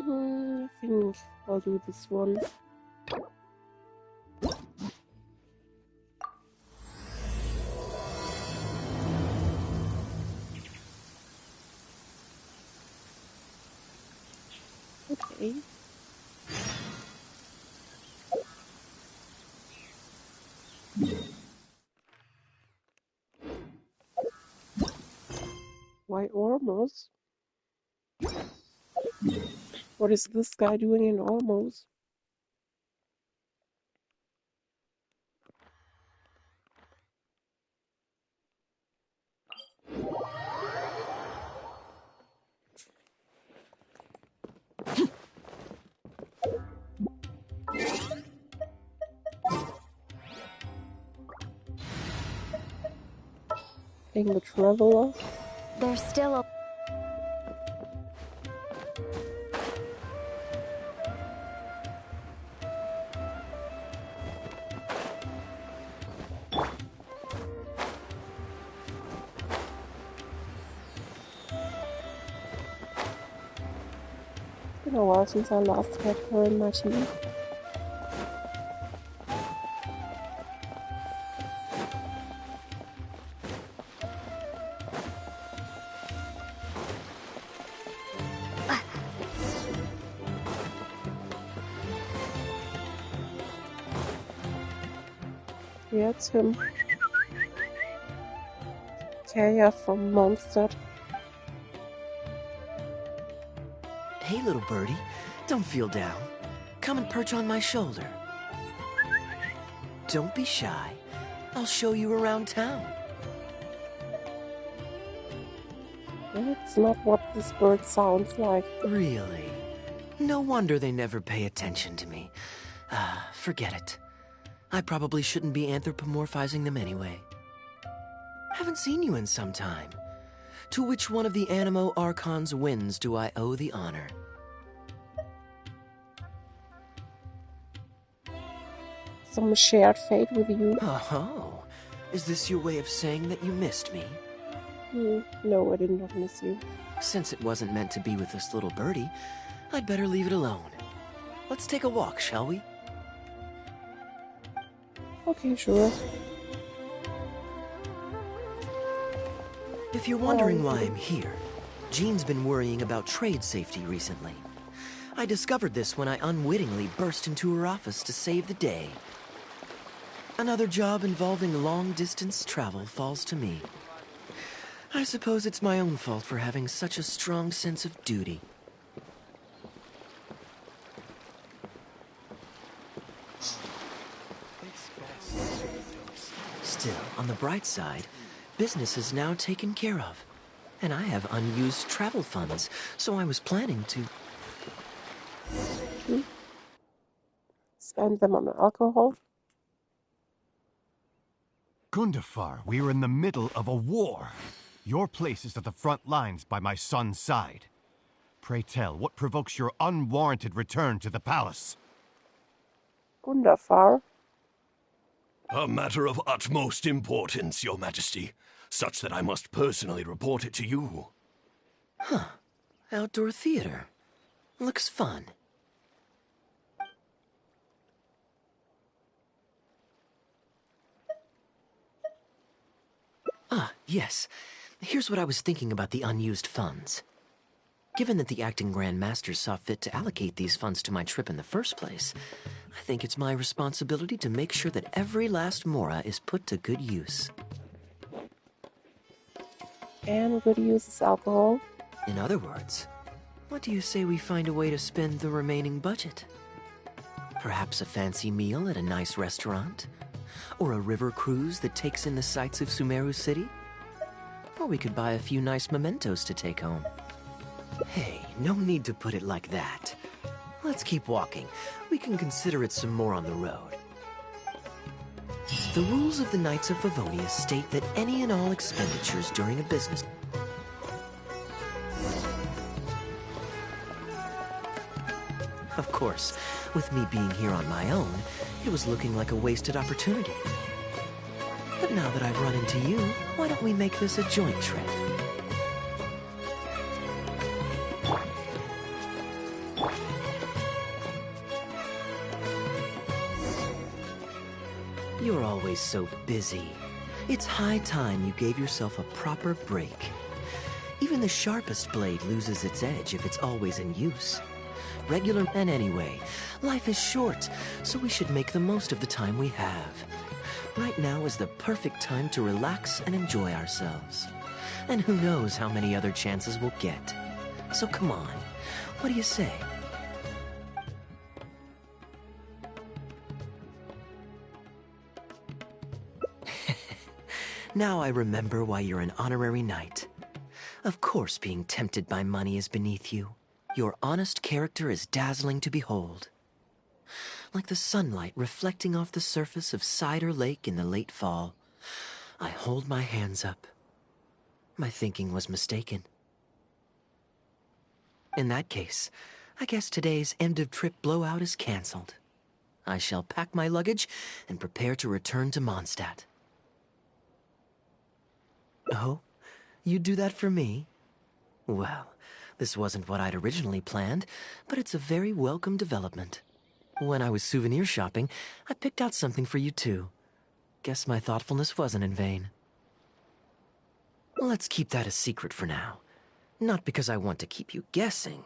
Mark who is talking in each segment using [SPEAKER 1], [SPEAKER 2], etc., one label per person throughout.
[SPEAKER 1] I think I'll do this one. Okay. Why Ormos? What is this guy doing in Ormos? Being the traveler?
[SPEAKER 2] There's still a...
[SPEAKER 1] It's been a while since I last had her in my team. Yeah, it's him. Kaya from Mondstadt.
[SPEAKER 3] Hey, little birdie. Don't feel down. Come and perch on my shoulder. Don't be shy. I'll show you around town.
[SPEAKER 1] That's not what this bird sounds like.
[SPEAKER 3] Really? No wonder they never pay attention to me. Forget it. I probably shouldn't be anthropomorphizing them anyway. Haven't seen you in some time. To which one of the Animo Archon's winds do I owe the honor?
[SPEAKER 1] Some shared fate with you.
[SPEAKER 3] Oh, is this your way of saying that you missed me?
[SPEAKER 1] No, I did not miss you.
[SPEAKER 3] Since it wasn't meant to be with this little birdie, I'd better leave it alone. Let's take a walk, shall we?
[SPEAKER 1] Okay, sure.
[SPEAKER 3] If you're wondering why I'm here, Jean's been worrying about trade safety recently. I discovered this when I unwittingly burst into her office to save the day. Another job involving long-distance travel falls to me. I suppose it's my own fault for having such a strong sense of duty. Still, on the bright side, business is now taken care of. And I have unused travel funds, so I was planning to...
[SPEAKER 1] Spend them on alcohol?
[SPEAKER 4] Gundafar, we are in the middle of a war. Your place is at the front lines by my son's side. Pray tell, what provokes your unwarranted return to the palace?
[SPEAKER 1] Gundafar?
[SPEAKER 5] A matter of utmost importance, Your Majesty, such that I must personally report it to you.
[SPEAKER 3] Huh. Outdoor theater. Looks fun. Yes. Here's what I was thinking about the unused funds. Given that the acting Grand Master saw fit to allocate these funds to my trip in the first place, I think it's my responsibility to make sure that every last mora is put to good use.
[SPEAKER 1] And good use is alcohol.
[SPEAKER 3] In other words, what do you say we find a way to spend the remaining budget? Perhaps a fancy meal at a nice restaurant? Or a river cruise that takes in the sights of Sumeru City? Or we could buy a few nice mementos to take home. Hey, no need to put it like that. Let's keep walking. We can consider it some more on the road. The rules of the Knights of Favonius state that any and all expenditures during a business... Of course, with me being here on my own, it was looking like a wasted opportunity. But now that I've run into you, why don't we make this a joint trip? You're always so busy. It's high time you gave yourself a proper break. Even the sharpest blade loses its edge if it's always in use. Regular men anyway. Life is short, so we should make the most of the time we have. Right now is the perfect time to relax and enjoy ourselves. And who knows how many other chances we'll get. So come on, what do you say? Now I remember why you're an honorary knight. Of course being tempted by money is beneath you. Your honest character is dazzling to behold. Like the sunlight reflecting off the surface of Cider Lake in the late fall, I hold my hands up. My thinking was mistaken. In that case, I guess today's end-of-trip blowout is cancelled. I shall pack my luggage and prepare to return to Mondstadt. Oh? You'd do that for me? Well, this wasn't what I'd originally planned, but it's a very welcome development. When I was souvenir shopping, I picked out something for you too. Guess my thoughtfulness wasn't in vain. Let's keep that a secret for now. Not because I want to keep you guessing.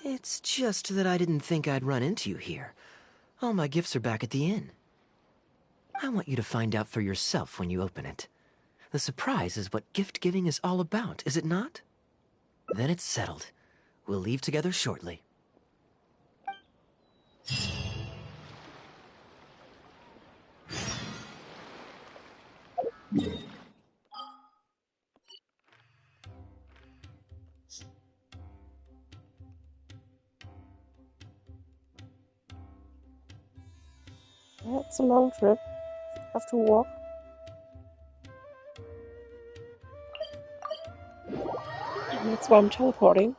[SPEAKER 3] It's just that I didn't think I'd run into you here. All my gifts are back at the inn. I want you to find out for yourself when you open it. The surprise is what gift-giving is all about, is it not? Then it's settled. We'll leave together shortly.
[SPEAKER 1] Yeah, it's a long trip. Have to walk. That's why I'm teleporting.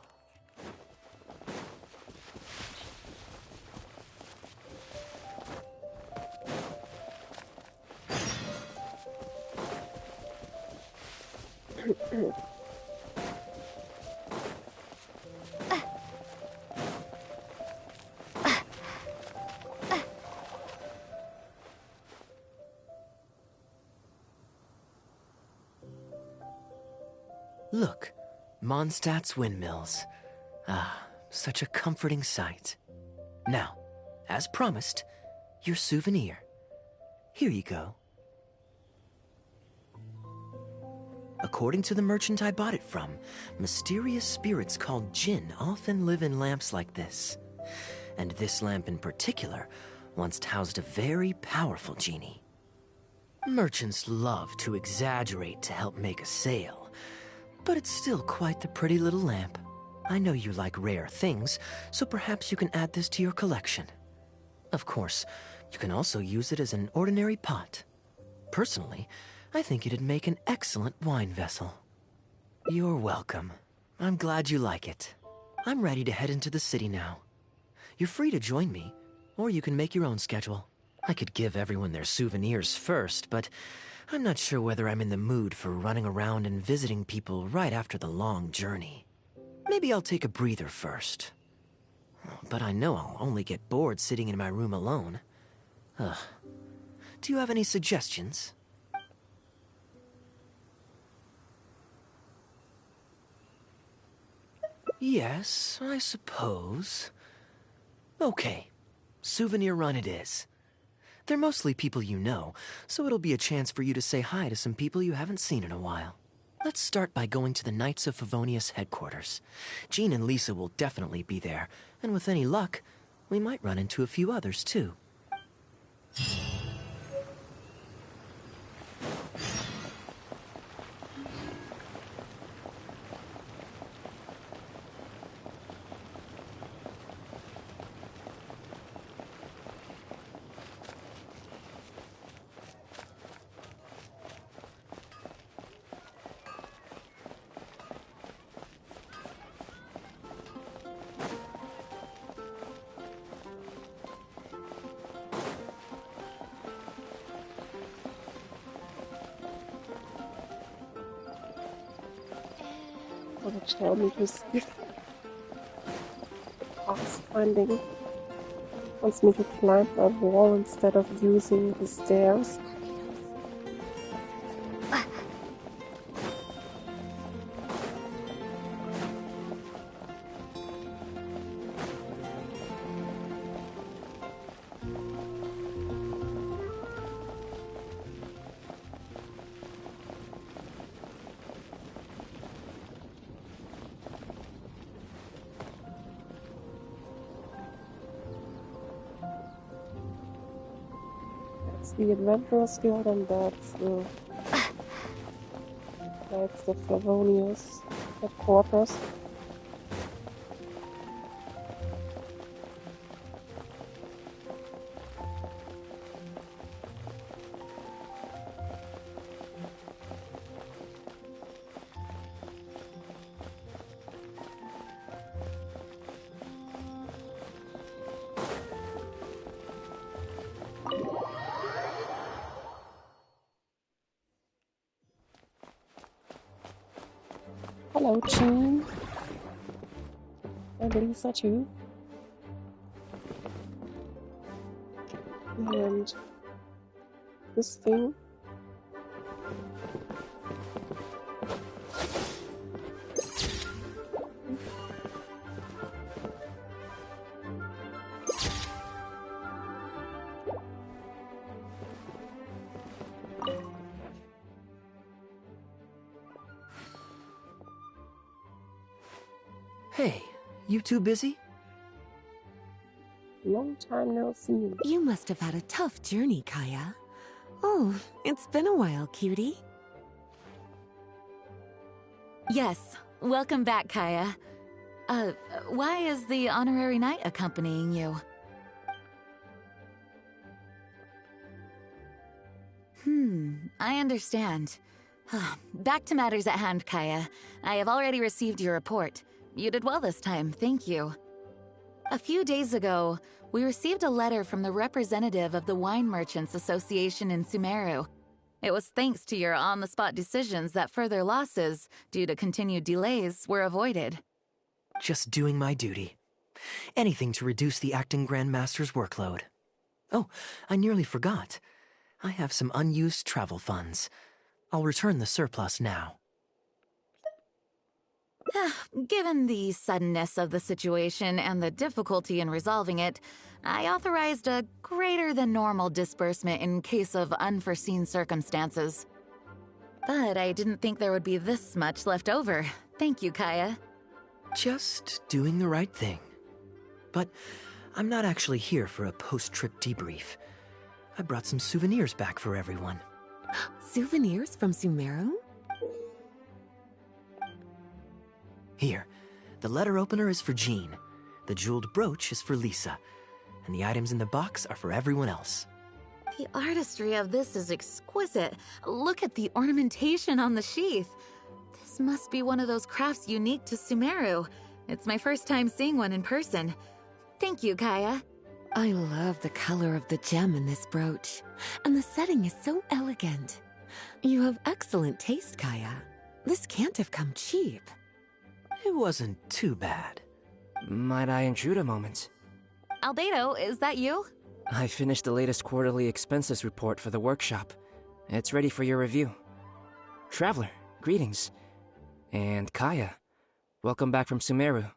[SPEAKER 3] Look, Mondstadt's windmills. Ah, such a comforting sight. Now, as promised, your souvenir. Here you go. According to the merchant I bought it from, mysterious spirits called Jinn often live in lamps like this. And this lamp in particular once housed a very powerful genie. Merchants love to exaggerate to help make a sale, but it's still quite the pretty little lamp. I know you like rare things, so perhaps you can add this to your collection. Of course, you can also use it as an ordinary pot. Personally, I think it'd make an excellent wine vessel. You're welcome. I'm glad you like it. I'm ready to head into the city now. You're free to join me, or you can make your own schedule. I could give everyone their souvenirs first, but I'm not sure whether I'm in the mood for running around and visiting people right after the long journey. Maybe I'll take a breather first. But I know I'll only get bored sitting in my room alone. Ugh. Do you have any suggestions? Yes, I suppose. Okay, souvenir run it is. They're mostly people you know, so it'll be a chance for you to say hi to some people you haven't seen in a while. Let's start by going to the Knights of Favonius headquarters. Jean and Lisa will definitely be there, and with any luck, we might run into a few others too.
[SPEAKER 1] Don't tell me this gift. Fast finding. Wants me to climb a wall instead of using the stairs. The Adventurers Guild, and that's the Flavonius headquarters. Hello, Jean. And Lisa too. And this thing.
[SPEAKER 3] Hey, you two busy?
[SPEAKER 1] Long time no see.
[SPEAKER 2] You must have had a tough journey, Kaya. Oh, it's been a while, cutie. Yes, welcome back, Kaya. Why is the honorary knight accompanying you? I understand. Back to matters at hand, Kaya. I have already received your report. You did well this time, thank you. A few days ago, we received a letter from the representative of the Wine Merchants Association in Sumeru. It was thanks to your on-the-spot decisions that further losses, due to continued delays, were avoided.
[SPEAKER 3] Just doing my duty. Anything to reduce the acting Grandmaster's workload. Oh, I nearly forgot. I have some unused travel funds. I'll return the surplus now.
[SPEAKER 2] Given the suddenness of the situation and the difficulty in resolving it, I authorized a greater than normal disbursement in case of unforeseen circumstances. But I didn't think there would be this much left over. Thank you, Kaya.
[SPEAKER 3] Just doing the right thing. But I'm not actually here for a post-trip debrief. I brought some souvenirs back for everyone.
[SPEAKER 2] Souvenirs from Sumeru?
[SPEAKER 3] Here, the letter opener is for Jean, the jeweled brooch is for Lisa, and the items in the box are for everyone else.
[SPEAKER 2] The artistry of this is exquisite. Look at the ornamentation on the sheath. This must be one of those crafts unique to Sumeru. It's my first time seeing one in person. Thank you, Kaya. I love the color of the gem in this brooch, and the setting is so elegant. You have excellent taste, Kaya. This can't have come cheap.
[SPEAKER 3] It wasn't too bad.
[SPEAKER 6] Might I intrude a moment?
[SPEAKER 2] Albedo, is that you?
[SPEAKER 6] I finished the latest quarterly expenses report for the workshop. It's ready for your review. Traveler, greetings. And Kaya, welcome back from Sumeru.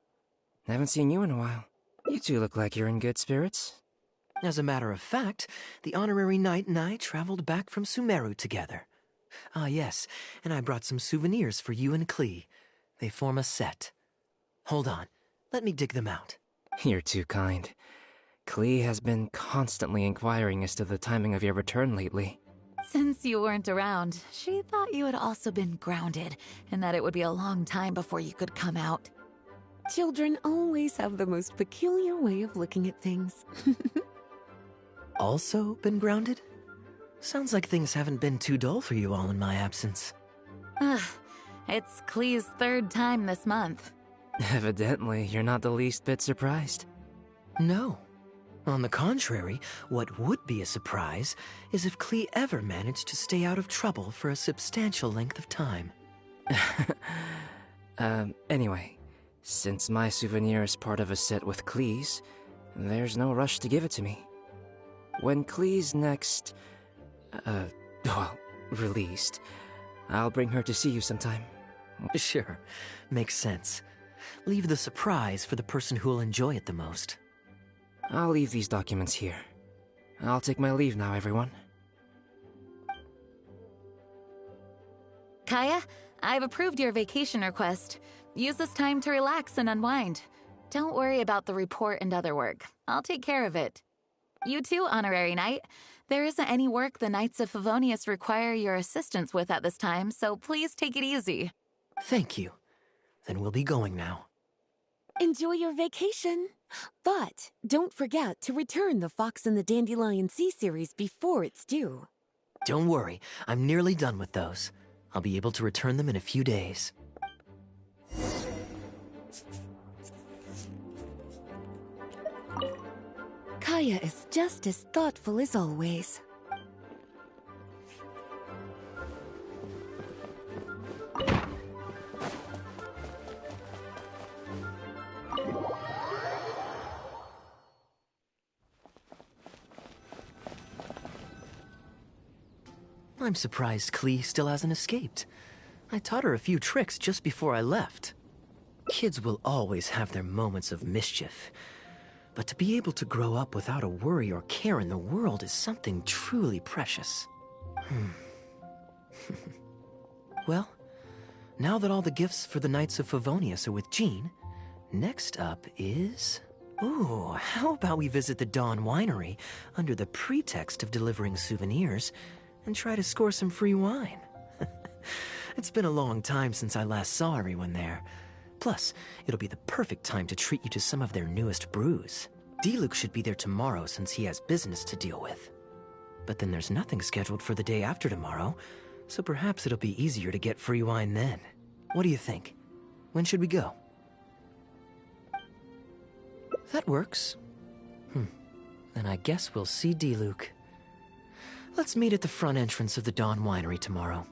[SPEAKER 6] Haven't seen you in a while. You two look like you're in good spirits.
[SPEAKER 3] As a matter of fact, the honorary knight and I traveled back from Sumeru together. Ah, yes, and I brought some souvenirs for you and Klee. They form a set. Hold on, let me dig them out.
[SPEAKER 6] You're too kind. Klee has been constantly inquiring as to the timing of your return lately.
[SPEAKER 2] Since you weren't around, she thought you had also been grounded, and that it would be a long time before you could come out. Children always have the most peculiar way of looking at things.
[SPEAKER 3] Also been grounded? Sounds like things haven't been too dull for you all in my absence.
[SPEAKER 2] It's Klee's third time this month.
[SPEAKER 6] Evidently, you're not the least bit surprised.
[SPEAKER 3] No. On the contrary, what would be a surprise is if Klee ever managed to stay out of trouble for a substantial length of time.
[SPEAKER 6] Anyway, since my souvenir is part of a set with Klee's, there's no rush to give it to me. When Klee's next, well, released, I'll bring her to see you sometime.
[SPEAKER 3] Sure, makes sense. Leave the surprise for the person who'll enjoy it the most.
[SPEAKER 6] I'll leave these documents here. I'll take my leave now, everyone.
[SPEAKER 2] Kaya, I've approved your vacation request. Use this time to relax and unwind. Don't worry about the report and other work. I'll take care of it. You too, Honorary Knight. There isn't any work the Knights of Favonius require your assistance with at this time, so please take it easy.
[SPEAKER 3] Thank you. Then we'll be going now.
[SPEAKER 7] Enjoy your vacation. But don't forget to return the Fox and the Dandelion Sea series before it's due.
[SPEAKER 3] Don't worry, I'm nearly done with those. I'll be able to return them in a few days.
[SPEAKER 7] Kaya is just as thoughtful as always.
[SPEAKER 3] I'm surprised Klee still hasn't escaped. I taught her a few tricks just before I left. Kids will always have their moments of mischief. But to be able to grow up without a worry or care in the world is something truly precious. Well, now that all the gifts for the Knights of Favonius are with Jean, next up is... Ooh, how about we visit the Dawn Winery under the pretext of delivering souvenirs and try to score some free wine? It's been a long time since I last saw everyone there. Plus, it'll be the perfect time to treat you to some of their newest brews. Diluc should be there tomorrow since he has business to deal with. But then there's nothing scheduled for the day after tomorrow, so perhaps it'll be easier to get free wine then. What do you think? When should we go? That works. Then I guess we'll see Diluc. Let's meet at the front entrance of the Dawn Winery tomorrow.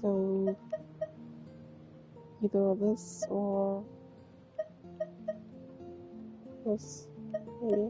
[SPEAKER 1] So either this or this, maybe.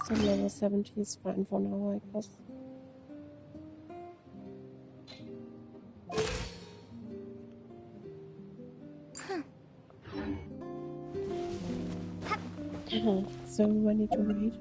[SPEAKER 1] So level 70 is fine for now, I guess. So I need to wait.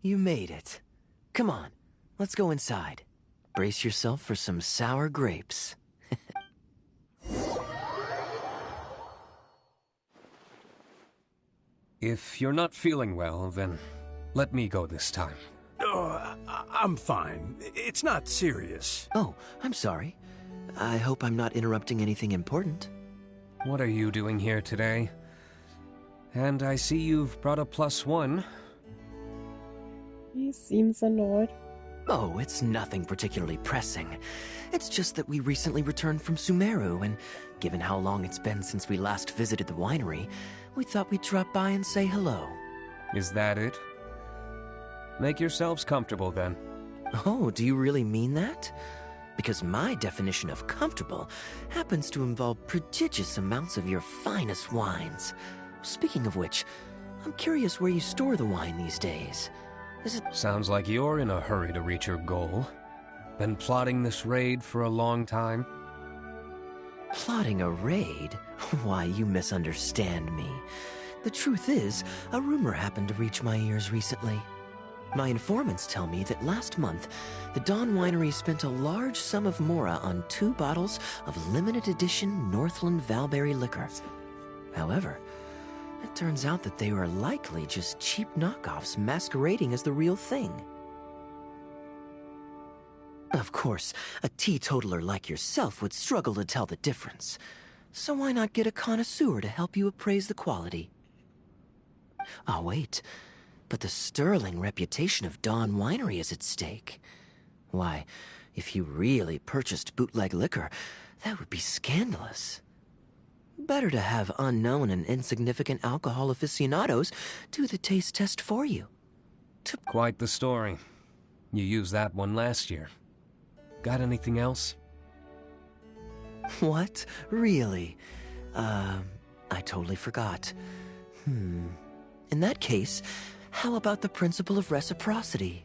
[SPEAKER 3] You made it. Come on, let's go inside. Brace yourself for some sour grapes.
[SPEAKER 8] If you're not feeling well, then let me go this time.
[SPEAKER 5] I'm fine. It's not serious.
[SPEAKER 3] Oh, I'm sorry. I hope I'm not interrupting anything important.
[SPEAKER 8] What are you doing here today? And I see you've brought a +1.
[SPEAKER 1] He seems annoyed.
[SPEAKER 3] Oh, it's nothing particularly pressing. It's just that we recently returned from Sumeru, and given how long it's been since we last visited the winery, we thought we'd drop by and say hello.
[SPEAKER 8] Is that it? Make yourselves comfortable then.
[SPEAKER 3] Oh, do you really mean that? Because my definition of comfortable happens to involve prodigious amounts of your finest wines. Speaking of which, I'm curious where you store the wine these days. Is it...
[SPEAKER 8] Sounds like you're in a hurry to reach your goal. Been plotting this raid for a long time?
[SPEAKER 3] Plotting a raid? Why, you misunderstand me. The truth is, a rumor happened to reach my ears recently. My informants tell me that last month, the Dawn Winery spent a large sum of mora on 2 bottles of limited edition Northland Valberry liquor. However, it turns out that they were likely just cheap knockoffs masquerading as the real thing. Of course, a teetotaler like yourself would struggle to tell the difference. So why not get a connoisseur to help you appraise the quality? Ah, wait. But the sterling reputation of Dawn Winery is at stake. Why, if you really purchased bootleg liquor, that would be scandalous. Better to have unknown and insignificant alcohol aficionados do the taste test for you.
[SPEAKER 8] Quite the story. You used that one last year. Got anything else?
[SPEAKER 3] What? Really? I totally forgot. In that case, how about the principle of reciprocity?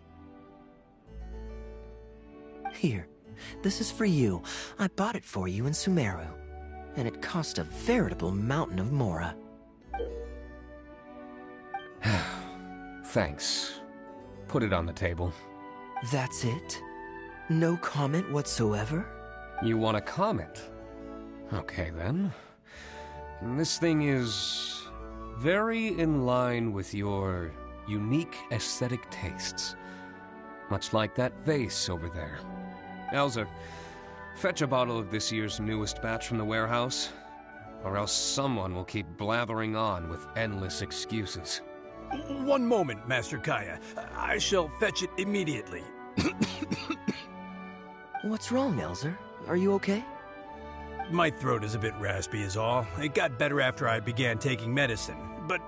[SPEAKER 3] Here, this is for you. I bought it for you in Sumeru, and it cost a veritable mountain of mora.
[SPEAKER 8] Thanks. Put it on the table.
[SPEAKER 3] That's it? No comment whatsoever?
[SPEAKER 8] You want a comment? Okay, then. This thing is very in line with your unique aesthetic tastes. Much like that vase over there. Elzer, fetch a bottle of this year's newest batch from the warehouse, or else someone will keep blathering on with endless excuses.
[SPEAKER 9] One moment, Master Kaya. I shall fetch it immediately.
[SPEAKER 3] What's wrong, Elzer? Are you okay?
[SPEAKER 9] My throat is a bit raspy is all. It got better after I began taking medicine, but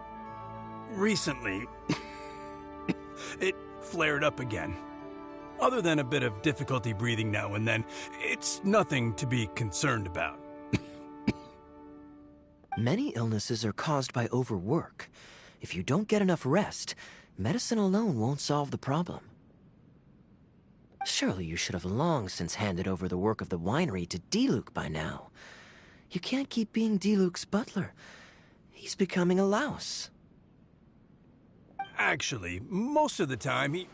[SPEAKER 9] recently it flared up again. Other than a bit of difficulty breathing now and then, it's nothing to be concerned about.
[SPEAKER 3] Many illnesses are caused by overwork. If you don't get enough rest, medicine alone won't solve the problem. Surely you should have long since handed over the work of the winery to Diluc by now. You can't keep being Diluc's butler. He's becoming a louse.
[SPEAKER 9] Actually, most of the time he...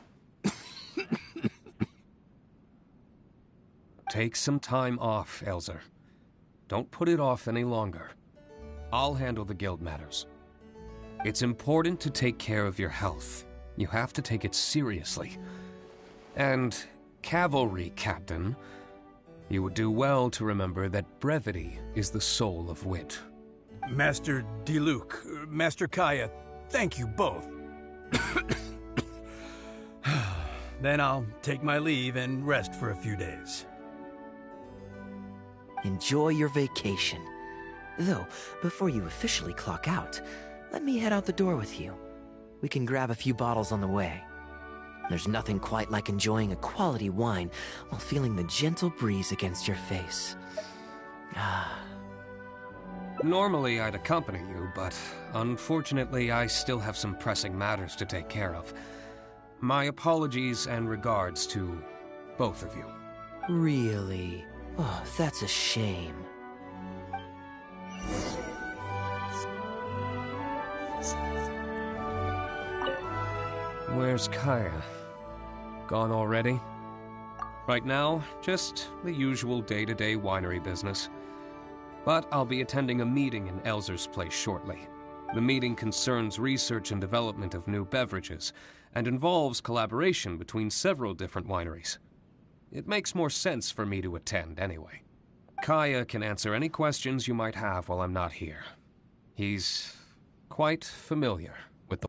[SPEAKER 8] Take some time off, Elzer. Don't put it off any longer. I'll handle the guild matters. It's important to take care of your health. You have to take it seriously. And, cavalry captain, you would do well to remember that brevity is the soul of wit.
[SPEAKER 9] Master Diluc, Master Kaya, thank you both. Then I'll take my leave and rest for a few days.
[SPEAKER 3] Enjoy your vacation. Though, before you officially clock out, let me head out the door with you. We can grab a few bottles on the way. There's nothing quite like enjoying a quality wine while feeling the gentle breeze against your face.
[SPEAKER 8] Normally I'd accompany you, but unfortunately I still have some pressing matters to take care of. My apologies and regards to both of you.
[SPEAKER 3] Really? Oh, that's a shame.
[SPEAKER 8] Where's Kaya? Gone already? Right now, just the usual day-to-day winery business. But I'll be attending a meeting in Elzer's place shortly. The meeting concerns research and development of new beverages, and involves collaboration between several different wineries. It makes more sense for me to attend anyway. Kaya can answer any questions you might have while I'm not here. He's quite familiar with the...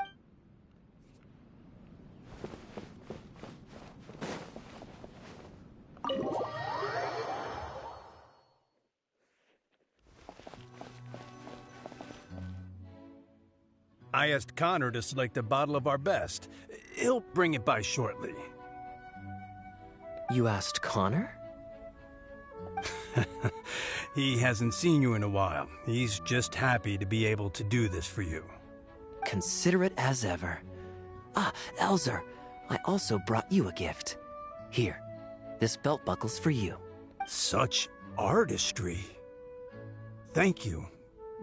[SPEAKER 9] I asked Connor to select a bottle of our best. He'll bring it by shortly.
[SPEAKER 3] You asked Connor?
[SPEAKER 9] He hasn't seen you in a while. He's just happy to be able to do this for you.
[SPEAKER 3] Considerate as ever. Ah, Elzer, I also brought you a gift. Here, this belt buckle's for you.
[SPEAKER 9] Such artistry. Thank you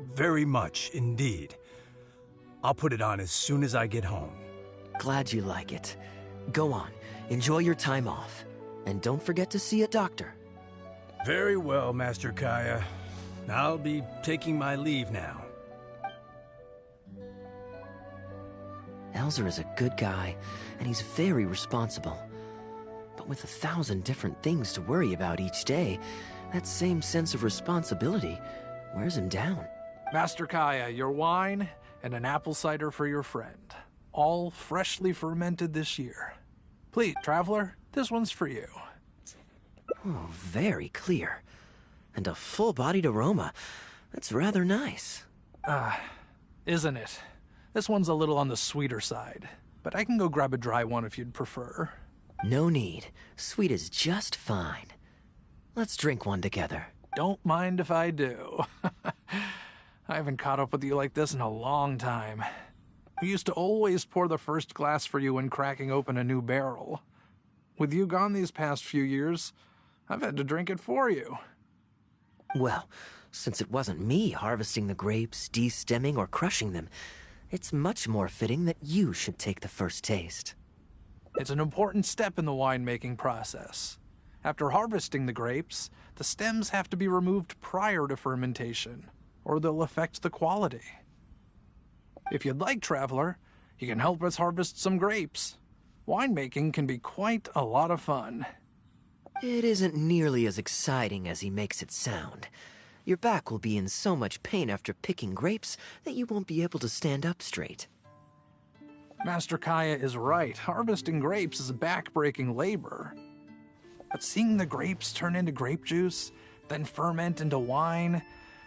[SPEAKER 9] very much indeed. I'll put it on as soon as I get home.
[SPEAKER 3] Glad you like it. Go on, enjoy your time off. And don't forget to see a doctor.
[SPEAKER 9] Very well, Master Kaya. I'll be taking my leave now.
[SPEAKER 3] Elzer is a good guy, and he's very responsible. But with 1,000 different things to worry about each day, that same sense of responsibility wears him down.
[SPEAKER 10] Master Kaya, your wine and an apple cider for your friend. All freshly fermented this year. Please, traveler, this one's for you.
[SPEAKER 3] Oh, very clear. And a full-bodied aroma. That's rather nice.
[SPEAKER 10] Isn't it? This one's a little on the sweeter side, but I can go grab a dry one if you'd prefer.
[SPEAKER 3] No need. Sweet is just fine. Let's drink one together.
[SPEAKER 10] Don't mind if I do. I haven't caught up with you like this in a long time. We used to always pour the first glass for you when cracking open a new barrel. With you gone these past few years, I've had to drink it for you.
[SPEAKER 3] Well, since it wasn't me harvesting the grapes, de-stemming, or crushing them, it's much more fitting that you should take the first taste.
[SPEAKER 10] It's an important step in the winemaking process. After harvesting the grapes, the stems have to be removed prior to fermentation, or they'll affect the quality. If you'd like, traveler, you can help us harvest some grapes. Winemaking can be quite a lot of fun.
[SPEAKER 3] It isn't nearly as exciting as he makes it sound. Your back will be in so much pain after picking grapes that you won't be able to stand up straight.
[SPEAKER 10] Master Kaya is right. Harvesting grapes is a back-breaking labor. But seeing the grapes turn into grape juice, then ferment into wine,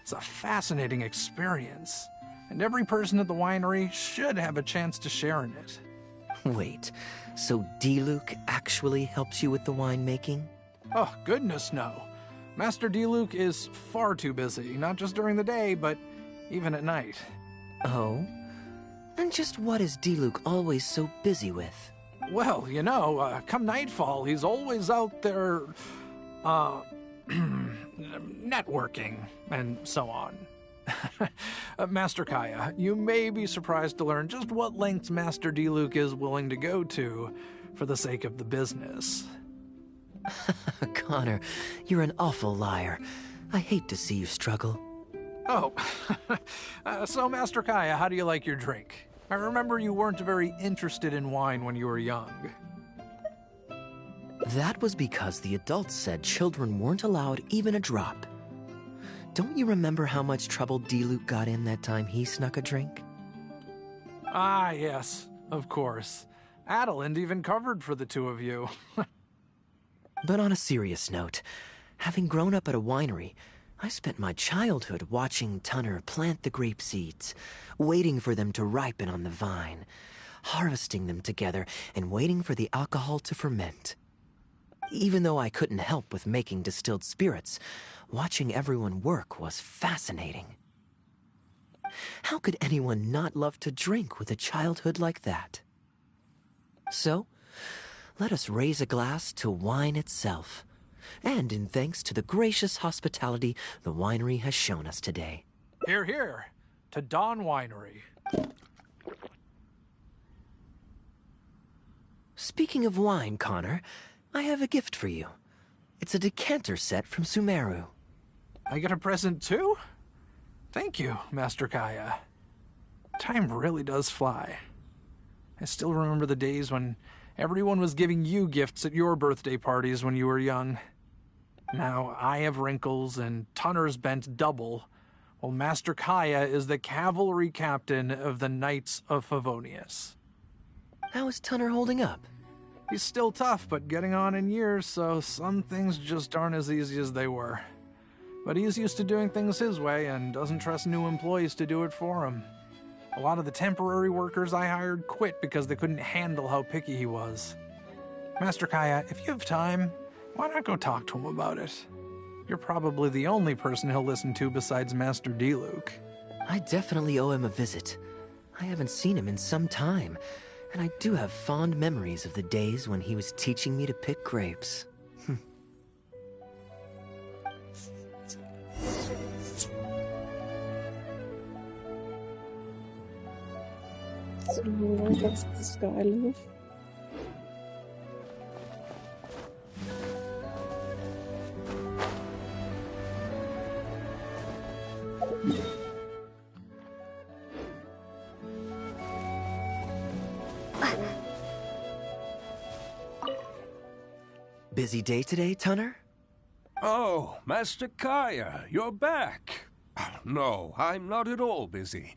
[SPEAKER 10] is a fascinating experience. And every person at the winery should have a chance to share in it.
[SPEAKER 3] Wait, so D-Luke actually helps you with the winemaking?
[SPEAKER 10] Oh, goodness no. Master D-Luke is far too busy, not just during the day, but even at night.
[SPEAKER 3] Oh? And just what is D-Luke always so busy with?
[SPEAKER 10] Well, come nightfall, he's always out there, networking, and so on. Master Kaya, you may be surprised to learn just what lengths Master D-Luke is willing to go to for the sake of the business.
[SPEAKER 3] Connor, you're an awful liar. I hate to see you struggle.
[SPEAKER 10] Oh, so Master Kaya, how do you like your drink? I remember you weren't very interested in wine when you were young.
[SPEAKER 3] That was because the adults said children weren't allowed even a drop. Don't you remember how much trouble D-Luke got in that time he snuck a drink?
[SPEAKER 10] Ah, yes, of course. Adeline even covered for the two of you.
[SPEAKER 3] But on a serious note, having grown up at a winery, I spent my childhood watching Tunner plant the grape seeds, waiting for them to ripen on the vine, harvesting them together, and waiting for the alcohol to ferment. Even though I couldn't help with making distilled spirits, watching everyone work was fascinating. How could anyone not love to drink with a childhood like that? So, let us raise a glass to wine itself, and in thanks to the gracious hospitality the winery has shown us today.
[SPEAKER 10] Hear, hear, to Dawn Winery.
[SPEAKER 3] Speaking of wine, Connor, I have a gift for you. It's a decanter set from Sumeru.
[SPEAKER 10] I get a present too? Thank you, Master Kaya. Time really does fly. I still remember the days when everyone was giving you gifts at your birthday parties when you were young. Now I have wrinkles and Tunner's bent double, while Master Kaya is the cavalry captain of the Knights of Favonius.
[SPEAKER 3] How is Tunner holding up?
[SPEAKER 10] He's still tough, but getting on in years, so some things just aren't as easy as they were. But he's used to doing things his way and doesn't trust new employees to do it for him. A lot of the temporary workers I hired quit because they couldn't handle how picky he was. Master Kaya, if you have time, why not go talk to him about it? You're probably the only person he'll listen to besides Master D-Luke.
[SPEAKER 3] I definitely owe him a visit. I haven't seen him in some time, and I do have fond memories of the days when he was teaching me to pick grapes.
[SPEAKER 1] So where does this guy live?
[SPEAKER 3] Busy day today, Tunner?
[SPEAKER 8] Oh, Master Kaya, you're back. No, I'm not at all busy.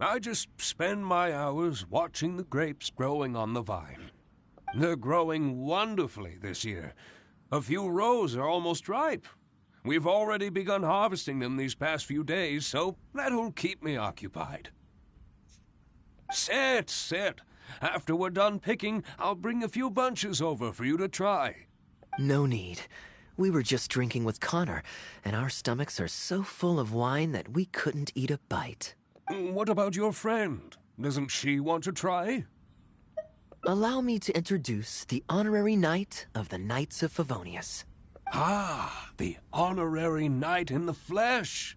[SPEAKER 8] I just spend my hours watching the grapes growing on the vine. They're growing wonderfully this year. A few rows are almost ripe. We've already begun harvesting them these past few days, so that'll keep me occupied. Sit. After we're done picking, I'll bring a few bunches over for you to try.
[SPEAKER 3] No need. We were just drinking with Connor, and our stomachs are so full of wine that we couldn't eat a bite.
[SPEAKER 8] What about your friend? Doesn't she want to try?
[SPEAKER 3] Allow me to introduce the honorary knight of the Knights of Favonius.
[SPEAKER 8] Ah, the honorary knight in the flesh.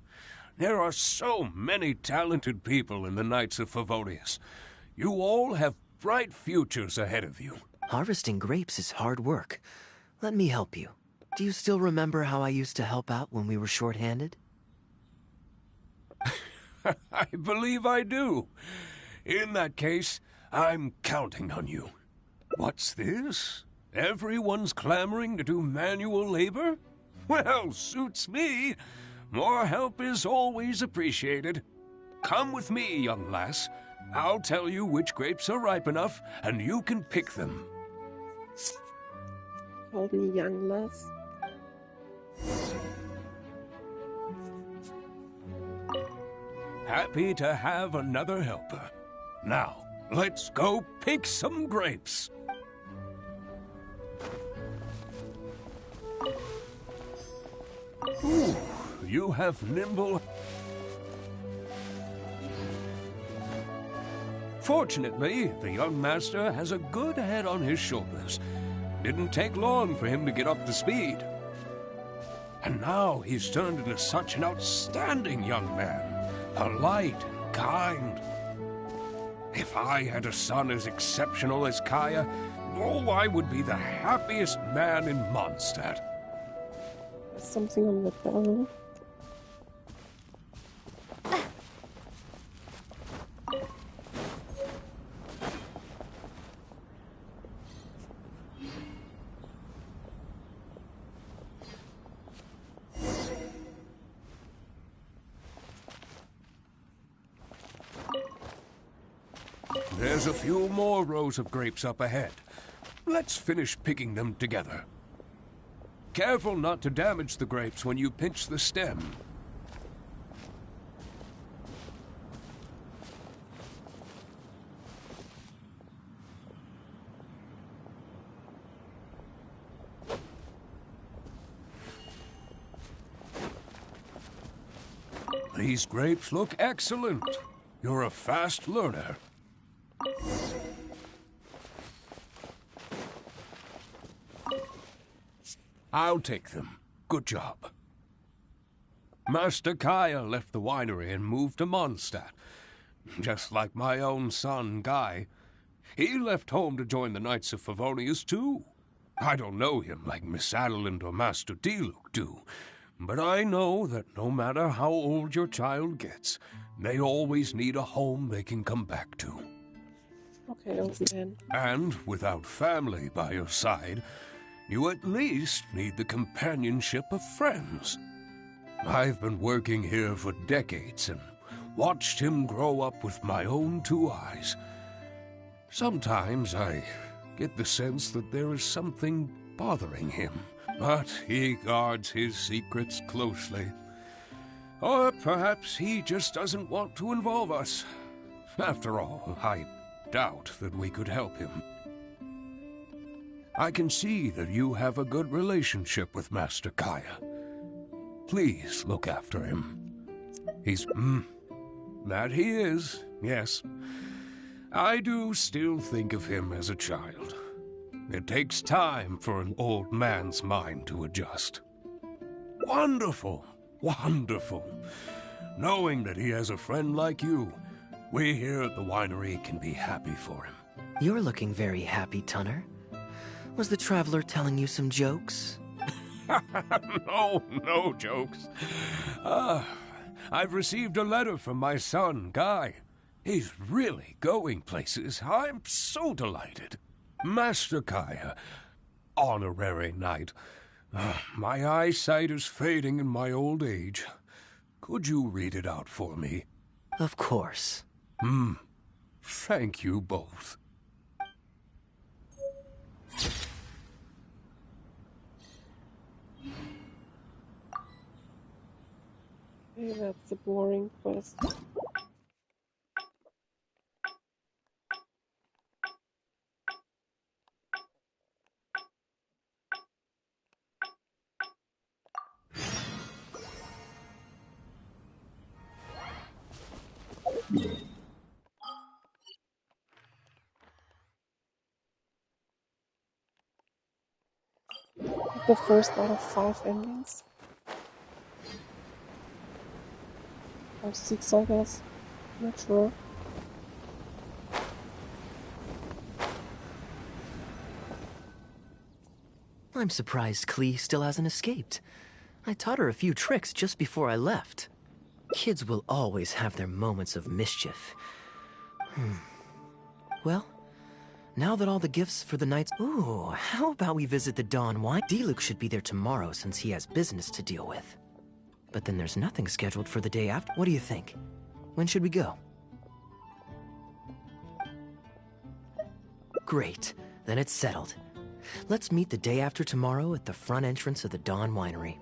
[SPEAKER 8] There are so many talented people in the Knights of Favonius. You all have bright futures ahead of you.
[SPEAKER 3] Harvesting grapes is hard work. Let me help you. Do you still remember how I used to help out when we were short-handed?
[SPEAKER 8] I believe I do. In that case, I'm counting on you. What's this? Everyone's clamoring to do manual labor? Well, suits me. More help is always appreciated. Come with me, young lass. I'll tell you which grapes are ripe enough, and you can pick them.
[SPEAKER 1] Call me young lass.
[SPEAKER 8] Happy to have another helper. Now, let's go pick some grapes. Ooh, you have nimble... Fortunately, the young master has a good head on his shoulders. Didn't take long for him to get up to speed. And now he's turned into such an outstanding young man. Polite and kind. If I had a son as exceptional as Kaya, oh, I would be the happiest man in Mondstadt.
[SPEAKER 1] Something on the bell.
[SPEAKER 8] There's a few more rows of grapes up ahead. Let's finish picking them together. Careful not to damage the grapes when you pinch the stem. These grapes look excellent. You're a fast learner. I'll take them. Good job. Master Kaya left the winery and moved to Mondstadt. Just like my own son, Guy. He left home to join the Knights of Favonius, too. I don't know him like Miss Adeline or Master D-Luke do, but I know that no matter how old your child gets, they always need a home they can come back to.
[SPEAKER 1] Okay, old man.
[SPEAKER 8] And without family by your side, you at least need the companionship of friends. I've been working here for decades and watched him grow up with my own two eyes. Sometimes I get the sense that there is something bothering him, but he guards his secrets closely. Or perhaps he just doesn't want to involve us. After all, I doubt that we could help him. I can see that you have a good relationship with Master Kaya. Please look after him. He's... that he is, yes. I do still think of him as a child. It takes time for an old man's mind to adjust. Wonderful, wonderful. Knowing that he has a friend like you, we here at the winery can be happy for him.
[SPEAKER 3] You're looking very happy, Tunner. Was the traveler telling you some jokes?
[SPEAKER 8] No jokes. I've received a letter from my son, Guy. He's really going places. I'm so delighted. Master Kaya, honorary knight. My eyesight is fading in my old age. Could you read it out for me?
[SPEAKER 3] Of course.
[SPEAKER 8] Thank you both.
[SPEAKER 1] Okay, that's a boring quest. The first out of 5 endings. Or 6, I guess. Not sure.
[SPEAKER 3] I'm surprised Klee still hasn't escaped. I taught her a few tricks just before I left. Kids will always have their moments of mischief. Well, now that all the gifts for the nights... Ooh, how about we visit the Dawn Wine? Diluc should be there tomorrow since he has business to deal with. But then there's nothing scheduled for the day after. What do you think? When should we go? Great. Then it's settled. Let's meet the day after tomorrow at the front entrance of the Dawn Winery.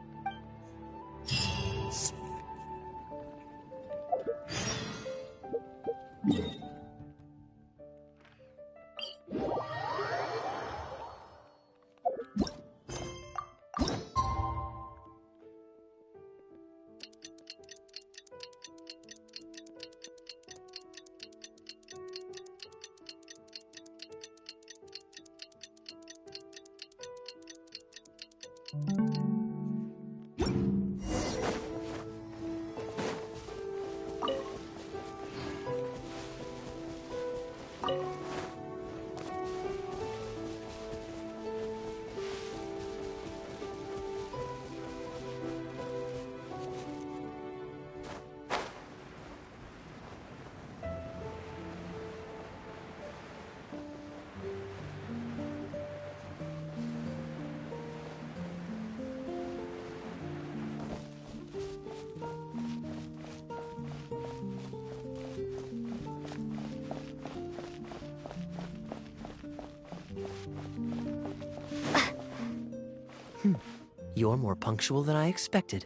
[SPEAKER 3] You're more punctual than I expected.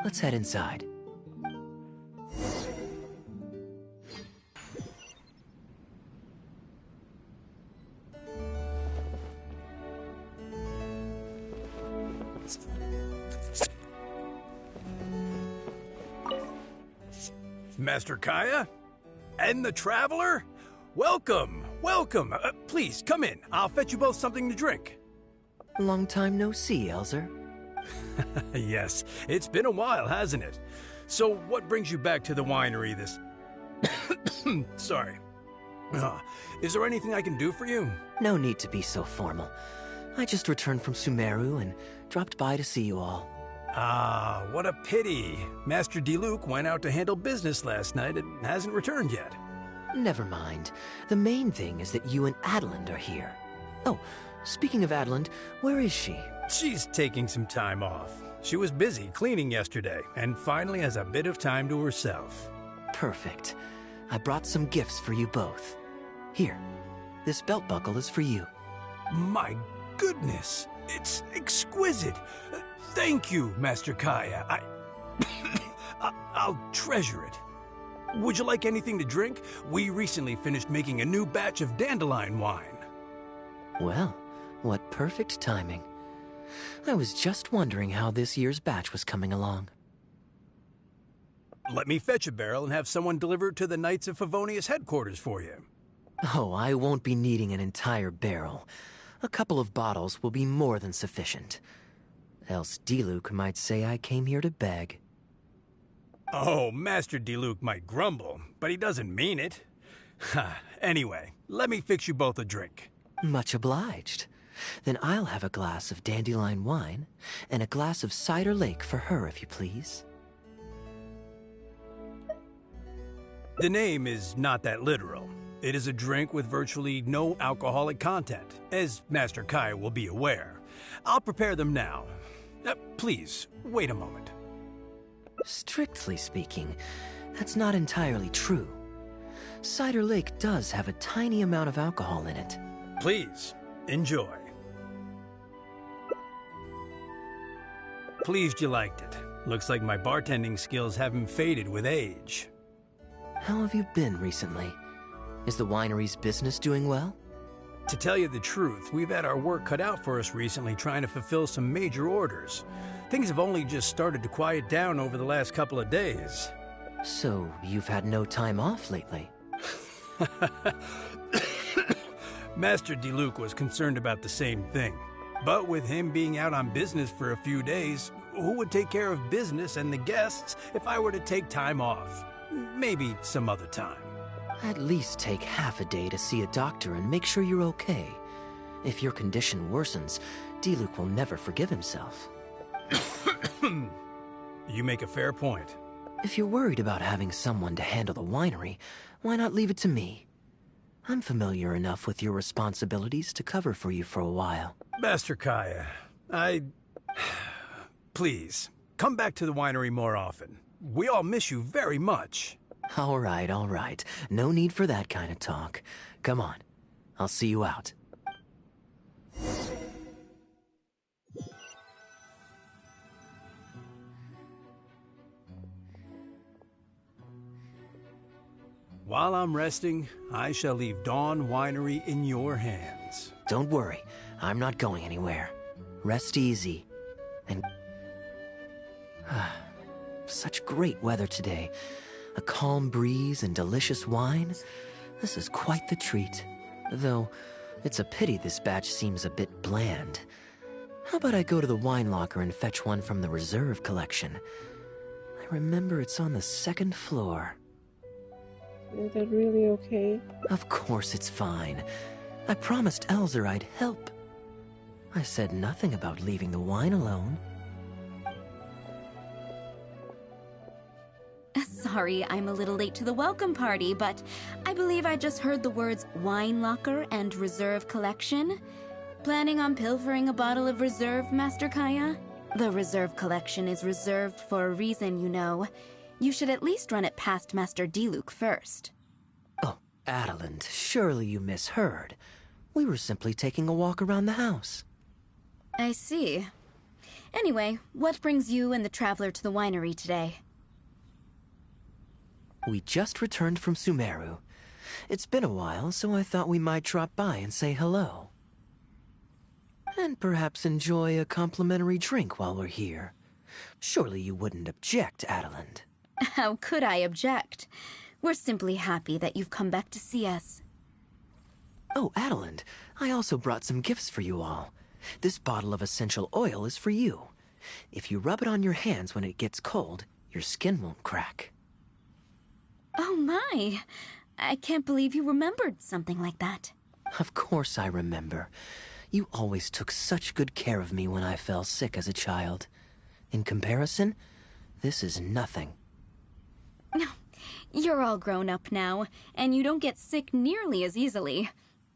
[SPEAKER 3] Let's head inside.
[SPEAKER 9] Master Kaya? And the Traveler? Welcome, welcome. Please, come in. I'll fetch you both something to drink.
[SPEAKER 3] Long time no see, Elzer.
[SPEAKER 9] Yes, it's been a while, hasn't it? So what brings you back to the winery this... Sorry. Is there anything I can do for you?
[SPEAKER 3] No need to be so formal. I just returned from Sumeru and dropped by to see you all.
[SPEAKER 9] Ah, what a pity. Master Diluc went out to handle business last night and hasn't returned yet.
[SPEAKER 3] Never mind. The main thing is that you and Adeland are here. Oh, speaking of Adeland, where is she?
[SPEAKER 9] She's taking some time off. She was busy cleaning yesterday and finally has a bit of time to herself.
[SPEAKER 3] Perfect. I brought some gifts for you both. Here, this belt buckle is for you.
[SPEAKER 9] My goodness, it's exquisite. Thank you, Master Kaya. I'll treasure it. Would you like anything to drink? We recently finished making a new batch of dandelion wine.
[SPEAKER 3] Well, what perfect timing. I was just wondering how this year's batch was coming along.
[SPEAKER 9] Let me fetch a barrel and have someone deliver it to the Knights of Favonius headquarters for you.
[SPEAKER 3] Oh, I won't be needing an entire barrel. A couple of bottles will be more than sufficient. Else Diluc might say I came here to beg.
[SPEAKER 9] Oh, Master Diluc might grumble, but he doesn't mean it. Anyway, let me fix you both a drink.
[SPEAKER 3] Much obliged. Then I'll have a glass of dandelion wine and a glass of cider lake for her, if you please.
[SPEAKER 9] The name is not that literal. It is a drink with virtually no alcoholic content, as Master Kai will be aware. I'll prepare them now. Please, wait a moment.
[SPEAKER 3] Strictly speaking, that's not entirely true. Cider Lake does have a tiny amount of alcohol in it.
[SPEAKER 9] Please, enjoy. Pleased you liked it. Looks like my bartending skills haven't faded with age.
[SPEAKER 3] How have you been recently? Is the winery's business doing well?
[SPEAKER 9] To tell you the truth, we've had our work cut out for us recently trying to fulfill some major orders. Things have only just started to quiet down over the last couple of days.
[SPEAKER 3] So, you've had no time off lately?
[SPEAKER 9] Master Diluc was concerned about the same thing. But with him being out on business for a few days, who would take care of business and the guests if I were to take time off? Maybe some other time.
[SPEAKER 3] At least take half a day to see a doctor and make sure you're okay. If your condition worsens, Diluc will never forgive himself.
[SPEAKER 9] You make a fair point.
[SPEAKER 3] If you're worried about having someone to handle the winery, why not leave it to me? I'm familiar enough with your responsibilities to cover for you for a while.
[SPEAKER 9] Master Kaya, Please, come back to the winery more often. We all miss you very much.
[SPEAKER 3] All right. No need for that kind of talk. Come on. I'll see you out.
[SPEAKER 9] While I'm resting, I shall leave Dawn Winery in your hands.
[SPEAKER 3] Don't worry. I'm not going anywhere. Rest easy. And... such great weather today. A calm breeze and delicious wine. This is quite the treat. Though, it's a pity this batch seems a bit bland. How about I go to the wine locker and fetch one from the reserve collection? I remember it's on the second floor.
[SPEAKER 1] Is that really okay?
[SPEAKER 3] Of course it's fine. I promised Elzer I'd help. I said nothing about leaving the wine alone.
[SPEAKER 11] Sorry, I'm a little late to the welcome party, but I believe I just heard the words wine locker and reserve collection. Planning on pilfering a bottle of reserve, Master Kaya? The reserve collection is reserved for a reason, you know. You should at least run it past Master Diluc first.
[SPEAKER 3] Oh, Adeland, surely you misheard. We were simply taking a walk around the house.
[SPEAKER 11] I see. Anyway, what brings you and the traveler to the winery today?
[SPEAKER 3] We just returned from Sumeru. It's been a while, so I thought we might drop by and say hello. And perhaps enjoy a complimentary drink while we're here. Surely you wouldn't object, Adeland.
[SPEAKER 11] How could I object? We're simply happy that you've come back to see us.
[SPEAKER 3] Oh, Adeland, I also brought some gifts for you all. This bottle of essential oil is for you. If you rub it on your hands when it gets cold, your skin won't crack.
[SPEAKER 11] Oh my! I can't believe you remembered something like that.
[SPEAKER 3] Of course I remember. You always took such good care of me when I fell sick as a child. In comparison, this is nothing.
[SPEAKER 11] You're all grown up now, and you don't get sick nearly as easily.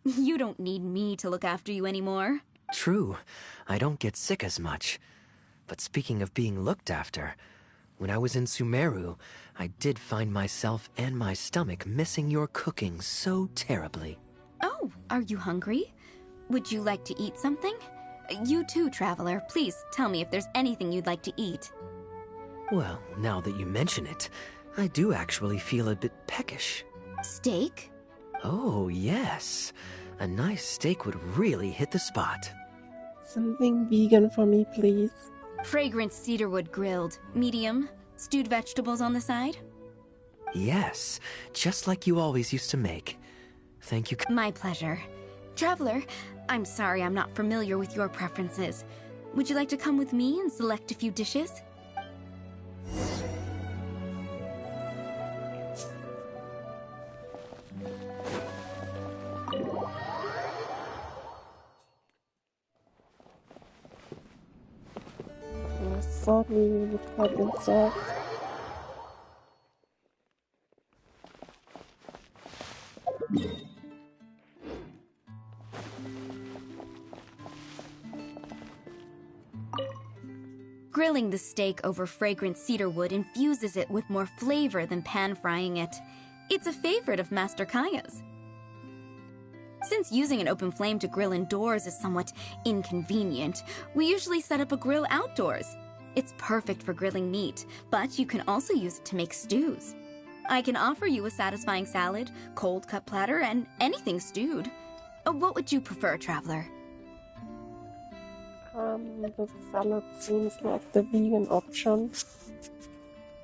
[SPEAKER 11] You don't need me to look after you anymore.
[SPEAKER 3] True, I don't get sick as much. But speaking of being looked after, when I was in Sumeru, I did find myself and my stomach missing your cooking so terribly.
[SPEAKER 11] Oh, are you hungry? Would you like to eat something? You too, traveler. Please tell me if there's anything you'd like to eat.
[SPEAKER 3] Well, now that you mention it, I do actually feel a bit peckish.
[SPEAKER 11] Steak?
[SPEAKER 3] Oh, yes. A nice steak would really hit the spot.
[SPEAKER 1] Something vegan for me, please.
[SPEAKER 11] Fragrant cedarwood grilled, medium, stewed vegetables on the side?
[SPEAKER 3] Yes, just like you always used to make. Thank you.
[SPEAKER 11] My pleasure. Traveler, I'm sorry I'm not familiar with your preferences. Would you like to come with me and select a few dishes?
[SPEAKER 1] I thought we would hot and soft.
[SPEAKER 11] Grilling the steak over fragrant cedarwood infuses it with more flavor than pan-frying it. It's a favorite of Master Kaya's. Since using an open flame to grill indoors is somewhat inconvenient, we usually set up a grill outdoors. It's perfect for grilling meat, but you can also use it to make stews. I can offer you a satisfying salad, cold cut platter, and anything stewed. What would you prefer, Traveler?
[SPEAKER 1] The salad seems like the vegan option.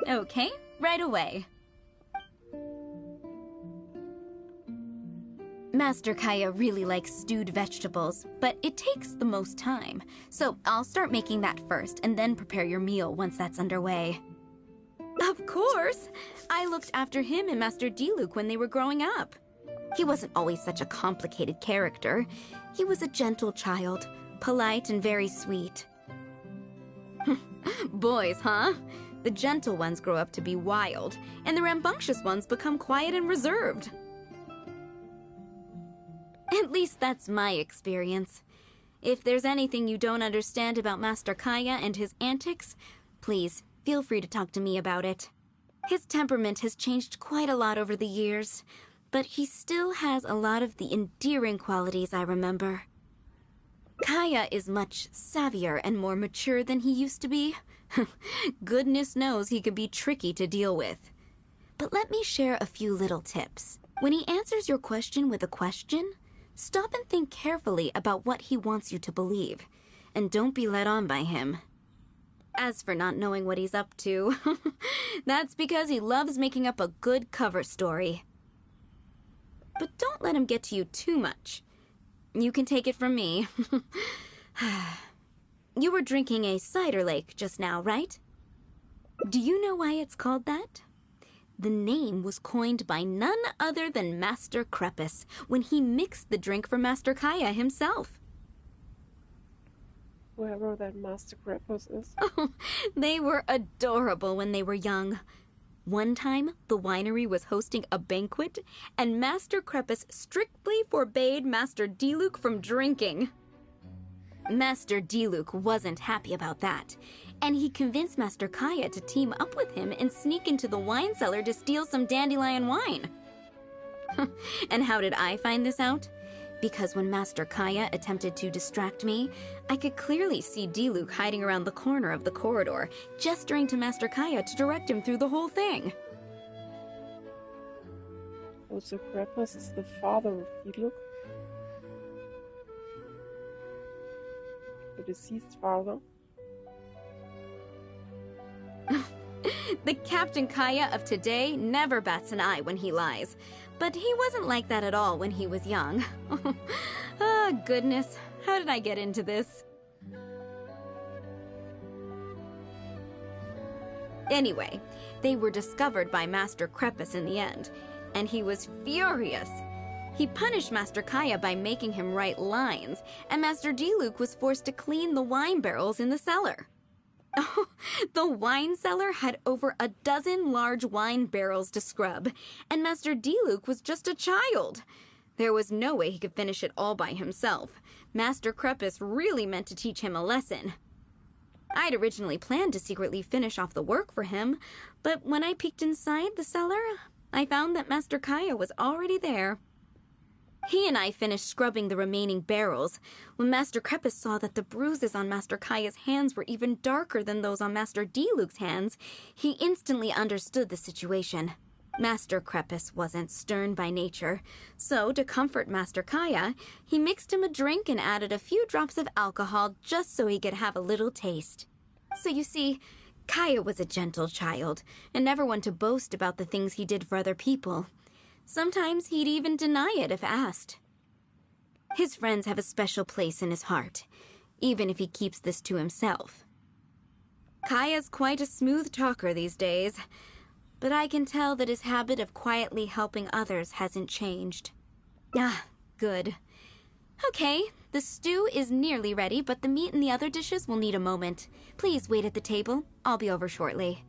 [SPEAKER 11] Okay, right away. Master Kaya really likes stewed vegetables, but it takes the most time. So I'll start making that first and then prepare your meal once that's underway. Of course! I looked after him and Master Diluc when they were growing up. He wasn't always such a complicated character. He was a gentle child, polite and very sweet. Boys, huh? The gentle ones grow up to be wild, and the rambunctious ones become quiet and reserved. At least that's my experience. If there's anything you don't understand about Master Kaya and his antics, please feel free to talk to me about it. His temperament has changed quite a lot over the years, but he still has a lot of the endearing qualities I remember. Kaya is much savvier and more mature than he used to be. Goodness knows he could be tricky to deal with. But let me share a few little tips. When he answers your question with a question, stop and think carefully about what he wants you to believe, and don't be led on by him. As for not knowing what he's up to, that's because he loves making up a good cover story. But don't let him get to you too much. You can take it from me. You were drinking a cider lake just now, right? Do you know why it's called that? The name was coined by none other than Master Crepus when he mixed the drink for Master Kaya himself.
[SPEAKER 1] Whoever that Master Crepus is.
[SPEAKER 11] Oh, they were adorable when they were young. One time, the winery was hosting a banquet, and Master Crepus strictly forbade Master Diluc from drinking. Master Diluc wasn't happy about that, and he convinced Master Kaya to team up with him and sneak into the wine cellar to steal some dandelion wine. And how did I find this out? Because when Master Kaya attempted to distract me, I could clearly see Diluc hiding around the corner of the corridor, gesturing to Master Kaya to direct him through the whole thing.
[SPEAKER 1] Also, Crepus is the father of Diluc. The deceased father.
[SPEAKER 11] The Captain Kaya of today never bats an eye when he lies, but he wasn't like that at all when he was young. Ah, goodness, how did I get into this? Anyway, they were discovered by Master Crepus in the end, and he was furious. He punished Master Kaya by making him write lines, and Master Diluc was forced to clean the wine barrels in the cellar. Oh, the wine cellar had over a dozen large wine barrels to scrub, and Master Diluc was just a child. There was no way he could finish it all by himself. Master Crepus really meant to teach him a lesson. I'd originally planned to secretly finish off the work for him, but when I peeked inside the cellar, I found that Master Kaya was already there. He and I finished scrubbing the remaining barrels when Master Crepus saw that the bruises on Master Kaya's hands were even darker than those on Master Diluc's hands. He instantly understood the situation. Master Crepus wasn't stern by nature, so to comfort Master Kaya, he mixed him a drink and added a few drops of alcohol just so he could have a little taste. So you see, Kaya was a gentle child and never one to boast about the things he did for other people. Sometimes he'd even deny it if asked. His friends have a special place in his heart, even if he keeps this to himself. Kaya's quite a smooth talker these days, but I can tell that his habit of quietly helping others hasn't changed. Ah, good. Okay, the stew is nearly ready, but the meat and the other dishes will need a moment. Please wait at the table. I'll be over shortly.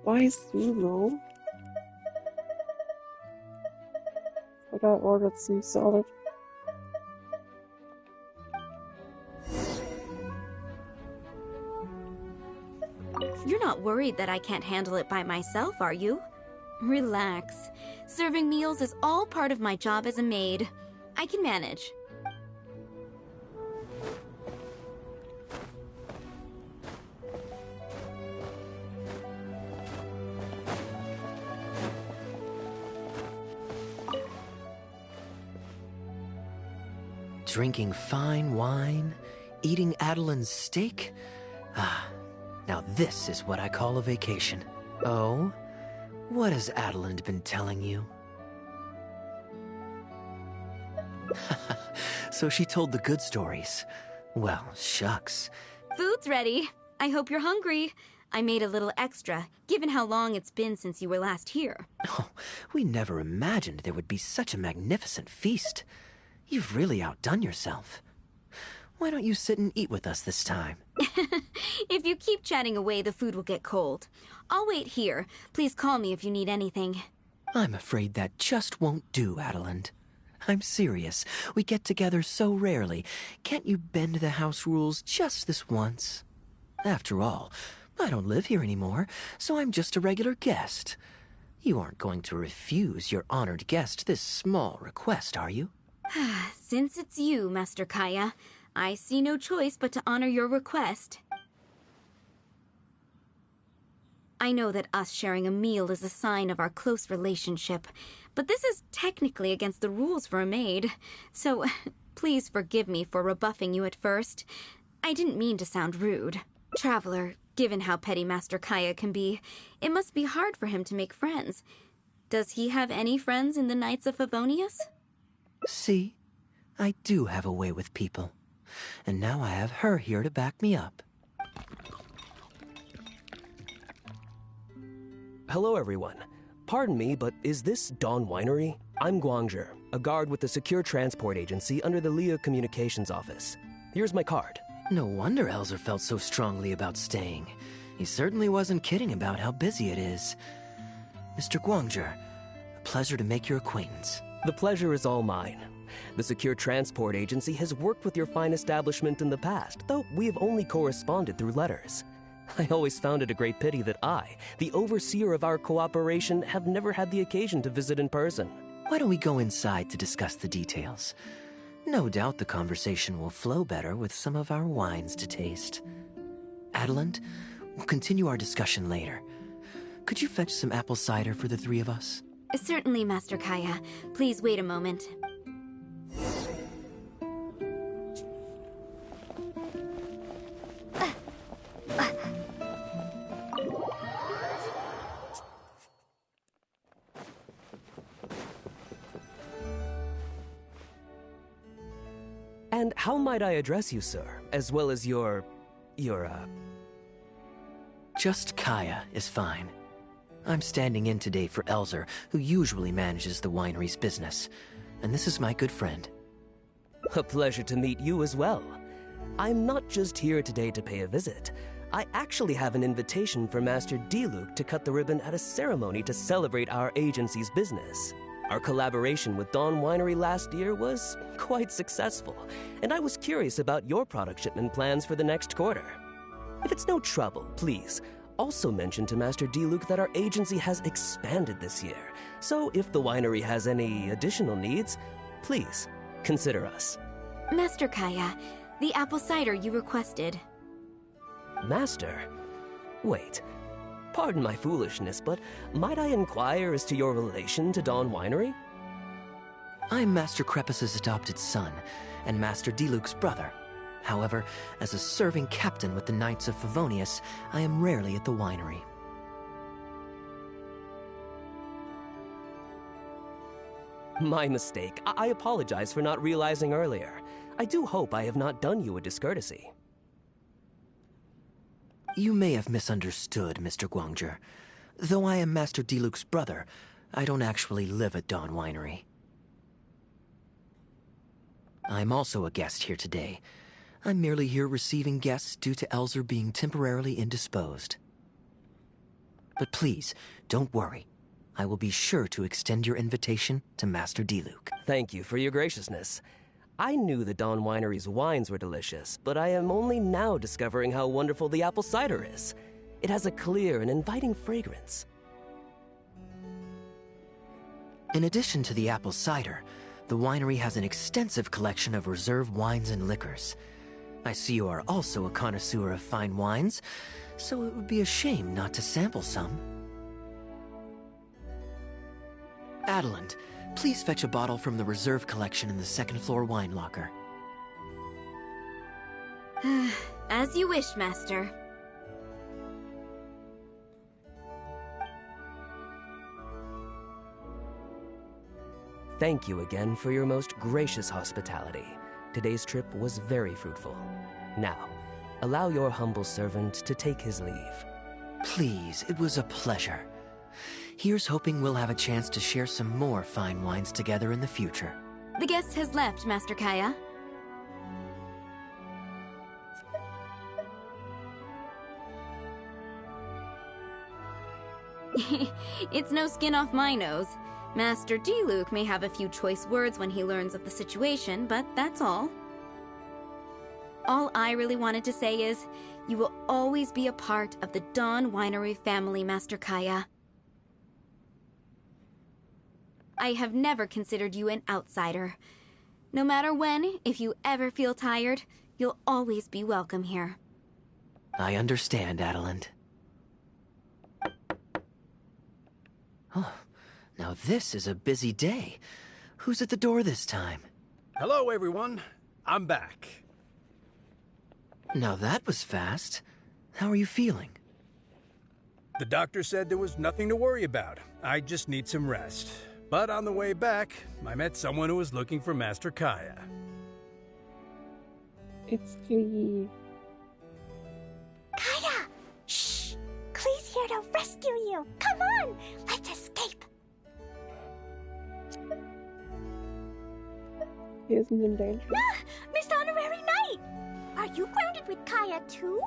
[SPEAKER 1] Why sumo? But I ordered some salad.
[SPEAKER 11] You're not worried that I can't handle it by myself, are you? Relax. Serving meals is all part of my job as a maid. I can manage.
[SPEAKER 3] Drinking fine wine, eating Adeline's steak? Ah, now this is what I call a vacation. Oh? What has Adeline been telling you? So she told the good stories. Well, shucks.
[SPEAKER 11] Food's ready. I hope you're hungry. I made a little extra, given how long it's been since you were last here.
[SPEAKER 3] Oh, we never imagined there would be such a magnificent feast. You've really outdone yourself. Why don't you sit and eat with us this time?
[SPEAKER 11] If you keep chatting away, the food will get cold. I'll wait here. Please call me if you need anything.
[SPEAKER 3] I'm afraid that just won't do, Adeline. I'm serious. We get together so rarely. Can't you bend the house rules just this once? After all, I don't live here anymore, so I'm just a regular guest. You aren't going to refuse your honored guest this small request, are you?
[SPEAKER 11] Since it's you, Master Kaya, I see no choice but to honor your request. I know that us sharing a meal is a sign of our close relationship, but this is technically against the rules for a maid, so please forgive me for rebuffing you at first. I didn't mean to sound rude. Traveler, given how petty Master Kaya can be, it must be hard for him to make friends. Does he have any friends in the Knights of Favonius?
[SPEAKER 3] See? I do have a way with people. And now I have her here to back me up.
[SPEAKER 12] Hello, everyone. Pardon me, but is this Dawn Winery? I'm Guangzhi, a guard with the Secure Transport Agency under the Leo Communications Office. Here's my card.
[SPEAKER 3] No wonder Elzer felt so strongly about staying. He certainly wasn't kidding about how busy it is. Mr. Guangzhi, a pleasure to make your acquaintance.
[SPEAKER 12] The pleasure is all mine. The Secure Transport Agency has worked with your fine establishment in the past, though we have only corresponded through letters. I always found it a great pity that I, the overseer of our cooperation, have never had the occasion to visit in person.
[SPEAKER 3] Why don't we go inside to discuss the details? No doubt the conversation will flow better with some of our wines to taste. Adeline, we'll continue our discussion later. Could you fetch some apple cider for the three of us?
[SPEAKER 11] Certainly, Master Kaya. Please wait a moment.
[SPEAKER 12] And how might I address you, sir, as well as
[SPEAKER 3] Just Kaya is fine. I'm standing in today for Elzer, who usually manages the winery's business. And this is my good friend.
[SPEAKER 12] A pleasure to meet you as well. I'm not just here today to pay a visit. I actually have an invitation for Master Diluc to cut the ribbon at a ceremony to celebrate our agency's business. Our collaboration with Dawn Winery last year was quite successful, and I was curious about your product shipment plans for the next quarter. If it's no trouble, please, also mention to Master Diluc that our agency has expanded this year, so if the winery has any additional needs, please consider us.
[SPEAKER 11] Master Kaya, the apple cider you requested.
[SPEAKER 12] Master? Wait. Pardon my foolishness, but might I inquire as to your relation to Dawn Winery?
[SPEAKER 3] I'm Master Krepus's adopted son, and Master Diluc's brother. However, as a serving captain with the Knights of Favonius, I am rarely at the winery.
[SPEAKER 12] My mistake. I apologize for not realizing earlier. I do hope I have not done you a discourtesy.
[SPEAKER 3] You may have misunderstood, Mr. Guangzhi. Though I am Master Diluc's brother, I don't actually live at Dawn Winery. I'm also a guest here today. I'm merely here receiving guests due to Elzer being temporarily indisposed. But please, don't worry. I will be sure to extend your invitation to Master Diluc.
[SPEAKER 12] Thank you for your graciousness. I knew that Dawn Winery's wines were delicious, but I am only now discovering how wonderful the apple cider is. It has a clear and inviting fragrance.
[SPEAKER 3] In addition to the apple cider, the winery has an extensive collection of reserve wines and liquors. I see you are also a connoisseur of fine wines, so it would be a shame not to sample some. Adeland, please fetch a bottle from the reserve collection in the second floor wine locker.
[SPEAKER 11] As you wish, Master.
[SPEAKER 12] Thank you again for your most gracious hospitality. Today's trip was very fruitful. Now, allow your humble servant to take his leave.
[SPEAKER 3] Please, it was a pleasure. Here's hoping we'll have a chance to share some more fine wines together in the future.
[SPEAKER 11] The guest has left, Master Kaya. It's no skin off my nose. Master Diluc may have a few choice words when he learns of the situation, but that's all. All I really wanted to say is, you will always be a part of the Dawn Winery family, Master Kaya. I have never considered you an outsider. No matter when, if you ever feel tired, you'll always be welcome here.
[SPEAKER 3] I understand, Adeland. Oh, now this is a busy day. Who's at the door this time?
[SPEAKER 9] Hello, everyone. I'm back.
[SPEAKER 3] Now that was fast. How are you feeling?
[SPEAKER 9] The doctor said there was nothing to worry about. I just need some rest. But on the way back, I met someone who was looking for Master Kaya.
[SPEAKER 1] It's Klee.
[SPEAKER 13] Kaya! Shh! Klee's here to rescue you! Come on! Let's escape!
[SPEAKER 1] He isn't in danger.
[SPEAKER 13] Ah! Miss Honorary Knight! Are you grounded with Kaya too?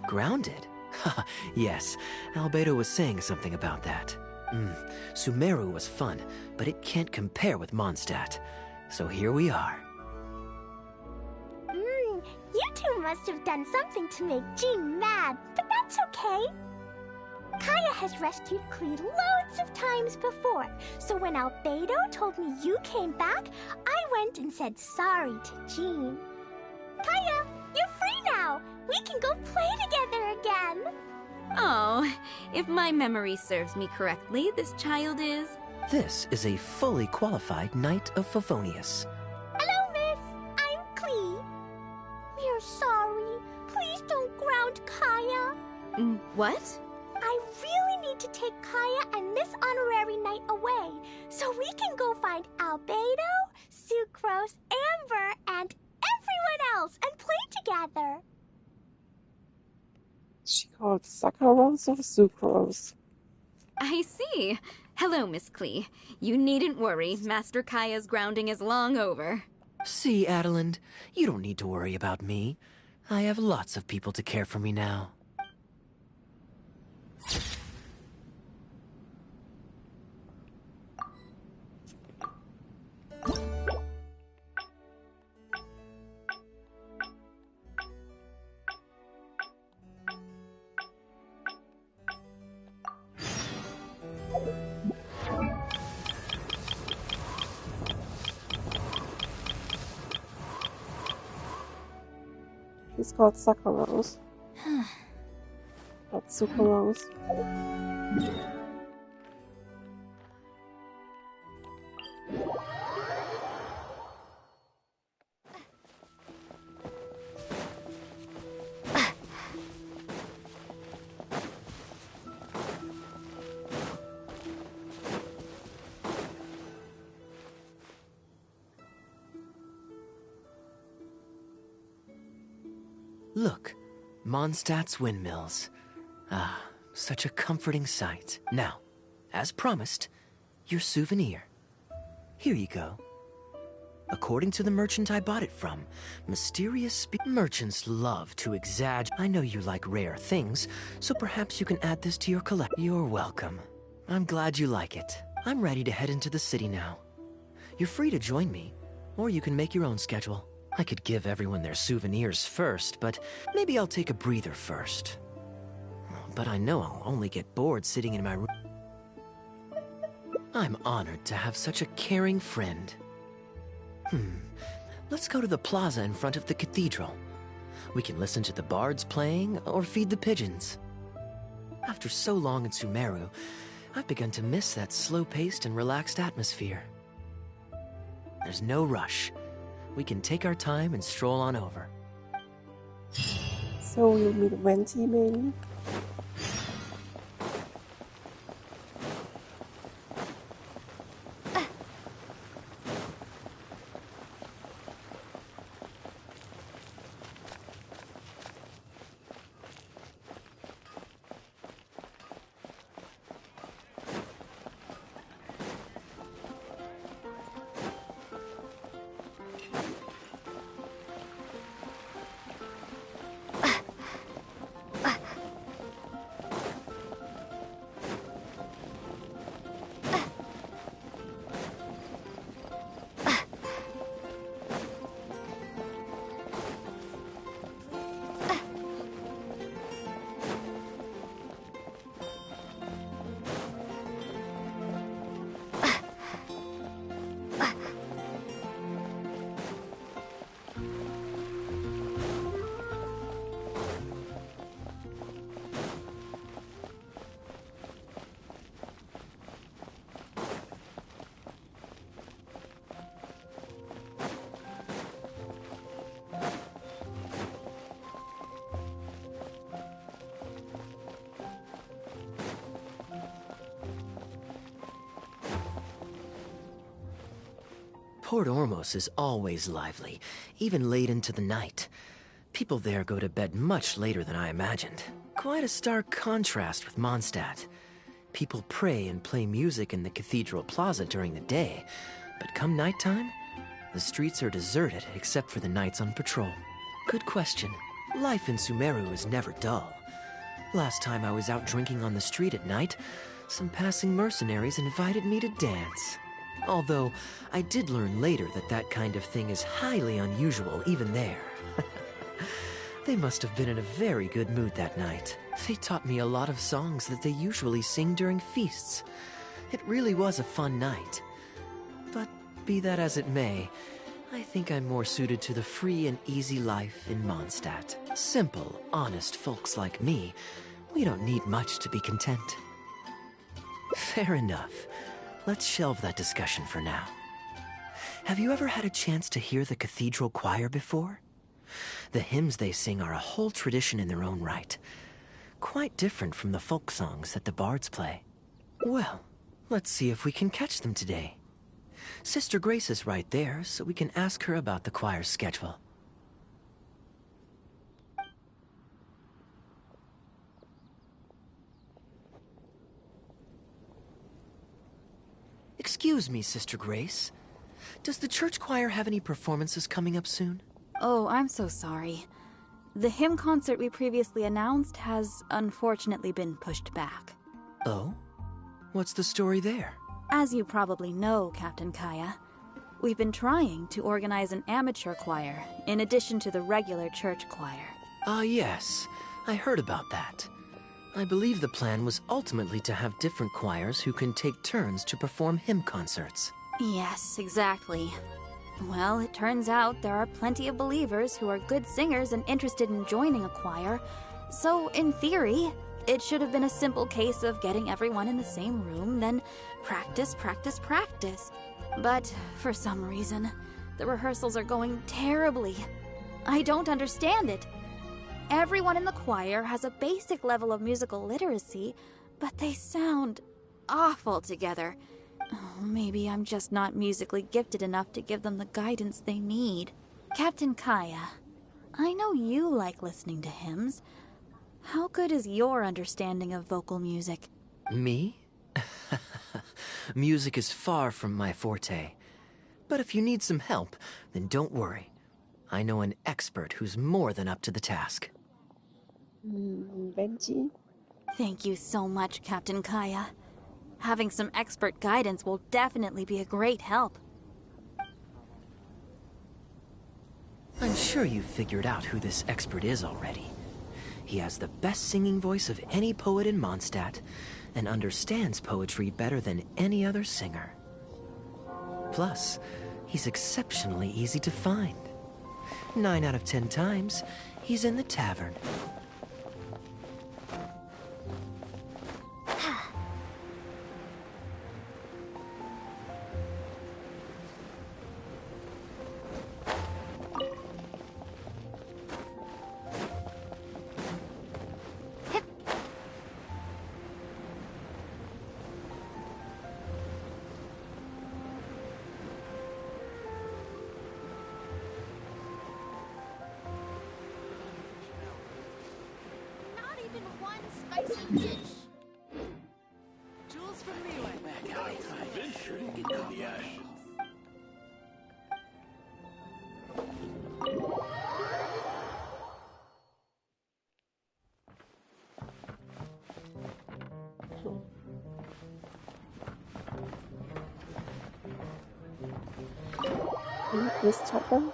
[SPEAKER 3] Grounded? Haha, yes. Albedo was saying something about that. Sumeru was fun, but it can't compare with Mondstadt. So here we are.
[SPEAKER 13] You two must have done something to make Jean mad, but that's okay. Kaya has rescued Klee loads of times before, so when Albedo told me you came back, I went and said sorry to Jean. Kaya, you're free now! We can go play together again!
[SPEAKER 11] Oh, if my memory serves me correctly, this child is...
[SPEAKER 3] This is a fully qualified Knight of Favonius.
[SPEAKER 13] Hello, miss. I'm Klee. We're sorry. Please don't ground Kaya.
[SPEAKER 11] What?
[SPEAKER 13] I really need to take Kaya and Miss Honorary Knight away, so we can go find Albedo, Sucrose, Amber, and everyone else and play together.
[SPEAKER 1] She called Saccharose or Sucrose?
[SPEAKER 11] I see. Hello, Miss Klee. You needn't worry. Master Kaya's grounding is long over.
[SPEAKER 3] See, Adeland, you don't need to worry about me. I have lots of people to care for me now.
[SPEAKER 1] She's called Saccharose. Not Sucrose.
[SPEAKER 3] Look, Mondstadt's windmills. Ah, such a comforting sight. Now, as promised, your souvenir. Here you go. According to the merchant I bought it from, mysterious merchants love to exaggerate. I know you like rare things, so perhaps you can add this to your collection. You're welcome. I'm glad you like it. I'm ready to head into the city now. You're free to join me, or you can make your own schedule. I could give everyone their souvenirs first, but maybe I'll take a breather first. but I know I'll only get bored sitting in my room. I'm honored to have such a caring friend. Let's go to the plaza in front of the cathedral. We can listen to the bards playing or feed the pigeons. After so long in Sumeru, I've begun to miss that slow-paced and relaxed atmosphere. There's no rush. We can take our time and stroll on over.
[SPEAKER 1] So we'll meet Venti, maybe?
[SPEAKER 3] Port Ormos is always lively, even late into the night. People there go to bed much later than I imagined. Quite a stark contrast with Mondstadt. People pray and play music in the cathedral plaza during the day, but come nighttime, the streets are deserted except for the knights on patrol. Good question. Life in Sumeru is never dull. Last time I was out drinking on the street at night, some passing mercenaries invited me to dance. Although, I did learn later that that kind of thing is highly unusual even there. They must have been in a very good mood that night. They taught me a lot of songs that they usually sing during feasts. It really was a fun night. But be that as it may, I think I'm more suited to the free and easy life in Mondstadt. Simple, honest folks like me, we don't need much to be content. Fair enough. Let's shelve that discussion for now. Have you ever had a chance to hear the cathedral choir before? The hymns they sing are a whole tradition in their own right. Quite different from the folk songs that the bards play. Well, let's see if we can catch them today. Sister Grace is right there, so we can ask her about the choir's schedule. Excuse me, Sister Grace. Does the church choir have any performances coming up soon?
[SPEAKER 14] Oh, I'm so sorry. The hymn concert we previously announced has unfortunately been pushed back.
[SPEAKER 3] Oh? What's the story there?
[SPEAKER 14] As you probably know, Captain Kaya, we've been trying to organize an amateur choir in addition to the regular church choir.
[SPEAKER 3] Ah, yes. I heard about that. I believe the plan was ultimately to have different choirs who can take turns to perform hymn concerts.
[SPEAKER 14] Yes, exactly. Well, it turns out there are plenty of believers who are good singers and interested in joining a choir. So, in theory, it should have been a simple case of getting everyone in the same room, then practice, practice, practice. But, for some reason, the rehearsals are going terribly. I don't understand it. Everyone in the choir has a basic level of musical literacy, but they sound awful together. Oh, maybe I'm just not musically gifted enough to give them the guidance they need. Captain Kaya, I know you like listening to hymns. How good is your understanding of vocal music?
[SPEAKER 3] Me? Music is far from my forte. But if you need some help, then don't worry. I know an expert who's more than up to the task.
[SPEAKER 1] Venti?
[SPEAKER 14] Thank you so much, Captain Kaya. Having some expert guidance will definitely be a great help.
[SPEAKER 3] I'm sure you've figured out who this expert is already. He has the best singing voice of any poet in Mondstadt, and understands poetry better than any other singer. Plus, he's exceptionally easy to find. 9 out of 10 times, he's in the tavern.
[SPEAKER 1] This tavern?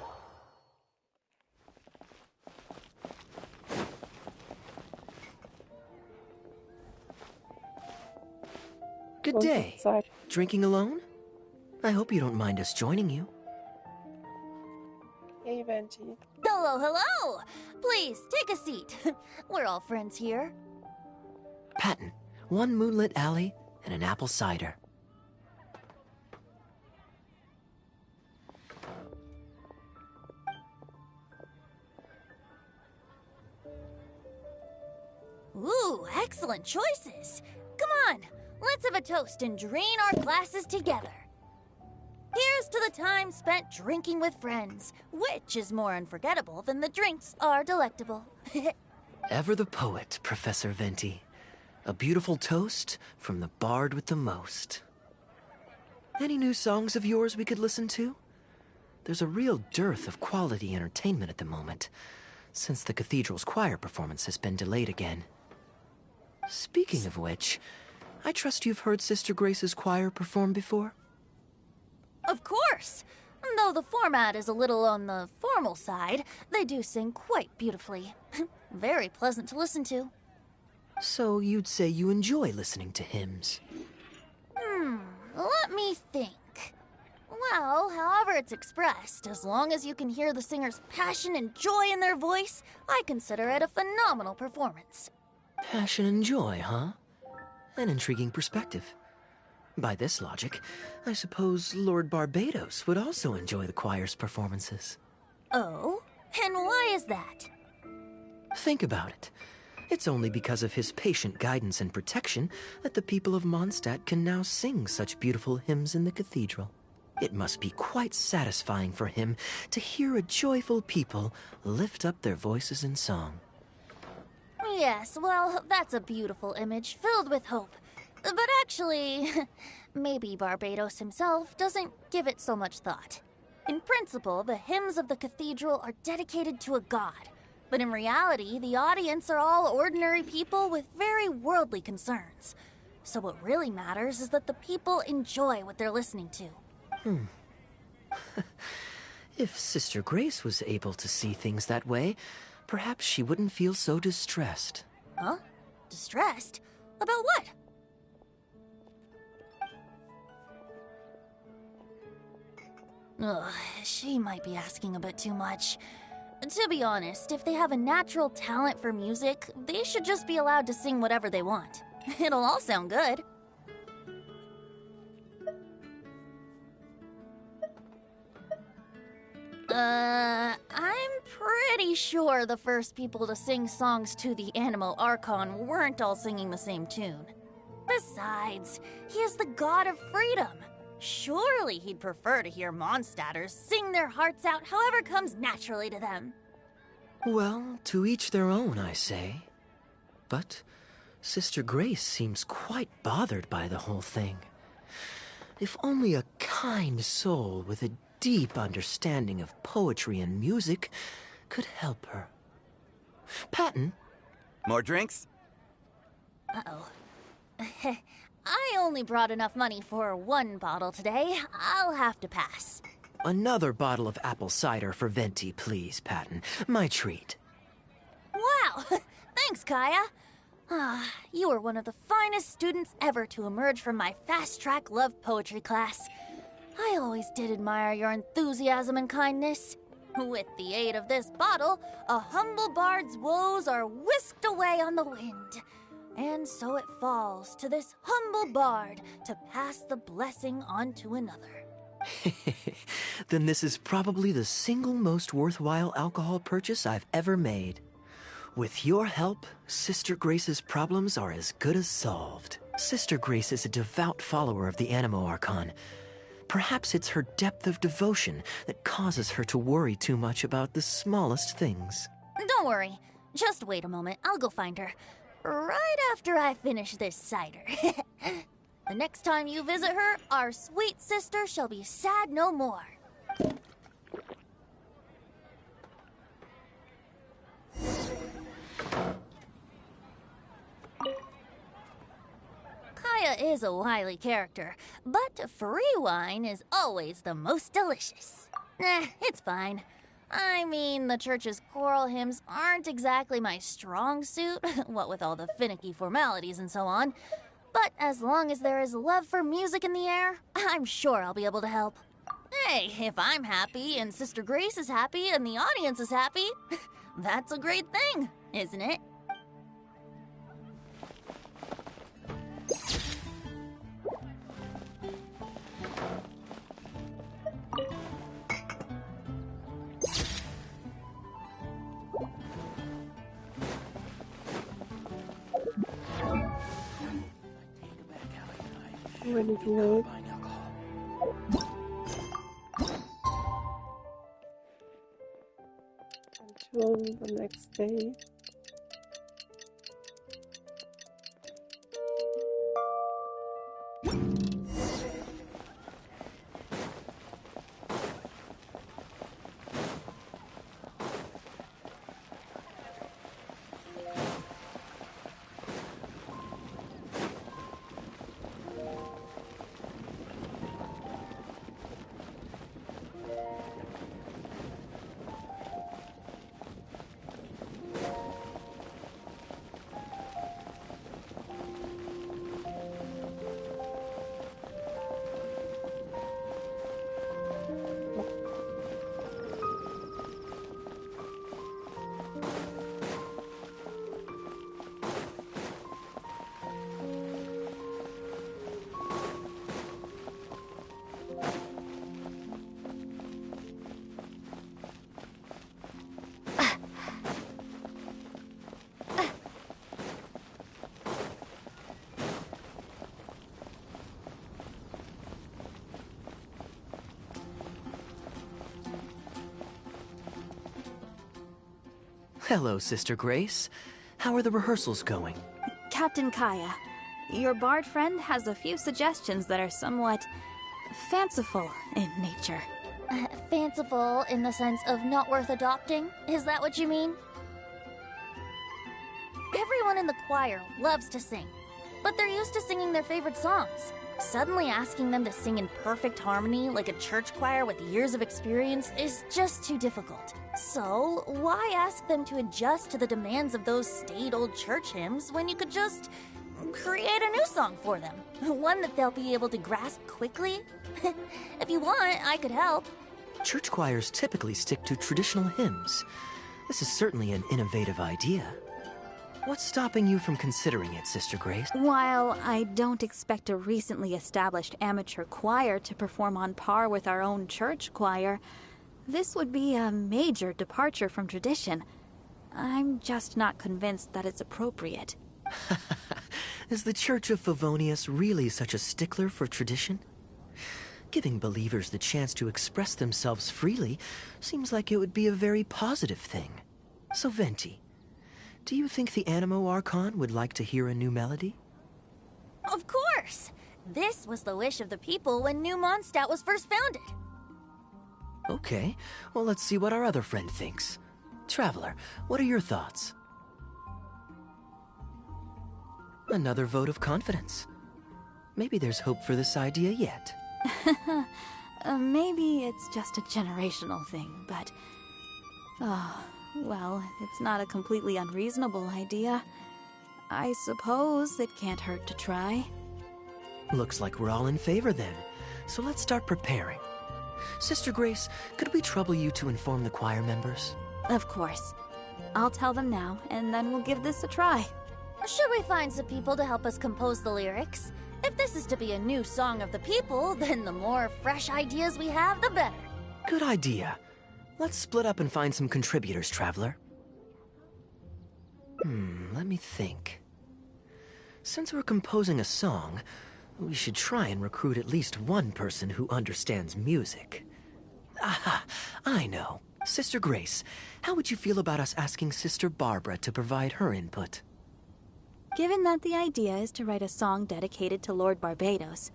[SPEAKER 3] Good day. Drinking alone? I hope you don't mind us joining you.
[SPEAKER 1] Hey, Venti.
[SPEAKER 14] Hello, hello! Please, take a seat. We're all friends here.
[SPEAKER 3] Patton, 1 moonlit alley and an apple cider.
[SPEAKER 14] Ooh, excellent choices. Come on, let's have a toast and drain our glasses together. Here's to the time spent drinking with friends, which is more unforgettable than the drinks are delectable.
[SPEAKER 3] Ever the poet, Professor Venti. A beautiful toast from the bard with the most. Any new songs of yours we could listen to? There's a real dearth of quality entertainment at the moment, since the cathedral's choir performance has been delayed again. Speaking of which, I trust you've heard Sister Grace's choir perform before?
[SPEAKER 14] Of course! Though the format is a little on the formal side, they do sing quite beautifully. Very pleasant to listen to.
[SPEAKER 3] So you'd say you enjoy listening to hymns?
[SPEAKER 14] Let me think. Well, however it's expressed, as long as you can hear the singer's passion and joy in their voice, I consider it a phenomenal performance.
[SPEAKER 3] Passion and joy, huh? An intriguing perspective. By this logic, I suppose Lord Barbados would also enjoy the choir's performances.
[SPEAKER 14] Oh? And why is that?
[SPEAKER 3] Think about it. It's only because of his patient guidance and protection that the people of Mondstadt can now sing such beautiful hymns in the cathedral. It must be quite satisfying for him to hear a joyful people lift up their voices in song.
[SPEAKER 14] Yes, well, that's a beautiful image filled with hope. But actually, maybe Barbados himself doesn't give it so much thought. In principle, the hymns of the cathedral are dedicated to a god. But in reality, the audience are all ordinary people with very worldly concerns. So what really matters is that the people enjoy what they're listening to.
[SPEAKER 3] If Sister Grace was able to see things that way, perhaps she wouldn't feel so distressed.
[SPEAKER 14] Huh? Distressed? About what? Ugh, she might be asking a bit too much. To be honest, if they have a natural talent for music, they should just be allowed to sing whatever they want. It'll all sound good. I'm pretty sure the first people to sing songs to the Animo Archon weren't all singing the same tune. Besides, he is the god of freedom. Surely he'd prefer to hear Mondstadters sing their hearts out however comes naturally to them.
[SPEAKER 3] Well, to each their own, I say. But Sister Grace seems quite bothered by the whole thing. If only a kind soul with a deep understanding of poetry and music could help her. Patton?
[SPEAKER 15] More drinks?
[SPEAKER 14] Uh-oh. I only brought enough money for 1 bottle today. I'll have to pass.
[SPEAKER 3] Another bottle of apple cider for Venti, please, Patton. My treat.
[SPEAKER 14] Wow! Thanks, Kaya. Ah, you were one of the finest students ever to emerge from my fast-track love poetry class. I always did admire your enthusiasm and kindness. With the aid of this bottle, a humble bard's woes are whisked away on the wind. And so it falls to this humble bard to pass the blessing on to another.
[SPEAKER 3] Then this is probably the single most worthwhile alcohol purchase I've ever made. With your help, Sister Grace's problems are as good as solved. Sister Grace is a devout follower of the Animo Archon. Perhaps it's her depth of devotion that causes her to worry too much about the smallest things.
[SPEAKER 14] Don't worry. Just wait a moment. I'll go find her. Right after I finish this cider. The next time you visit her, our sweet sister shall be sad no more. Kaya is a wily character, but free wine is always the most delicious. It's fine. I mean, the church's choral hymns aren't exactly my strong suit, what with all the finicky formalities and so on. But as long as there is love for music in the air, I'm sure I'll be able to help. Hey, if I'm happy and Sister Grace is happy and the audience is happy, that's a great thing, isn't it?
[SPEAKER 1] Ready to load. Until the next day.
[SPEAKER 3] Hello, Sister Grace. How are the rehearsals going?
[SPEAKER 14] Captain Kaya, your bard friend has a few suggestions that are somewhat fanciful in nature. Fanciful in the sense of not worth adopting? Is that what you mean? Everyone in the choir loves to sing, but they're used to singing their favorite songs. Suddenly asking them to sing in perfect harmony like a church choir with years of experience is just too difficult. So, why ask them to adjust to the demands of those staid old church hymns when you could just create a new song for them? One that they'll be able to grasp quickly? If you want, I could help.
[SPEAKER 3] Church choirs typically stick to traditional hymns. This is certainly an innovative idea. What's stopping you from considering it, Sister Grace?
[SPEAKER 14] While I don't expect a recently established amateur choir to perform on par with our own church choir, this would be a major departure from tradition. I'm just not convinced that it's appropriate.
[SPEAKER 3] Is the Church of Favonius really such a stickler for tradition? Giving believers the chance to express themselves freely seems like it would be a very positive thing. So, Venti, do you think the Animo Archon would like to hear a new melody?
[SPEAKER 14] Of course! This was the wish of the people when New Mondstadt was first founded.
[SPEAKER 3] Okay, well, let's see what our other friend thinks. Traveler, what are your thoughts? Another vote of confidence. Maybe there's hope for this idea yet.
[SPEAKER 14] Maybe it's just a generational thing, but... Well, it's not a completely unreasonable idea. I suppose it can't hurt to try.
[SPEAKER 3] Looks like we're all in favor then, so let's start preparing. Sister Grace, could we trouble you to inform the choir members?
[SPEAKER 14] Of course. I'll tell them now, and then we'll give this a try.
[SPEAKER 15] Should we find some people to help us compose the lyrics? If this is to be a new song of the people, then the more fresh ideas we have, the better.
[SPEAKER 3] Good idea. Let's split up and find some contributors, Traveler. Let me think. Since we're composing a song, we should try and recruit at least one person who understands music. Aha, I know. Sister Grace, how would you feel about us asking Sister Barbara to provide her input?
[SPEAKER 14] Given that the idea is to write a song dedicated to Lord Barbados,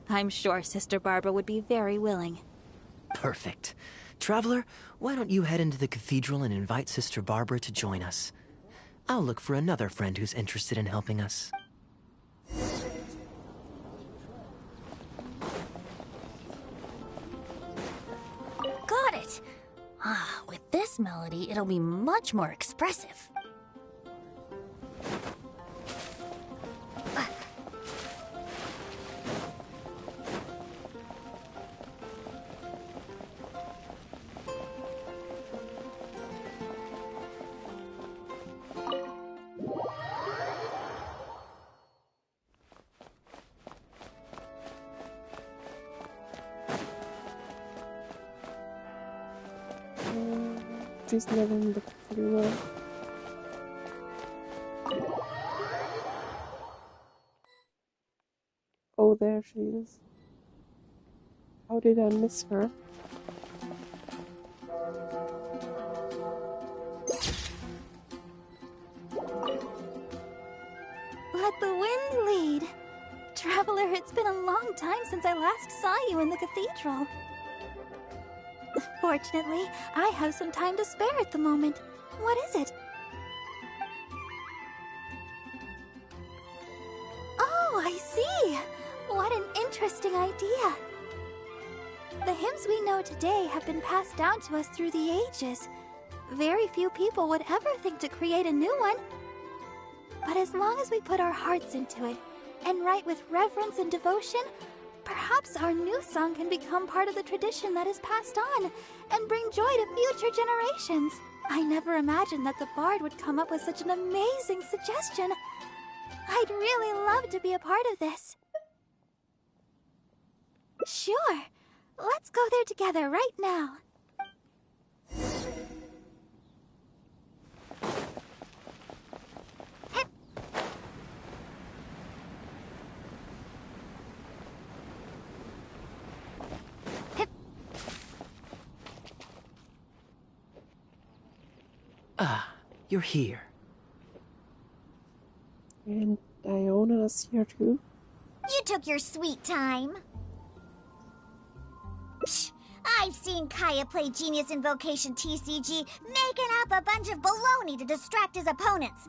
[SPEAKER 14] I'm sure Sister Barbara would be very willing.
[SPEAKER 3] Perfect. Traveler, why don't you head into the cathedral and invite Sister Barbara to join us? I'll look for another friend who's interested in helping us.
[SPEAKER 15] Got it! With this melody, it'll be much more expressive.
[SPEAKER 1] She's never looked pretty well. Oh, there she is. How did I miss her?
[SPEAKER 14] Let the wind lead. Traveler, it's been a long time since I last saw you in the cathedral. Fortunately, I have some time to spare at the moment. What is it? Oh, I see! What an interesting idea! The hymns we know today have been passed down to us through the ages. Very few people would ever think to create a new one. But as long as we put our hearts into it, and write with reverence and devotion, perhaps our new song can become part of the tradition that is passed on, and bring joy to future generations. I never imagined that the Bard would come up with such an amazing suggestion. I'd really love to be a part of this. Sure. Let's go there together right now.
[SPEAKER 3] Ah, you're here.
[SPEAKER 1] And Iona's here too.
[SPEAKER 13] You took your sweet time. Psh, I've seen Kaya play Genius Invocation TCG, making up a bunch of baloney to distract his opponents.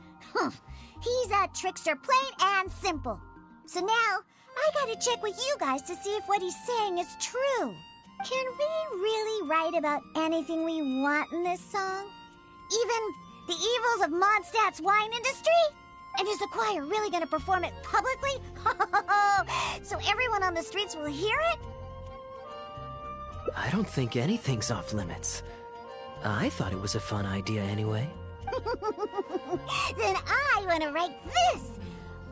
[SPEAKER 13] He's a trickster, plain and simple. So now, I gotta check with you guys to see if what he's saying is true. Can we really write about anything we want in this song? Even the evils of Mondstadt's wine industry? And is the choir really gonna perform it publicly? So everyone on the streets will hear it?
[SPEAKER 3] I don't think anything's off limits. I thought it was a fun idea anyway.
[SPEAKER 13] Then I want to write this.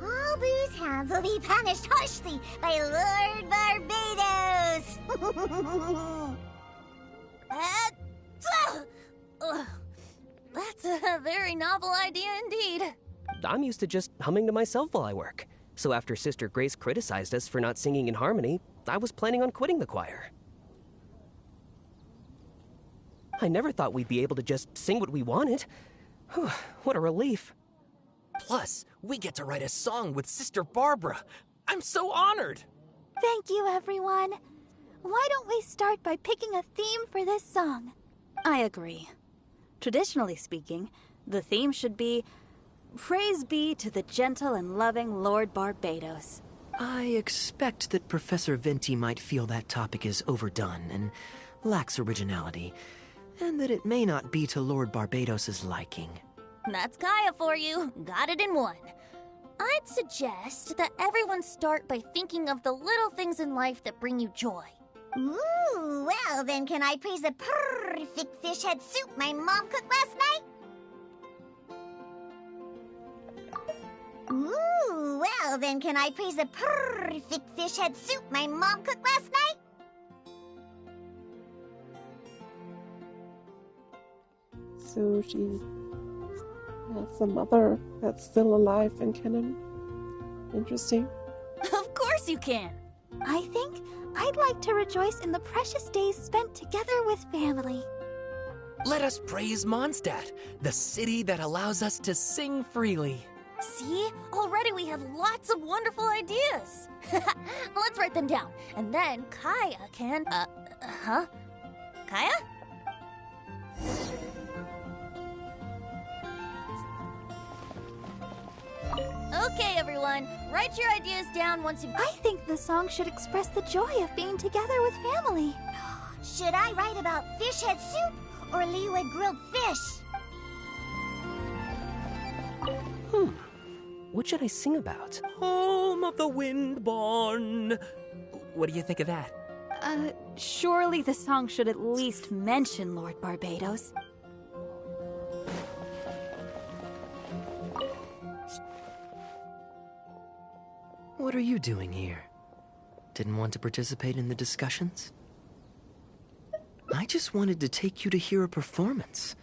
[SPEAKER 13] All booze hounds will be punished harshly by Lord Barbados.
[SPEAKER 15] That's a very novel idea indeed.
[SPEAKER 12] I'm used to just humming to myself while I work. So after Sister Grace criticized us for not singing in harmony, I was planning on quitting the choir. I never thought we'd be able to just sing what we wanted. What a relief.
[SPEAKER 16] Plus, we get to write a song with Sister Barbara. I'm so honored.
[SPEAKER 14] Thank you, everyone. Why don't we start by picking a theme for this song?
[SPEAKER 2] I agree. Traditionally speaking, the theme should be Praise be to the gentle and loving Lord Barbados.
[SPEAKER 3] I expect that Professor Venti might feel that topic is overdone and lacks originality. and that it may not be to Lord Barbados's liking.
[SPEAKER 15] That's Kaya for you. Got it in one. I'd suggest that everyone start by thinking of the little things in life that bring you joy.
[SPEAKER 13] Ooh, well then can I praise the perfect fish head soup my mom cooked last night? Ooh, well then can I praise the perfect fish head soup my mom cooked last night?
[SPEAKER 1] So she has a mother that's still alive in canon. Interesting.
[SPEAKER 15] Of course you can.
[SPEAKER 17] I think I'd like to rejoice in the precious days spent together with family.
[SPEAKER 16] Let us praise Mondstadt, the city that allows us to sing freely.
[SPEAKER 15] See? Already we have lots of wonderful ideas. Let's write them down. And then Kaya can... Kaya? Okay, everyone. Write your ideas down once you've...
[SPEAKER 17] I think the song should express the joy of being together with family.
[SPEAKER 13] Should I write about fish head soup or Liyue grilled fish?
[SPEAKER 12] What should I sing about? Home of the Windborn. What do you think of that?
[SPEAKER 14] Surely the song should at least mention Lord Barbados.
[SPEAKER 3] What are you doing here? Didn't want to participate in the discussions? I just wanted to take you to hear a performance,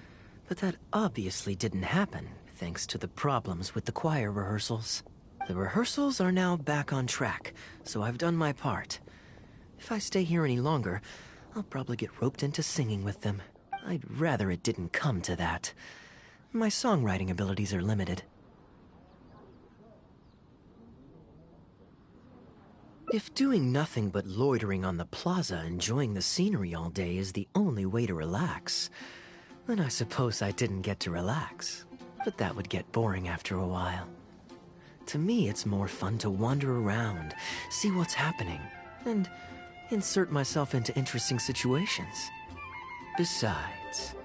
[SPEAKER 3] but that obviously didn't happen, thanks to the problems with the choir rehearsals. The rehearsals are now back on track, so I've done my part. If I stay here any longer, I'll probably get roped into singing with them. I'd rather it didn't come to that. My songwriting abilities are limited. If doing nothing but loitering on the plaza enjoying the scenery all day is the only way to relax, then I suppose I didn't get to relax. But that would get boring after a while. To me, it's more fun to wander around, see what's happening, and insert myself into interesting situations. Besides,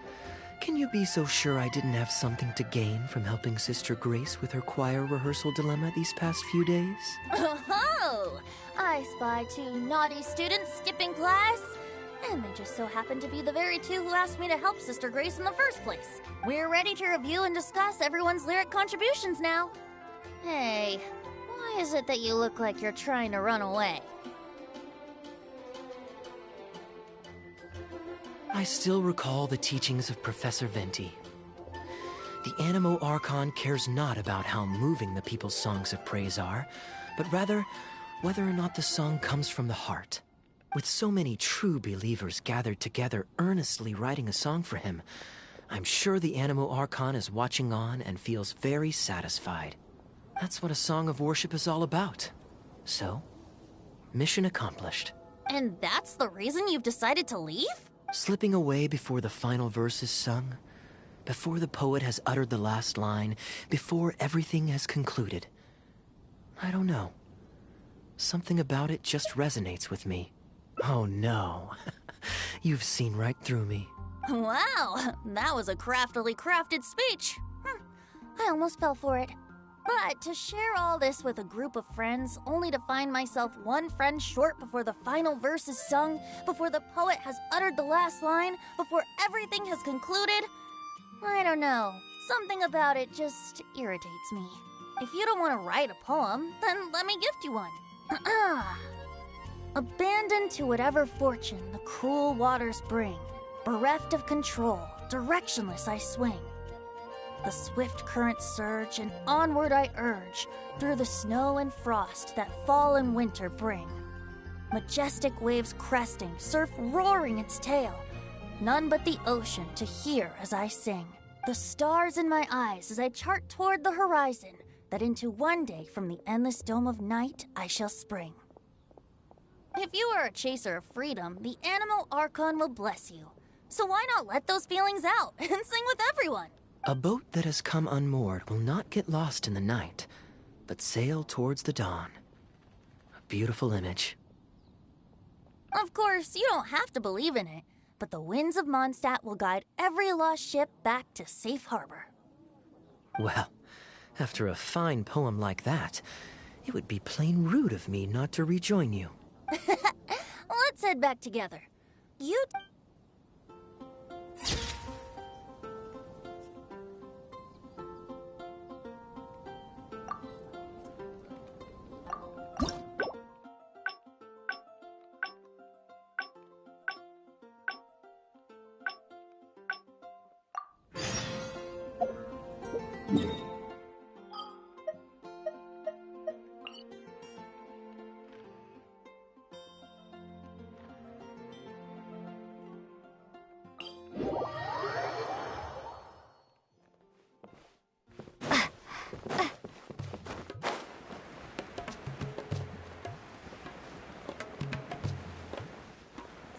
[SPEAKER 3] can you be so sure I didn't have something to gain from helping Sister Grace with her choir rehearsal dilemma these past few days?
[SPEAKER 15] Oh, I spy two naughty students skipping class, and they just so happen to be the very two who asked me to help Sister Grace in the first place. We're ready to review and discuss everyone's lyric contributions now. Hey, why is it that you look like you're trying to run away?
[SPEAKER 3] I still recall the teachings of Professor Venti. The Animo Archon cares not about how moving the people's songs of praise are, but rather whether or not the song comes from the heart. With so many true believers gathered together earnestly writing a song for him, I'm sure the Animo Archon is watching on and feels very satisfied. That's what a song of worship is all about. So, mission accomplished.
[SPEAKER 15] And that's the reason you've decided to leave?
[SPEAKER 3] Slipping away before the final verse is sung, before the poet has uttered the last line, before everything has concluded. I don't know. Something about it just resonates with me. Oh no, you've seen right through me.
[SPEAKER 15] Wow, that was a craftily crafted speech. I almost fell for it. But to share all this with a group of friends, only to find myself one friend short before the final verse is sung, before the poet has uttered the last line, before everything has concluded, I don't know. Something about it just irritates me. If you don't want to write a poem, then let me gift you one. Abandoned to whatever fortune the cruel waters bring, bereft of control, directionless I swing. The swift currents surge, and onward I urge, through the snow and frost that fall and winter bring. Majestic waves cresting, surf roaring its tail, none but the ocean to hear as I sing. The stars in my eyes as I chart toward the horizon, that into one day from the endless dome of night I shall spring. If you are a chaser of freedom, the Animo Archon will bless you. So why not let those feelings out and sing with everyone?
[SPEAKER 3] A boat that has come unmoored will not get lost in the night, but sail towards the dawn. A beautiful image.
[SPEAKER 15] Of course, you don't have to believe in it. but the winds of Mondstadt will guide every lost ship back to safe harbor.
[SPEAKER 3] Well, after a fine poem like that, it would be plain rude of me not to rejoin you.
[SPEAKER 15] Let's head back together. You...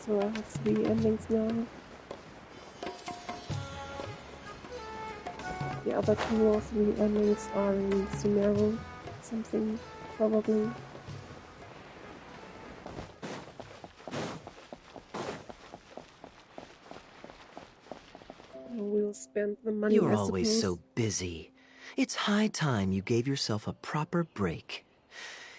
[SPEAKER 1] So I have 3 endings now. The other 2 or 3 endings are in Sumeru. Something, probably. We'll spend the money.
[SPEAKER 3] You're
[SPEAKER 1] I
[SPEAKER 3] always
[SPEAKER 1] suppose.
[SPEAKER 3] so busy. It's high time you gave yourself a proper break.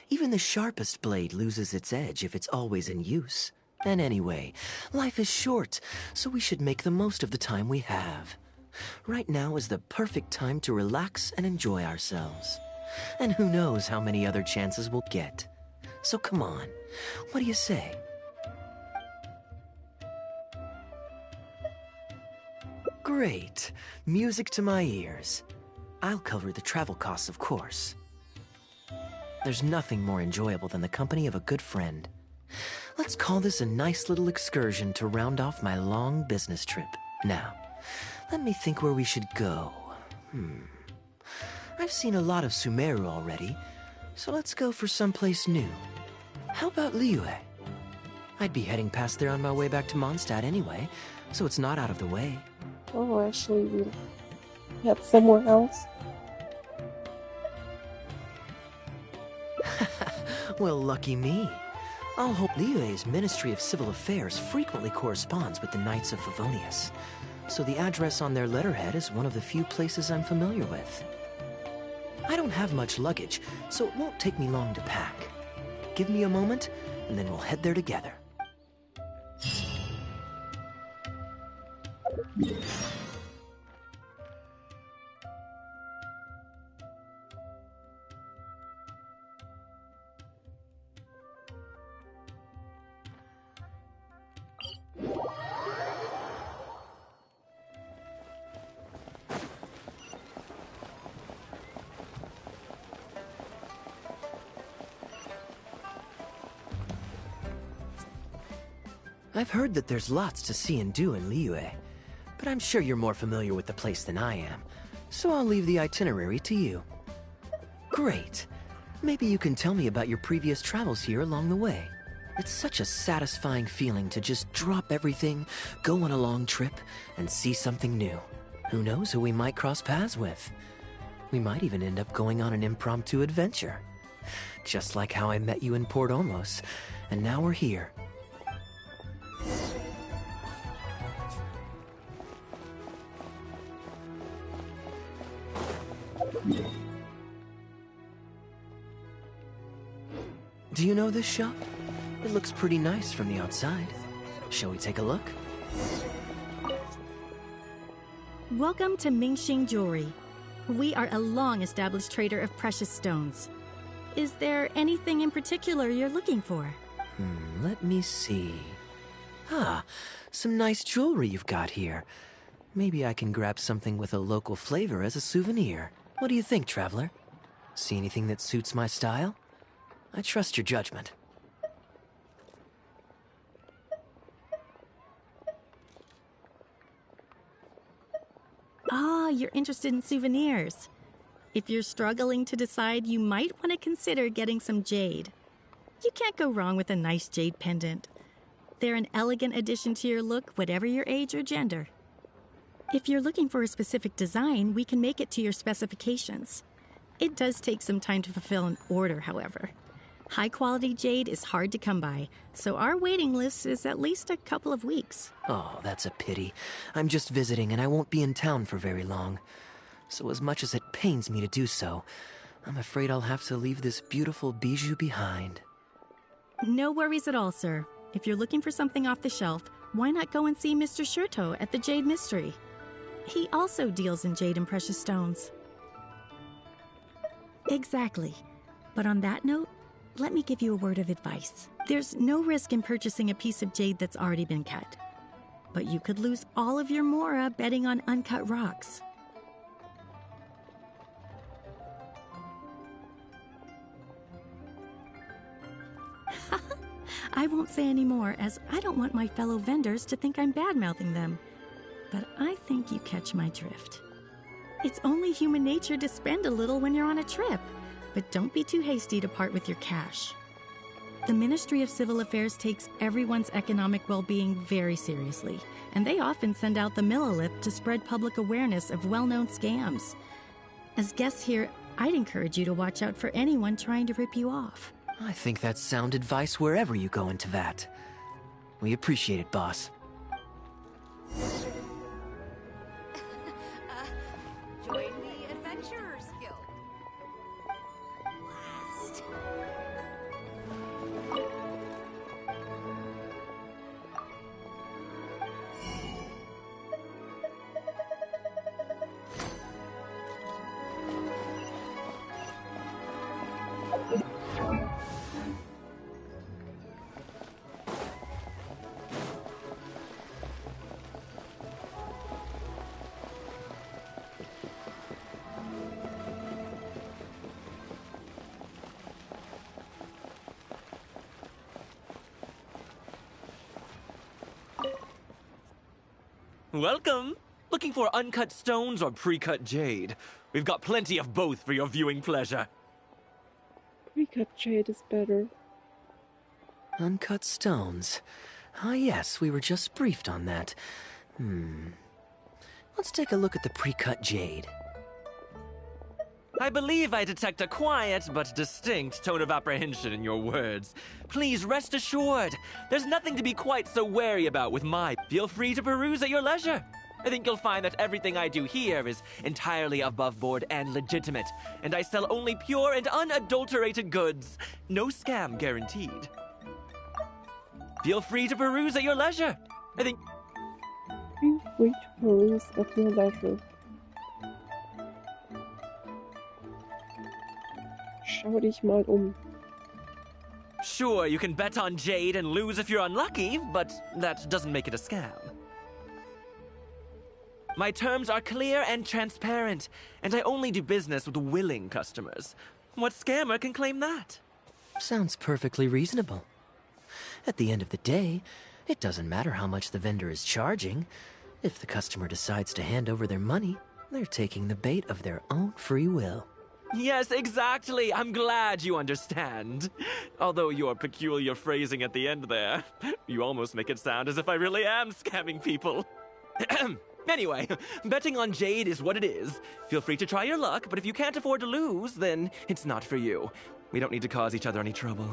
[SPEAKER 3] Even the sharpest blade loses its edge if it's always in use. And anyway, life is short, so we should make the most of the time we have. Right now is the perfect time to relax and enjoy ourselves. And who knows how many other chances we'll get. So come on, what do you say? Great. Music to my ears. I'll cover the travel costs, of course. There's nothing more enjoyable than the company of a good friend. Let's call this a nice little excursion to round off my long business trip. Now, let me think where we should go. I've seen a lot of Sumeru already, so let's go for someplace new. How about Liyue? I'd be heading past there on my way back to Mondstadt anyway, so it's not out of the way.
[SPEAKER 1] Oh, actually, we'll head somewhere else.
[SPEAKER 3] Well, lucky me. I'll hope Liyue's Ministry of Civil Affairs frequently corresponds with the Knights of Favonius, so the address on their letterhead is one of the few places I'm familiar with. I don't have much luggage, so it won't take me long to pack. Give me a moment, and then we'll head there together. I've heard that there's lots to see and do in Liyue, but I'm sure you're more familiar with the place than I am, so I'll leave the itinerary to you. Great. Maybe you can tell me about your previous travels here along the way. It's such a satisfying feeling to just drop everything, go on a long trip, and see something new. Who knows who we might cross paths with? We might even end up going on an impromptu adventure. Just like how I met you in Port Ormos, and now we're here. Do you know this shop? It looks pretty nice from the outside. Shall we take a look?
[SPEAKER 18] Welcome to Mingxing Jewelry. We are a long-established trader of precious stones. Is there anything in particular you're looking for?
[SPEAKER 3] Let me see. Ah, some nice jewelry you've got here. Maybe I can grab something with a local flavor as a souvenir. What do you think, traveler? See anything that suits my style? I trust your judgment.
[SPEAKER 18] Ah, you're interested in souvenirs. If you're struggling to decide, you might want to consider getting some jade. You can't go wrong with a nice jade pendant. They're an elegant addition to your look, whatever your age or gender. If you're looking for a specific design, we can make it to your specifications. It does take some time to fulfill an order, however. High-quality jade is hard to come by, so our waiting list is at least a couple of weeks.
[SPEAKER 3] Oh, that's a pity. I'm just visiting and I won't be in town for very long. So as much as it pains me to do so, I'm afraid I'll have to leave this beautiful bijou behind.
[SPEAKER 18] No worries at all, sir. If you're looking for something off the shelf, why not go and see Mr. Shurto at the Jade Mystery? He also deals in jade and precious stones. Exactly. But on that note, let me give you a word of advice. There's no risk in purchasing a piece of jade that's already been cut. But you could lose all of your mora betting on uncut rocks. I won't say any more, as I don't want my fellow vendors to think I'm bad-mouthing them. But I think you catch my drift. It's only human nature to spend a little when you're on a trip, but don't be too hasty to part with your cash. The Ministry of Civil Affairs takes everyone's economic well-being very seriously, and they often send out the Millilith to spread public awareness of well-known scams. As guests here, I'd encourage you to watch out for anyone trying to rip you off.
[SPEAKER 3] I think that's sound advice wherever you go into that. We appreciate it, boss.
[SPEAKER 19] Join the Adventurers Guild. Blast.
[SPEAKER 20] Welcome! Looking for uncut stones or pre-cut jade? We've got plenty of both for your viewing pleasure.
[SPEAKER 1] Pre-cut jade is better.
[SPEAKER 3] Uncut stones. Ah yes, we were just briefed on that. Let's take a look at the pre-cut jade.
[SPEAKER 20] I believe I detect a quiet but distinct tone of apprehension in your words. Please rest assured, there's nothing to be quite so wary about with my. Feel free to peruse at your leisure. I think you'll find that everything I do here is entirely above board and legitimate, and I sell only pure and unadulterated goods. No scam guaranteed. Feel free to peruse at your leisure. I think...
[SPEAKER 1] Feel free to peruse at your leisure. Schau dich mal
[SPEAKER 20] Sure, you can bet on jade and lose if you're unlucky, but that doesn't make it a scam. My terms are clear and transparent, and I only do business with willing customers. What scammer can claim that?
[SPEAKER 3] Sounds perfectly reasonable. At the end of the day, it doesn't matter how much the vendor is charging. If the customer decides to hand over their money, they're taking the bait of their own free will.
[SPEAKER 20] Yes, exactly. I'm glad you understand. Although your peculiar phrasing at the end there, you almost make it sound as if I really am scamming people. Anyway, betting on jade is what it is. Feel free to try your luck, but if you can't afford to lose, then it's not for you. We don't need to cause each other any trouble.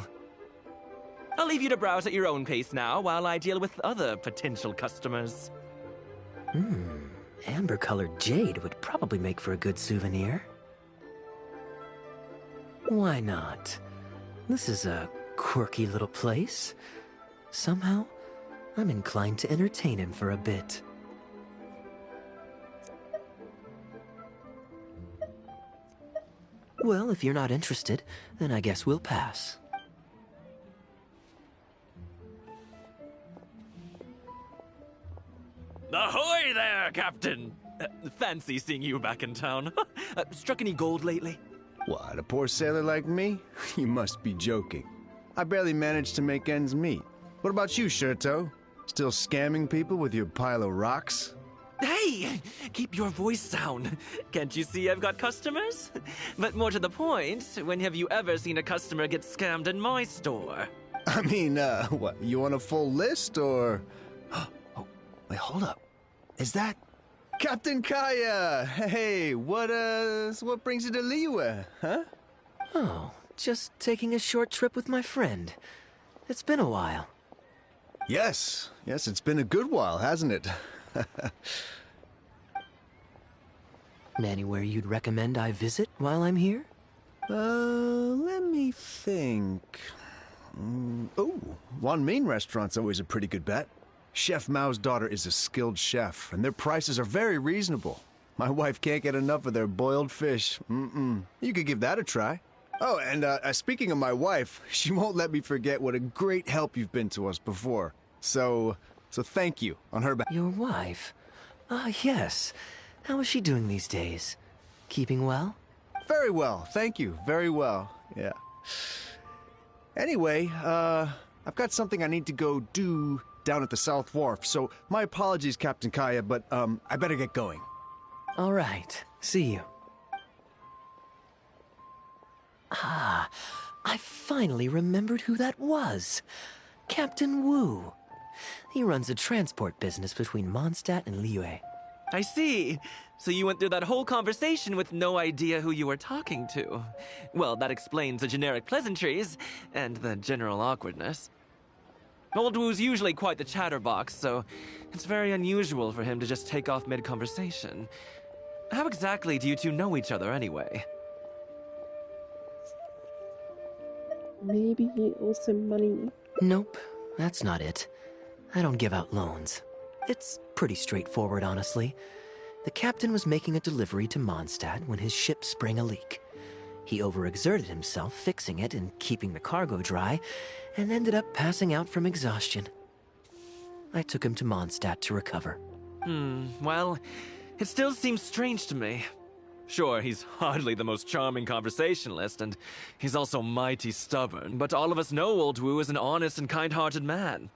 [SPEAKER 20] I'll leave you to browse at your own pace now while I deal with other potential customers.
[SPEAKER 3] Amber-colored jade would probably make for a good souvenir. Why not? This is a quirky little place. Somehow, I'm inclined to entertain him for a bit. Well, if you're not interested, then I guess we'll pass.
[SPEAKER 20] Ahoy there, Captain! Fancy seeing you back in town. Struck any gold lately?
[SPEAKER 21] What, a poor sailor like me? You must be joking. I barely managed to make ends meet. What about you, Shurto? Still scamming people with your pile of rocks?
[SPEAKER 20] Hey! Keep your voice down. Can't you see I've got customers? But more to the point, when have you ever seen a customer get scammed in my store?
[SPEAKER 21] I mean, what, you want a full list, or... Oh, wait, hold up. Is that... Captain Kaya! Hey, what brings you to Liyue, huh?
[SPEAKER 3] Oh, Just taking a short trip with my friend. It's been a while.
[SPEAKER 21] Yes, it's been a good while, hasn't it?
[SPEAKER 3] Anywhere you'd recommend I visit while I'm here?
[SPEAKER 21] Let me think. Oh, Wan Min restaurant's always a pretty good bet. Chef Mao's daughter is a skilled chef, and their prices are very reasonable. My wife can't get enough of their boiled fish. You could give that a try. Oh, and speaking of my wife, she won't let me forget what a great help you've been to us before. So thank you on her behalf.
[SPEAKER 3] Your wife? Ah, yes. How is she doing these days? Keeping well?
[SPEAKER 21] Very well, thank you. Very well, yeah. Anyway, I've got something I need to go do down at the South Wharf, so my apologies, Captain Kaya, but I better get going.
[SPEAKER 3] All right. See you. Ah, I finally remembered who that was. Captain Wu. He runs a transport business between Mondstadt and Liyue.
[SPEAKER 20] I see. So you went through that whole conversation with no idea who you were talking to. Well, that explains the generic pleasantries and the general awkwardness. Old Wu's usually quite the chatterbox, so it's very unusual for him to just take off mid-conversation. How exactly do you two know each other anyway?
[SPEAKER 1] Maybe he owes him money.
[SPEAKER 3] Nope, that's not it. I don't give out loans. It's pretty straightforward, honestly. The captain was making a delivery to Mondstadt when his ship sprang a leak. He overexerted himself fixing it and keeping the cargo dry, and ended up passing out from exhaustion. I took him to Mondstadt to recover.
[SPEAKER 20] Well, it still seems strange to me. Sure, he's hardly the most charming conversationalist, and he's also mighty stubborn, but all of us know Old Wu is an honest and kind-hearted man.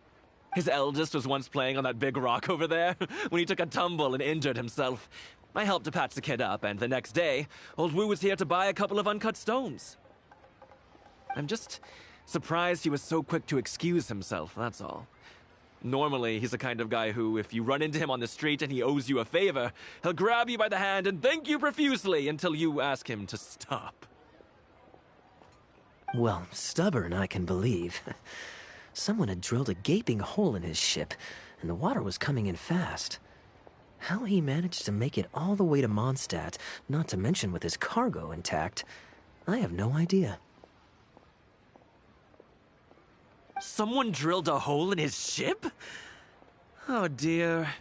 [SPEAKER 20] His eldest was once playing on that big rock over there, when he took a tumble and injured himself. I helped to patch the kid up, and the next day, Old Wu was here to buy a couple of uncut stones. I'm just surprised he was so quick to excuse himself, that's all. Normally, he's the kind of guy who, if you run into him on the street and he owes you a favor, he'll grab you by the hand and thank you profusely until you ask him to stop.
[SPEAKER 3] Well, stubborn, I can believe. Someone had drilled a gaping hole in his ship, and the water was coming in fast. How he managed to make it all the way to Mondstadt, not to mention with his cargo intact, I have no idea.
[SPEAKER 20] Someone drilled a hole in his ship? Oh dear.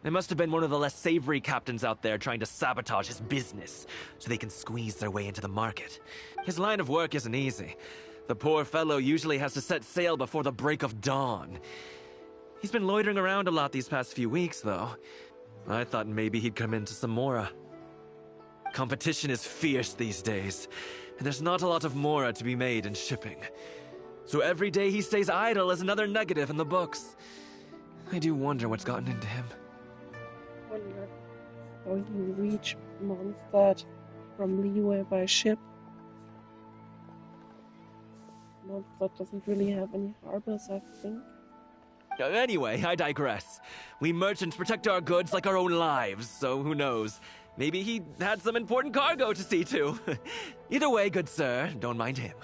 [SPEAKER 20] It must have been one of the less savory captains out there trying to sabotage his business so they can squeeze their way into the market. His line of work isn't easy. The poor fellow usually has to set sail before the break of dawn. He's been loitering around a lot these past few weeks, though. I thought maybe he'd come into some Mora. Competition is fierce these days, and there's not a lot of Mora to be made in shipping. So every day he stays idle is another negative in the books. I do wonder what's gotten into him.
[SPEAKER 1] Wonder how you reach Mondstadt from Liyue by ship. Mondstadt doesn't really have any harbors, I think.
[SPEAKER 20] Anyway, I digress. We merchants protect our goods like our own lives, so who knows? Maybe he had some important cargo to see to. Either way, good sir, don't mind him.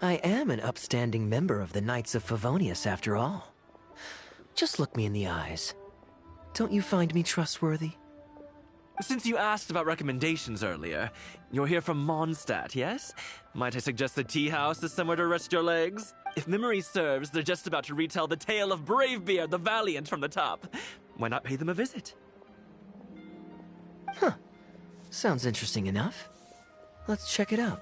[SPEAKER 3] I am an upstanding member of the Knights of Favonius, after all. Just look me in the eyes. Don't you find me trustworthy?
[SPEAKER 20] Since you asked about recommendations earlier, you're here from Mondstadt, yes? Might I suggest the tea house is somewhere to rest your legs? If memory serves, they're just about to retell the tale of Bravebeard the Valiant from the top. Why not pay them a visit?
[SPEAKER 3] Huh. Sounds interesting enough. Let's check it out.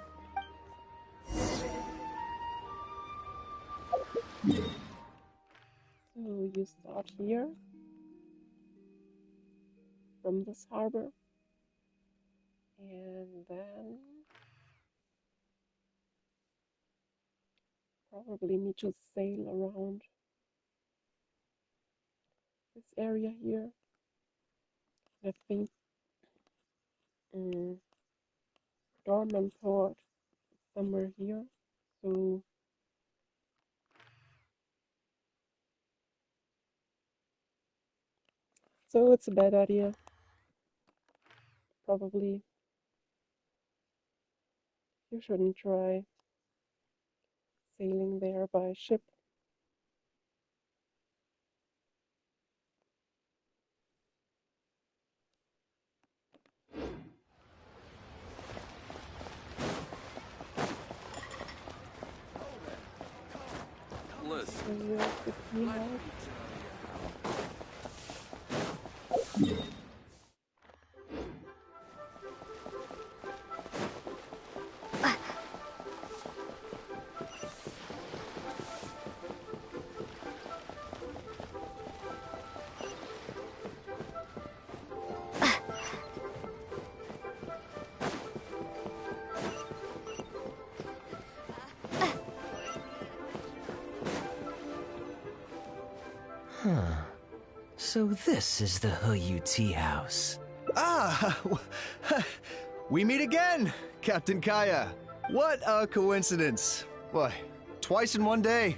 [SPEAKER 1] So you start here, from this harbor, and then probably need to sail around this area here. I think Dorman Port somewhere here. So it's a bad idea. Probably You shouldn't try sailing there by ship. So you have the key now.
[SPEAKER 3] Huh. So this is the He tea house.
[SPEAKER 21] Ah! We meet again, Captain Kaya. What a coincidence. Why, twice in one day.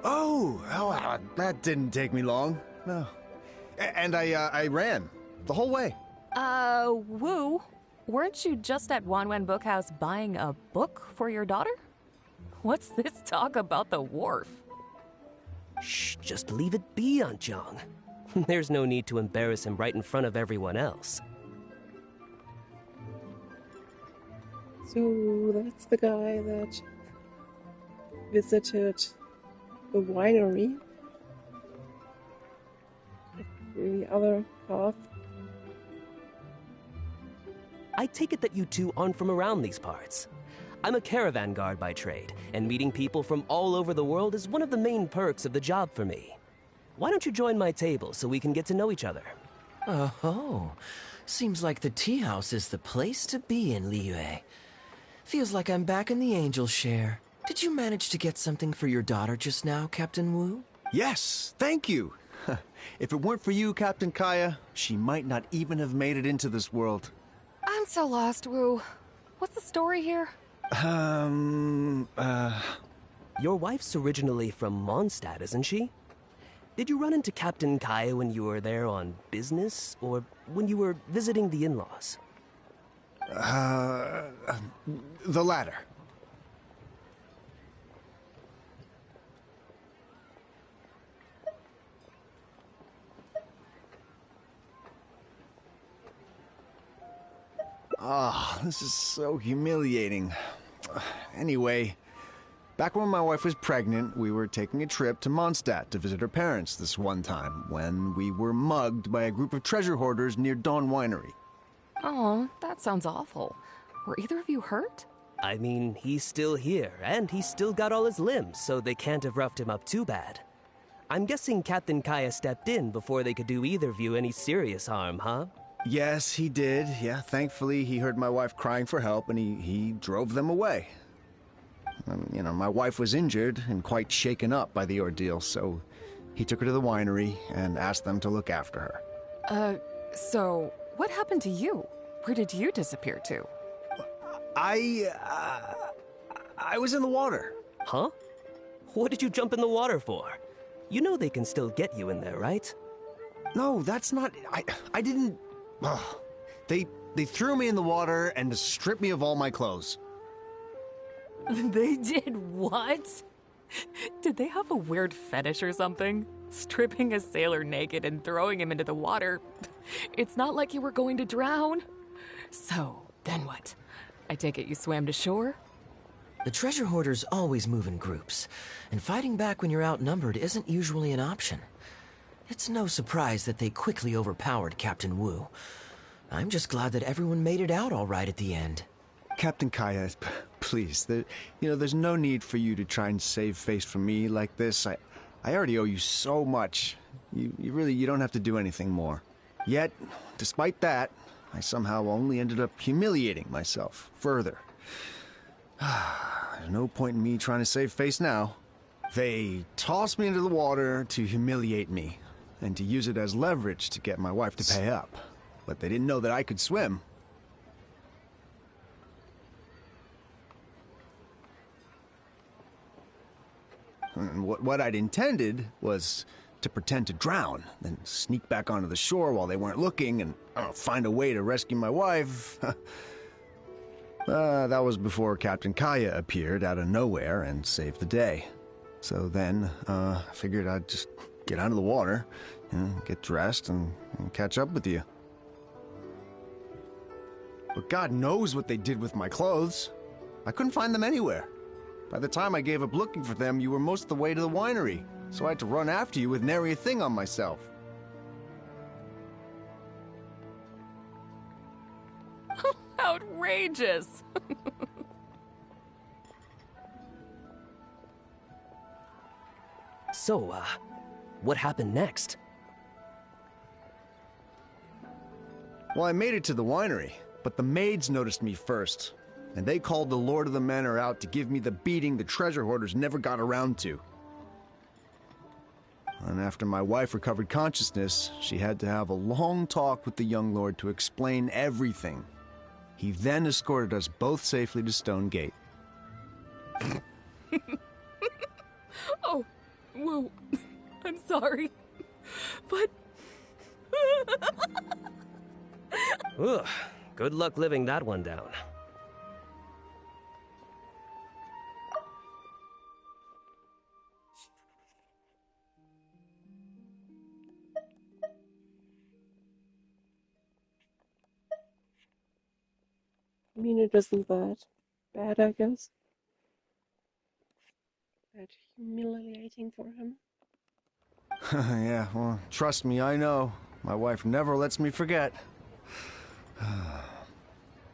[SPEAKER 21] Oh, that didn't take me long. No. And I ran the whole way.
[SPEAKER 4] Wu, weren't you just at Wanwen Bookhouse buying a book for your daughter? What's this talk about the wharf?
[SPEAKER 12] Shh, just leave it be, Aunt Zhang. There's no need to embarrass him right in front of everyone else.
[SPEAKER 1] So that's the guy that visited the winery. The other path.
[SPEAKER 12] I take it that you two aren't from around these parts. I'm a caravan guard by trade, and meeting people from all over the world is one of the main perks of the job for me. Why don't you join my table so we can get to know each other?
[SPEAKER 3] Oh, seems like the tea house is the place to be in Liyue. Feels like I'm back in the angel share. Did you manage to get something for your daughter just now, Captain Wu?
[SPEAKER 21] Yes, thank you. If it weren't for you, Captain Kaya, she might not even have made it into this world.
[SPEAKER 4] I'm so lost, Wu. What's the story here?
[SPEAKER 12] Your wife's originally from Mondstadt, isn't she? Did you run into Captain Kaya when you were there on business, or when you were visiting the in-laws?
[SPEAKER 21] The latter. Ah, this is so humiliating. Anyway, back when my wife was pregnant, we were taking a trip to Mondstadt to visit her parents this one time when we were mugged by a group of treasure hoarders near Dawn Winery.
[SPEAKER 4] Oh, that sounds awful. Were either of you hurt?
[SPEAKER 12] I mean, he's still here, and he's still got all his limbs, so they can't have roughed him up too bad. I'm guessing Captain Kaya stepped in before they could do either of you any serious harm, huh?
[SPEAKER 21] Yes, he did. Yeah, thankfully he heard my wife crying for help and he drove them away. You know, my wife was injured and quite shaken up by the ordeal, so he took her to the winery and asked them to look after her.
[SPEAKER 4] So what happened to you? Where did you disappear to?
[SPEAKER 21] I was in the water.
[SPEAKER 12] Huh? What did you jump in the water for? You know they can still get you in there, right?
[SPEAKER 21] No, that's not... I didn't... Ugh. They threw me in the water and stripped me of all my clothes.
[SPEAKER 4] They did what? Did they have a weird fetish or something? Stripping a sailor naked and throwing him into the water. It's not like you were going to drown. So, then what? I take it you swam to shore?
[SPEAKER 3] The treasure hoarders always move in groups, and fighting back when you're outnumbered isn't usually an option. It's no surprise that they quickly overpowered Captain Wu. I'm just glad that everyone made it out all right at the end.
[SPEAKER 21] Captain Kaya, please, there's no need for you to try and save face from me like this. I already owe you so much. You don't have to do anything more. Yet, despite that, I somehow only ended up humiliating myself further. There's no point in me trying to save face now. They tossed me into the water to humiliate me, and to use it as leverage to get my wife to pay up. But they didn't know that I could swim. And what I'd intended was to pretend to drown, then sneak back onto the shore while they weren't looking and find a way to rescue my wife. That was before Captain Kaya appeared out of nowhere and saved the day. So then, I figured I'd just get out of the water, get dressed and catch up with you. But God knows what they did with my clothes. I couldn't find them anywhere. By the time I gave up looking for them, you were most of the way to the winery, so I had to run after you with nary a thing on myself.
[SPEAKER 4] Outrageous!
[SPEAKER 12] So, what happened next?
[SPEAKER 21] Well, I made it to the winery, but the maids noticed me first, and they called the Lord of the Manor out to give me the beating the treasure hoarders never got around to. And after my wife recovered consciousness, she had to have a long talk with the young lord to explain everything. He then escorted us both safely to Stone Gate.
[SPEAKER 4] Oh, whoa. I'm sorry. But...
[SPEAKER 12] Ugh, good luck living that one down.
[SPEAKER 1] I mean, it isn't that bad, I guess. That humiliating for him.
[SPEAKER 21] Yeah, well, trust me, I know. My wife never lets me forget.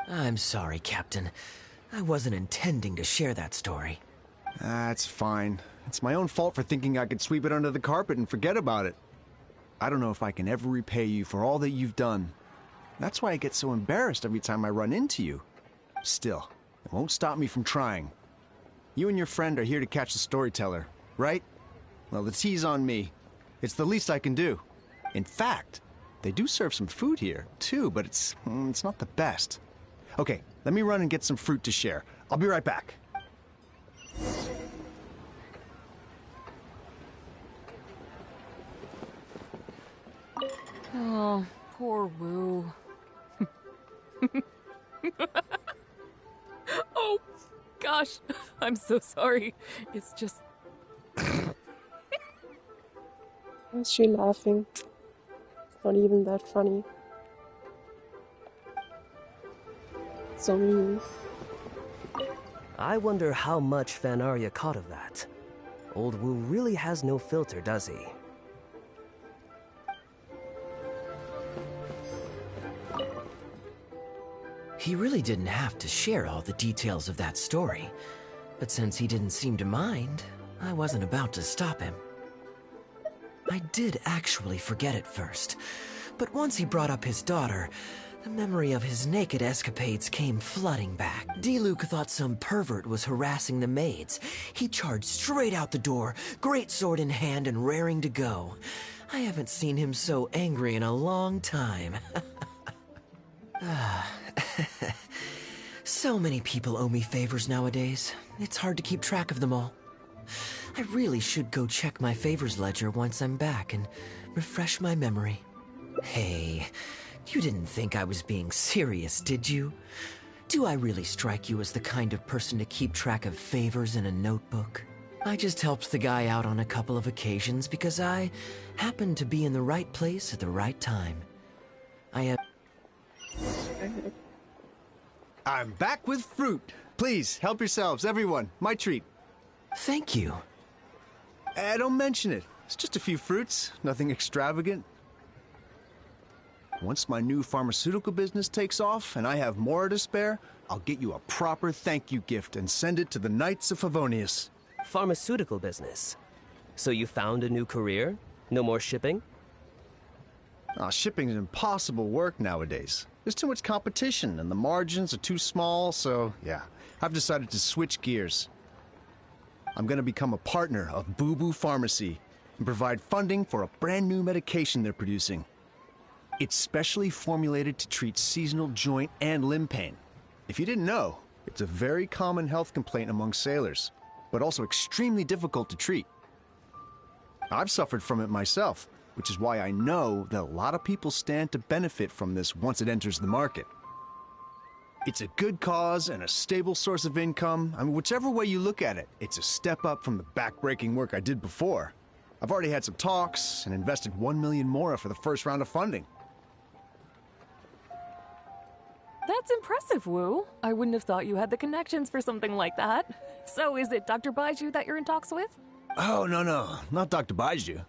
[SPEAKER 3] I'm sorry, Captain. I wasn't intending to share that story.
[SPEAKER 21] That's fine. It's my own fault for thinking I could sweep it under the carpet and forget about it. I don't know if I can ever repay you for all that you've done. That's why I get so embarrassed every time I run into you. Still, it won't stop me from trying. You and your friend are here to catch the storyteller, right? Well, the tea's on me. It's the least I can do. In fact, they do serve some food here, too, but it's not the best. Okay, let me run and get some fruit to share. I'll be right back.
[SPEAKER 4] Oh, poor Wu. Oh, gosh. I'm so sorry. It's just...
[SPEAKER 1] Why is she laughing? It's not even that funny. So mean.
[SPEAKER 12] I wonder how much Fanaria caught of that. Old Wu really has no filter, does he?
[SPEAKER 3] He really didn't have to share all the details of that story. But since he didn't seem to mind, I wasn't about to stop him. I did actually forget at first, but once he brought up his daughter, the memory of his naked escapades came flooding back. Diluc thought some pervert was harassing the maids. He charged straight out the door, great sword in hand and raring to go. I haven't seen him so angry in a long time. So many people owe me favors nowadays. It's hard to keep track of them all. I really should go check my favors ledger once I'm back and refresh my memory. Hey, you didn't think I was being serious, did you? Do I really strike you as the kind of person to keep track of favors in a notebook? I just helped the guy out on a couple of occasions because I happened to be in the right place at the right time.
[SPEAKER 21] I'm back with fruit. Please, help yourselves, everyone. My treat.
[SPEAKER 3] Thank you.
[SPEAKER 21] Don't mention it. It's just a few fruits, nothing extravagant. Once my new pharmaceutical business takes off and I have more to spare, I'll get you a proper thank you gift and send it to the Knights of Favonius.
[SPEAKER 12] Pharmaceutical business? So you found a new career? No more shipping?
[SPEAKER 21] Shipping is impossible work nowadays. There's too much competition and the margins are too small, so yeah, I've decided to switch gears. I'm gonna become a partner of Boo Boo Pharmacy and provide funding for a brand new medication they're producing. It's specially formulated to treat seasonal joint and limb pain. If you didn't know, it's a very common health complaint among sailors, but also extremely difficult to treat. I've suffered from it myself, which is why I know that a lot of people stand to benefit from this once it enters the market. It's a good cause and a stable source of income. I mean, whichever way you look at it, it's a step up from the backbreaking work I did before. I've already had some talks and invested 1 million more for the first round of funding.
[SPEAKER 4] That's impressive, Wu. I wouldn't have thought you had the connections for something like that. So is it Dr. Baiju that you're in talks with?
[SPEAKER 21] Oh, no, not Dr. Baiju.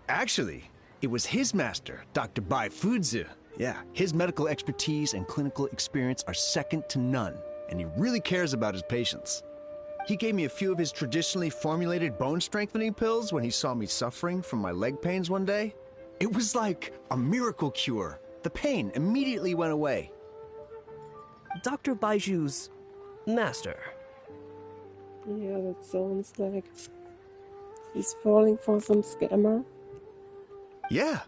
[SPEAKER 21] Actually, it was his master, Dr. Bai Fudzu. Yeah, his medical expertise and clinical experience are second to none, and he really cares about his patients. He gave me a few of his traditionally formulated bone-strengthening pills when he saw me suffering from my leg pains one day. It was like a miracle cure. The pain immediately went away.
[SPEAKER 12] Dr. Baiju's master.
[SPEAKER 1] Yeah, that sounds like he's falling for some scammer.
[SPEAKER 21] Yeah.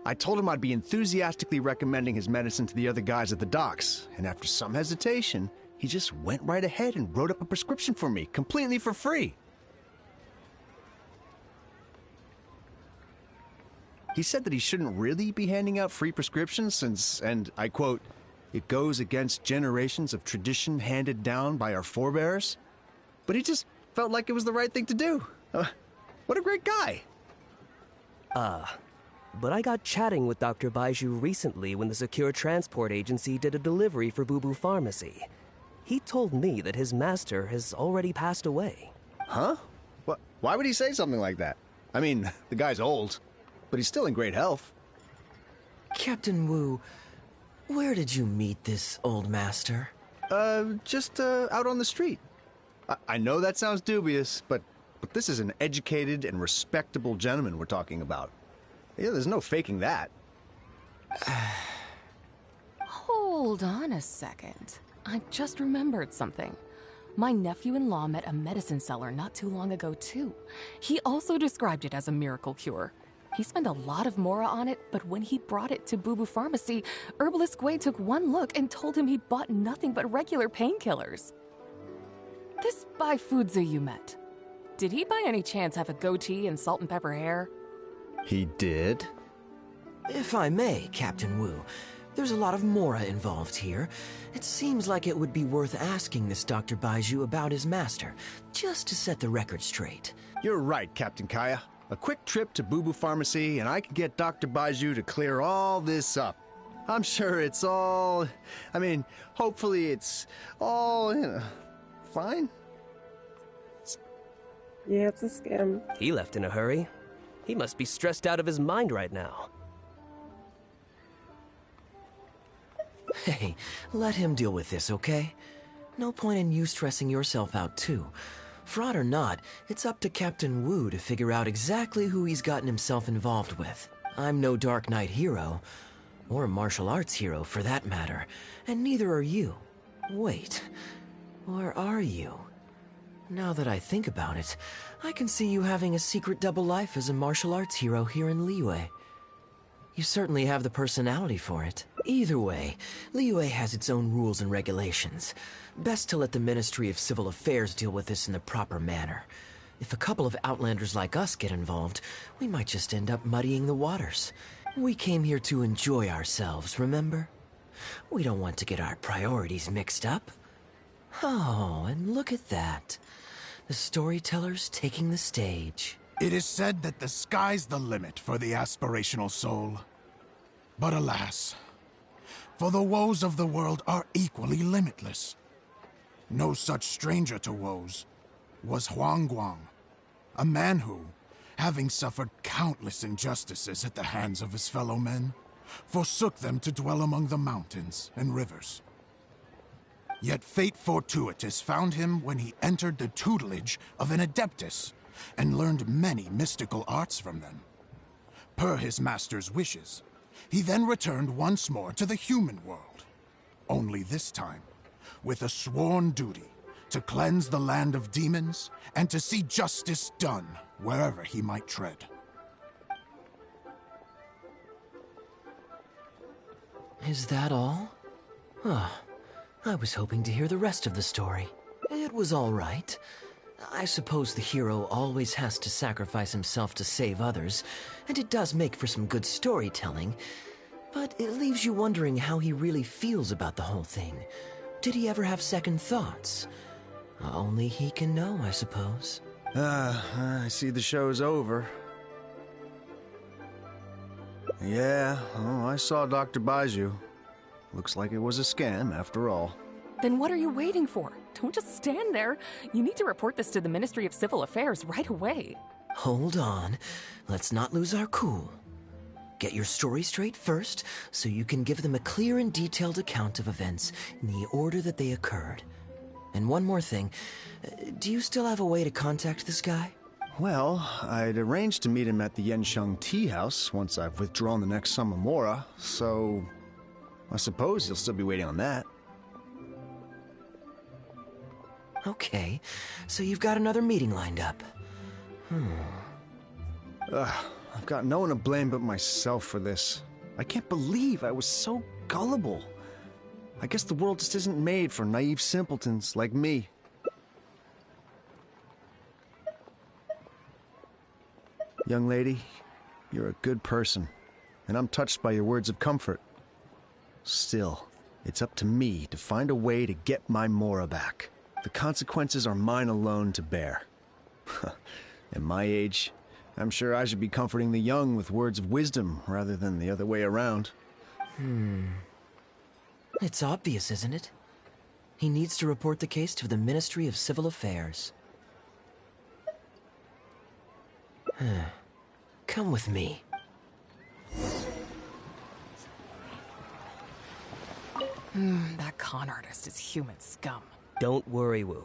[SPEAKER 21] I told him I'd be enthusiastically recommending his medicine to the other guys at the docks, and after some hesitation, he just went right ahead and wrote up a prescription for me, completely for free. He said that he shouldn't really be handing out free prescriptions since, and I quote, "it goes against generations of tradition handed down by our forebears." But he just felt like it was the right thing to do. What a great guy.
[SPEAKER 12] But I got chatting with Dr. Baiju recently when the Secure Transport Agency did a delivery for Boo Boo Pharmacy. He told me that his master has already passed away.
[SPEAKER 21] Huh? What? Why would he say something like that? I mean, the guy's old, but he's still in great health.
[SPEAKER 3] Captain Wu, where did you meet this old master?
[SPEAKER 21] Just out on the street. I know that sounds dubious, but this is an educated and respectable gentleman we're talking about. Yeah, there's no faking that.
[SPEAKER 4] Hold on a second. I just remembered something. My nephew-in-law met a medicine seller not too long ago, too. He also described it as a miracle cure. He spent a lot of mora on it, but when he brought it to Boo Boo Pharmacy, Herbalist Gui took one look and told him he bought nothing but regular painkillers. This Bai Fudzu you met, did he by any chance have a goatee and salt and pepper hair?
[SPEAKER 21] He did?
[SPEAKER 3] If I may, Captain Wu, there's a lot of mora involved here. It seems like it would be worth asking this Dr. Baiju about his master, just to set the record straight.
[SPEAKER 21] You're right, Captain Kaya. A quick trip to Boo Boo Pharmacy, and I can get Dr. Baiju to clear all this up. I'm sure it's all... I mean, hopefully it's all, fine?
[SPEAKER 1] Yeah, it's a scam.
[SPEAKER 12] He left in a hurry. He must be stressed out of his mind right now.
[SPEAKER 3] Hey, let him deal with this, okay? No point in you stressing yourself out, too. Fraud or not, it's up to Captain Wu to figure out exactly who he's gotten himself involved with. I'm no Dark Knight hero, or martial arts hero for that matter, and neither are you. Wait, or are you? Now that I think about it, I can see you having a secret double life as a martial arts hero here in Liyue. You certainly have the personality for it. Either way, Liyue has its own rules and regulations. Best to let the Ministry of Civil Affairs deal with this in the proper manner. If a couple of outlanders like us get involved, we might just end up muddying the waters. We came here to enjoy ourselves, remember? We don't want to get our priorities mixed up. Oh, and look at that. The storyteller's taking the stage.
[SPEAKER 6] It is said that the sky's the limit for the aspirational soul. But alas, for the woes of the world are equally limitless. No such stranger to woes was Huang Guang, a man who, having suffered countless injustices at the hands of his fellow men, forsook them to dwell among the mountains and rivers. Yet fate fortuitous found him when he entered the tutelage of an adeptus and learned many mystical arts from them. Per his master's wishes, he then returned once more to the human world, only this time with a sworn duty to cleanse the land of demons and to see justice done wherever he might tread.
[SPEAKER 3] Is that all? Huh. I was hoping to hear the rest of the story. It was all right. I suppose the hero always has to sacrifice himself to save others, and it does make for some good storytelling, but it leaves you wondering how he really feels about the whole thing. Did he ever have second thoughts? Only he can know, I suppose.
[SPEAKER 21] I see the show's over. Yeah, oh, I saw Dr. Baiju. Looks like it was a scam after all.
[SPEAKER 4] Then what are you waiting for? Don't just stand there. You need to report this to the Ministry of Civil Affairs right away.
[SPEAKER 3] Hold on. Let's not lose our cool. Get your story straight first, so you can give them a clear and detailed account of events in the order that they occurred. And one more thing. Do you still have a way to contact this guy?
[SPEAKER 21] Well, I'd arranged to meet him at the Genshin Tea House once I've withdrawn the next Samamora, so I suppose he'll still be waiting on that.
[SPEAKER 3] Okay, so you've got another meeting lined up.
[SPEAKER 21] I've got no one to blame but myself for this. I can't believe I was so gullible. I guess the world just isn't made for naive simpletons like me. Young lady, you're a good person, and I'm touched by your words of comfort. Still, it's up to me to find a way to get my Mora back. The consequences are mine alone to bear. At my age, I'm sure I should be comforting the young with words of wisdom rather than the other way around.
[SPEAKER 3] It's obvious, isn't it? He needs to report the case to the Ministry of Civil Affairs. Come with me.
[SPEAKER 4] That con artist is human scum.
[SPEAKER 12] Don't worry, Wu.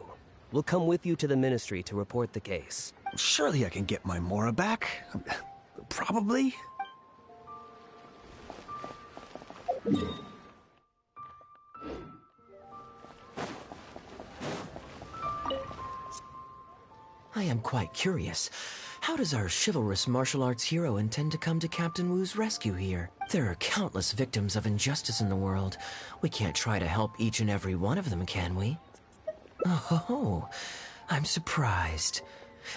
[SPEAKER 12] We'll come with you to the Ministry to report the case.
[SPEAKER 21] Surely I can get my Mora back. Probably.
[SPEAKER 3] I am quite curious. How does our chivalrous martial arts hero intend to come to Captain Wu's rescue here? There are countless victims of injustice in the world. We can't try to help each and every one of them, can we? Oh, I'm surprised.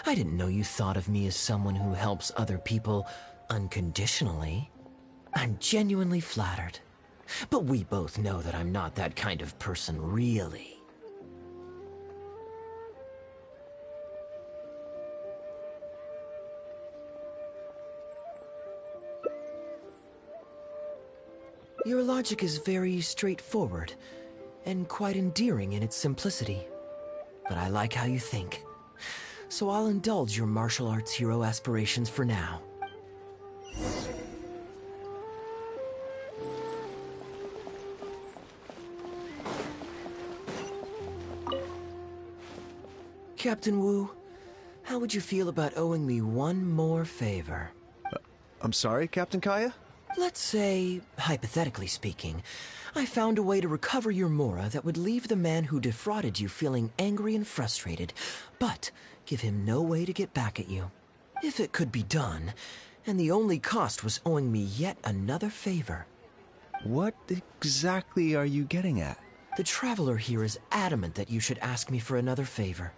[SPEAKER 3] I didn't know you thought of me as someone who helps other people unconditionally. I'm genuinely flattered. But we both know that I'm not that kind of person, really. Your logic is very straightforward, and quite endearing in its simplicity. But I like how you think. So I'll indulge your martial arts hero aspirations for now. Captain Wu, how would you feel about owing me one more favor?
[SPEAKER 21] I'm sorry, Captain Kaya?
[SPEAKER 3] Let's say, hypothetically speaking, I found a way to recover your Mora that would leave the man who defrauded you feeling angry and frustrated, but give him no way to get back at you. If it could be done, and the only cost was owing me yet another favor.
[SPEAKER 21] What exactly are you getting at?
[SPEAKER 3] The Traveler here is adamant that you should ask me for another favor.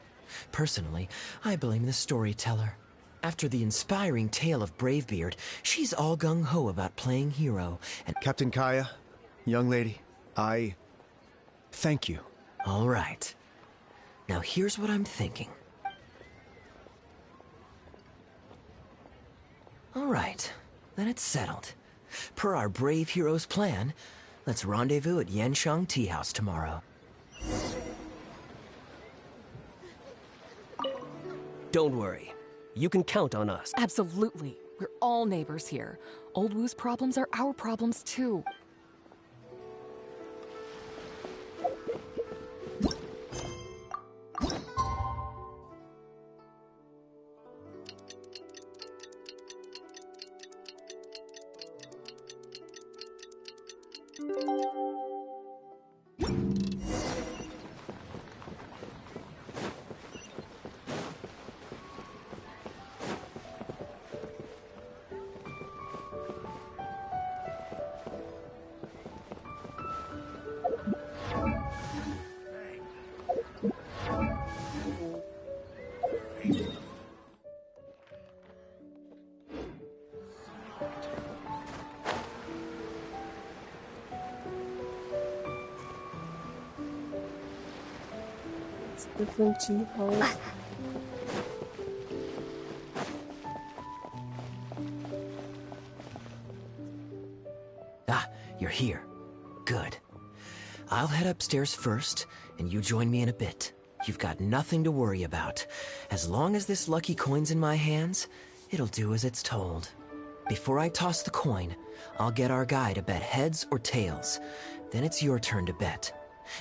[SPEAKER 3] Personally, I blame the storyteller. After the inspiring tale of Bravebeard, she's all gung-ho about playing hero, and—
[SPEAKER 21] Captain Kaya, young lady, I thank you.
[SPEAKER 3] All right. Now here's what I'm thinking. All right, then it's settled. Per our brave hero's plan, let's rendezvous at Yanshang Tea House tomorrow.
[SPEAKER 12] Don't worry. You can count on us.
[SPEAKER 4] Absolutely. We're all neighbors here. Old Wu's problems are our problems too.
[SPEAKER 1] different tea house.
[SPEAKER 3] Ah, you're here. Good. I'll head upstairs first, and you join me in a bit. You've got nothing to worry about. As long as this lucky coin's in my hands, it'll do as it's told. Before I toss the coin, I'll get our guy to bet heads or tails. Then it's your turn to bet.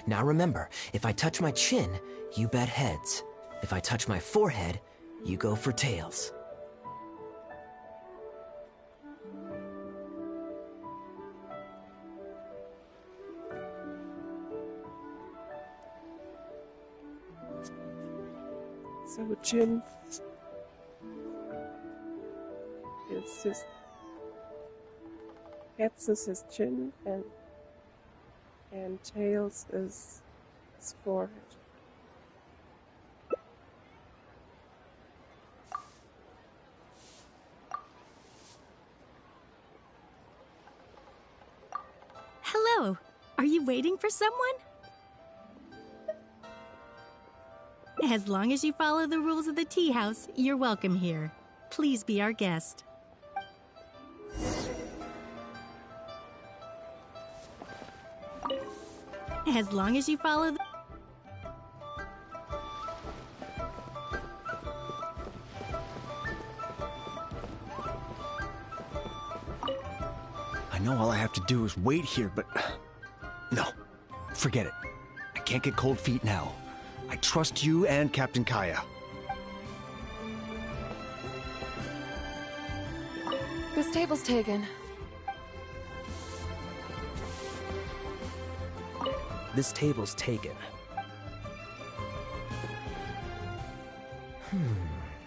[SPEAKER 3] Now remember, if I touch my chin, you bet heads. If I touch my forehead, you go for tails.
[SPEAKER 1] So chin is his heads is his chin and tails is his forehead.
[SPEAKER 18] Hello. Are you waiting for someone? As long as you follow the rules of the tea house, you're welcome here. Please be our guest. As long as you follow the...
[SPEAKER 21] I know all I have to do is wait here, but... No, forget it. I can't get cold feet now. I trust you and Captain Kaya.
[SPEAKER 4] This table's taken.
[SPEAKER 12] This table's taken.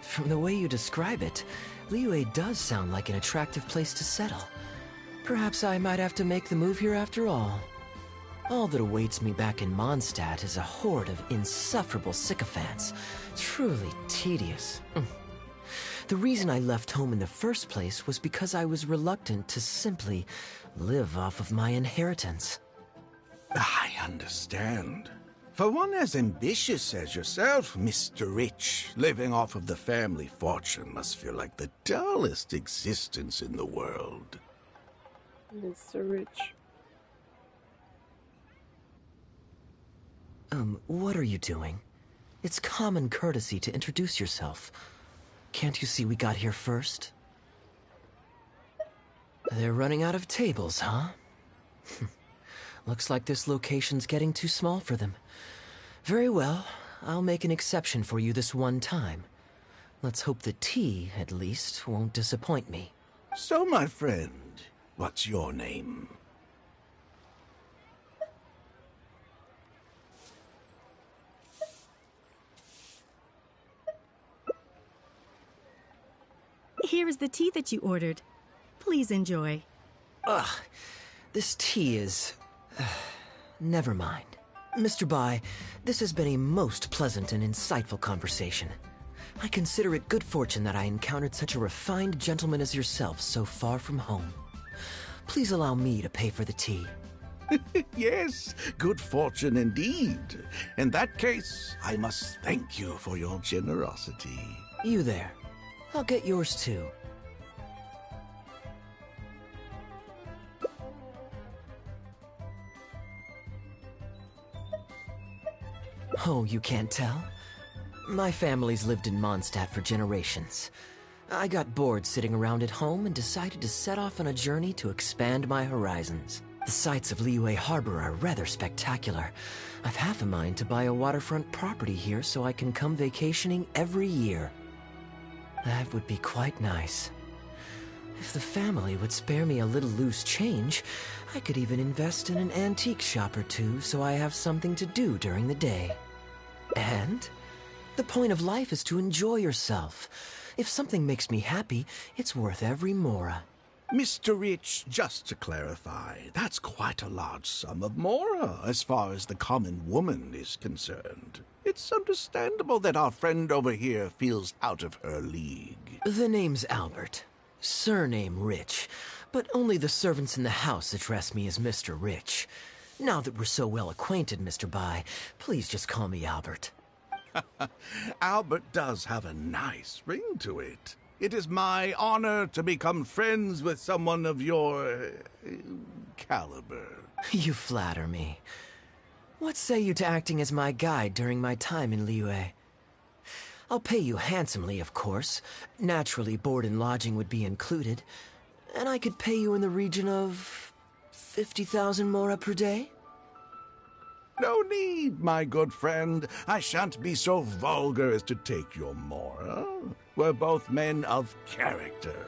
[SPEAKER 3] From the way you describe it, Liyue does sound like an attractive place to settle. Perhaps I might have to make the move here after all. All that awaits me back in Mondstadt is a horde of insufferable sycophants. Truly tedious. The reason I left home in the first place was because I was reluctant to simply live off of my inheritance.
[SPEAKER 7] I understand. For one as ambitious as yourself, Mr. Rich, living off of the family fortune must feel like the dullest existence in the world.
[SPEAKER 1] Mr. Rich.
[SPEAKER 3] What are you doing? It's common courtesy to introduce yourself. Can't you see we got here first? They're running out of tables, huh? Looks like this location's getting too small for them. Very well, I'll make an exception for you this one time. Let's hope the tea, at least, won't disappoint me.
[SPEAKER 7] So, my friend, what's your name?
[SPEAKER 18] Here is the tea that you ordered. Please enjoy.
[SPEAKER 3] Ugh, this tea is... never mind. Mr. Bai, this has been a most pleasant and insightful conversation. I consider it good fortune that I encountered such a refined gentleman as yourself so far from home. Please allow me to pay for the tea.
[SPEAKER 7] Yes, good fortune indeed. In that case, I must thank you for your generosity.
[SPEAKER 3] You there. I'll get yours too. Oh, you can't tell? My family's lived in Mondstadt for generations. I got bored sitting around at home and decided to set off on a journey to expand my horizons. The sights of Liyue Harbor are rather spectacular. I've half a mind to buy a waterfront property here so I can come vacationing every year. That would be quite nice. If the family would spare me a little loose change, I could even invest in an antique shop or two so I have something to do during the day. And the point of life is to enjoy yourself. If something makes me happy, it's worth every mora.
[SPEAKER 7] Mr. Rich, just to clarify, that's quite a large sum of mora as far as the common woman is concerned. It's understandable that our friend over here feels out of her league.
[SPEAKER 3] The name's Albert. Surname Rich. But only the servants in the house address me as Mr. Rich. Now that we're so well acquainted, Mr. Bai, please just call me Albert.
[SPEAKER 7] Albert does have a nice ring to it. It is my honor to become friends with someone of your caliber.
[SPEAKER 3] You flatter me. What say you to acting as my guide during my time in Liyue? I'll pay you handsomely, of course. Naturally, board and lodging would be included. And I could pay you in the region of 50,000 mora per day?
[SPEAKER 7] No need, my good friend. I shan't be so vulgar as to take your mora. We're both men of character.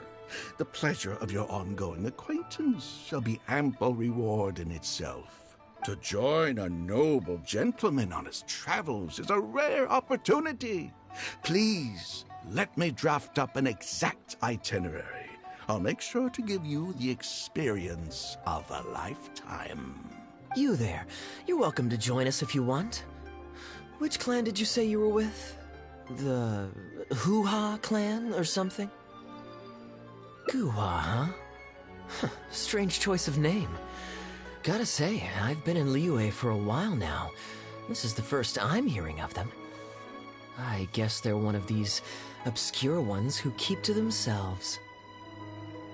[SPEAKER 7] The pleasure of your ongoing acquaintance shall be ample reward in itself. To join a noble gentleman on his travels is a rare opportunity. Please, let me draft up an exact itinerary. I'll make sure to give you the experience of a lifetime.
[SPEAKER 3] You there. You're welcome to join us if you want. Which clan did you say you were with? The Hoo-Ha clan or something? Goo-Ha, huh? Strange choice of name. Gotta say, I've been in Liyue for a while now. This is the first I'm hearing of them. I guess they're one of these obscure ones who keep to themselves.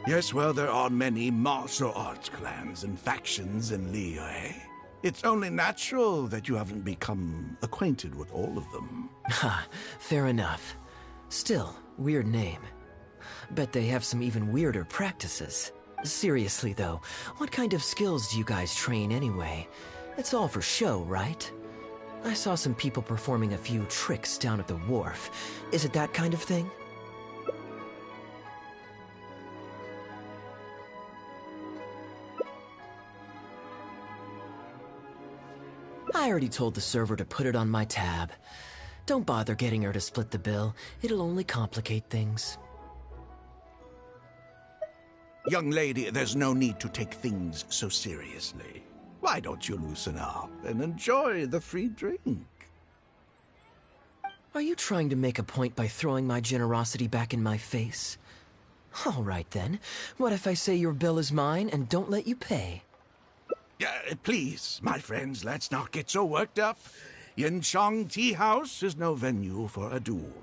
[SPEAKER 7] Yes, well, there are many martial arts clans and factions in Liyue. It's only natural that you haven't become acquainted with all of them.
[SPEAKER 3] Ha, fair enough. Still, weird name. Bet they have some even weirder practices. Seriously, though, what kind of skills do you guys train anyway? It's all for show, right? I saw some people performing a few tricks down at the wharf. Is it that kind of thing? I already told the server to put it on my tab. Don't bother getting her to split the bill. It'll only complicate things.
[SPEAKER 7] Young lady, there's no need to take things so seriously. Why don't you loosen up and enjoy the free drink?
[SPEAKER 3] Are you trying to make a point by throwing my generosity back in my face? All right then. What if I say your bill is mine and don't let you pay?
[SPEAKER 7] Please, my friends, let's not get so worked up. Yinchang Tea House is no venue for a duel.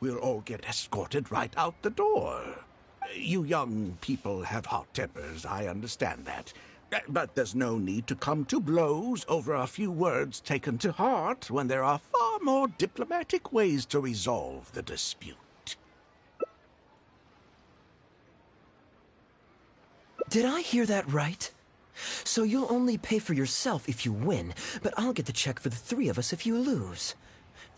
[SPEAKER 7] We'll all get escorted right out the door. You young people have hot tempers, I understand that. But there's no need to come to blows over a few words taken to heart when there are far more diplomatic ways to resolve the dispute.
[SPEAKER 3] Did I hear that right? So you'll only pay for yourself if you win, but I'll get the check for the three of us if you lose.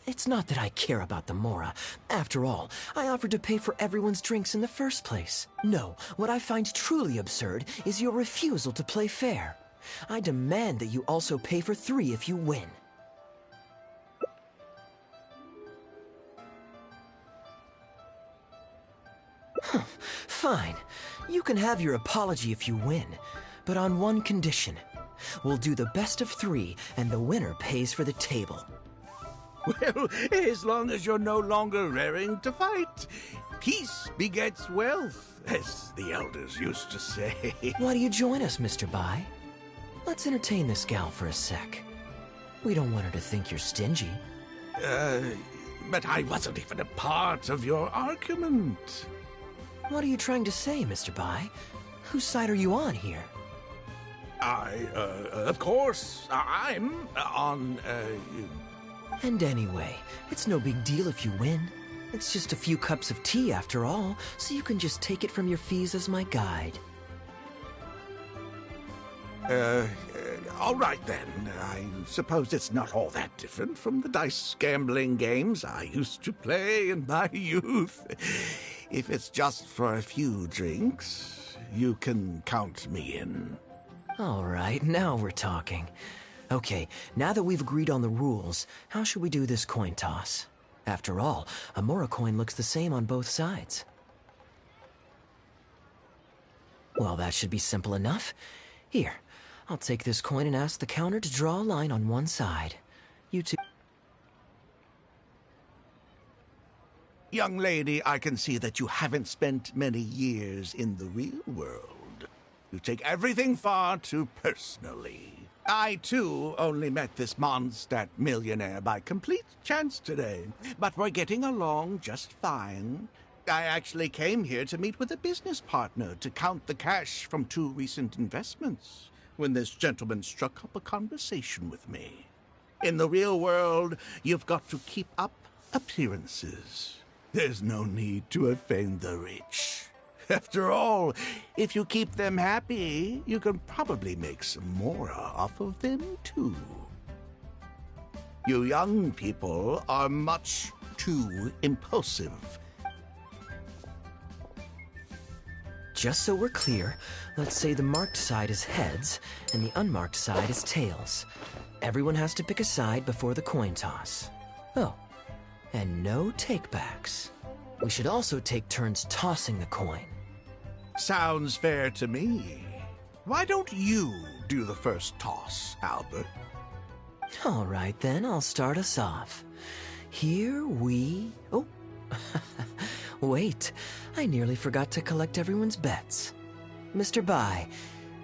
[SPEAKER 3] It's not that I care about the mora. After all, I offered to pay for everyone's drinks in the first place. No, what I find truly absurd is your refusal to play fair. I demand that you also pay for three if you win. Fine. You can have your apology if you win, but on one condition. We'll do the best of three, and the winner pays for the table.
[SPEAKER 7] Well, as long as you're no longer raring to fight, peace begets wealth, as the elders used to say.
[SPEAKER 3] Why do you join us, Mr. Bai? Let's entertain this gal for a sec. We don't want her to think you're stingy.
[SPEAKER 7] But I wasn't even a part of your argument.
[SPEAKER 3] What are you trying to say, Mr. Bai? Whose side are you on here?
[SPEAKER 7] Of course, I'm on,
[SPEAKER 3] And anyway, it's no big deal if you win. It's just a few cups of tea after all, so you can just take it from your fees as my guide.
[SPEAKER 7] All right then. I suppose it's not all that different from the dice gambling games I used to play in my youth. If it's just for a few drinks, you can count me in.
[SPEAKER 3] All right, now we're talking. Okay, now that we've agreed on the rules, how should we do this coin toss? After all, a mora coin looks the same on both sides. Well, that should be simple enough. Here, I'll take this coin and ask the counter to draw a line on one side. You two...
[SPEAKER 7] Young lady, I can see that you haven't spent many years in the real world. You take everything far too personally. I, too, only met this Mondstadt millionaire by complete chance today, but we're getting along just fine. I actually came here to meet with a business partner to count the cash from 2 recent investments, when this gentleman struck up a conversation with me. In the real world, you've got to keep up appearances. There's no need to offend the rich. After all, if you keep them happy, you can probably make some more off of them, too. You young people are much too impulsive.
[SPEAKER 3] Just so we're clear, let's say the marked side is heads and the unmarked side is tails. Everyone has to pick a side before the coin toss. Oh, and no takebacks. We should also take turns tossing the coin.
[SPEAKER 7] Sounds fair to me. Why don't you do the first toss, Albert?
[SPEAKER 3] All right, then, I'll start us off. Here we... Oh, wait. I nearly forgot to collect everyone's bets. Mr. Bai,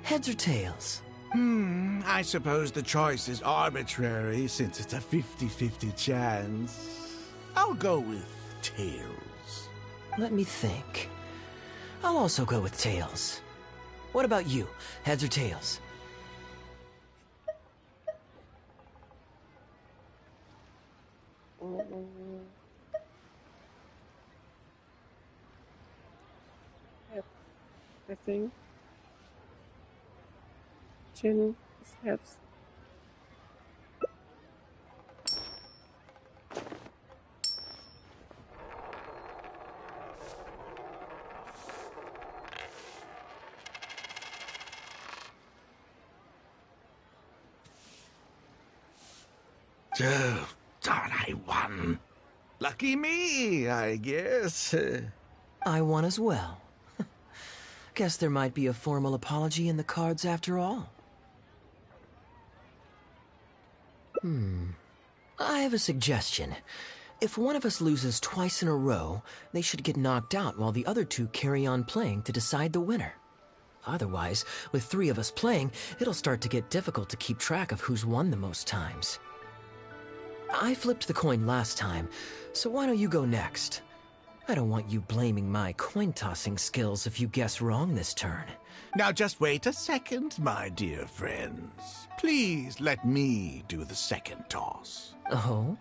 [SPEAKER 3] heads or tails?
[SPEAKER 7] I suppose the choice is arbitrary since it's a 50-50 chance. I'll go with tails.
[SPEAKER 3] Let me think. I'll also go with tails. What about you? Heads or tails?
[SPEAKER 1] I think Jenny is heads.
[SPEAKER 7] Oh, darn, I won. Lucky me, I guess.
[SPEAKER 3] I won as well. Guess there might be a formal apology in the cards after all. I have a suggestion. If one of us loses twice in a row, they should get knocked out while the other 2 carry on playing to decide the winner. Otherwise, with 3 of us playing, it'll start to get difficult to keep track of who's won the most times. I flipped the coin last time, so why don't you go next? I don't want you blaming my coin-tossing skills if you guess wrong this turn.
[SPEAKER 7] Now just wait a second, my dear friends. Please let me do the second toss.
[SPEAKER 3] Oh?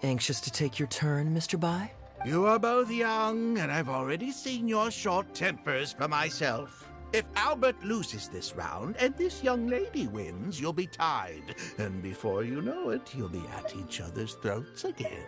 [SPEAKER 3] Anxious to take your turn, Mr. Bai?
[SPEAKER 7] You are both young, and I've already seen your short tempers for myself. If Albert loses this round and this young lady wins, you'll be tied. And before you know it, you'll be at each other's throats again.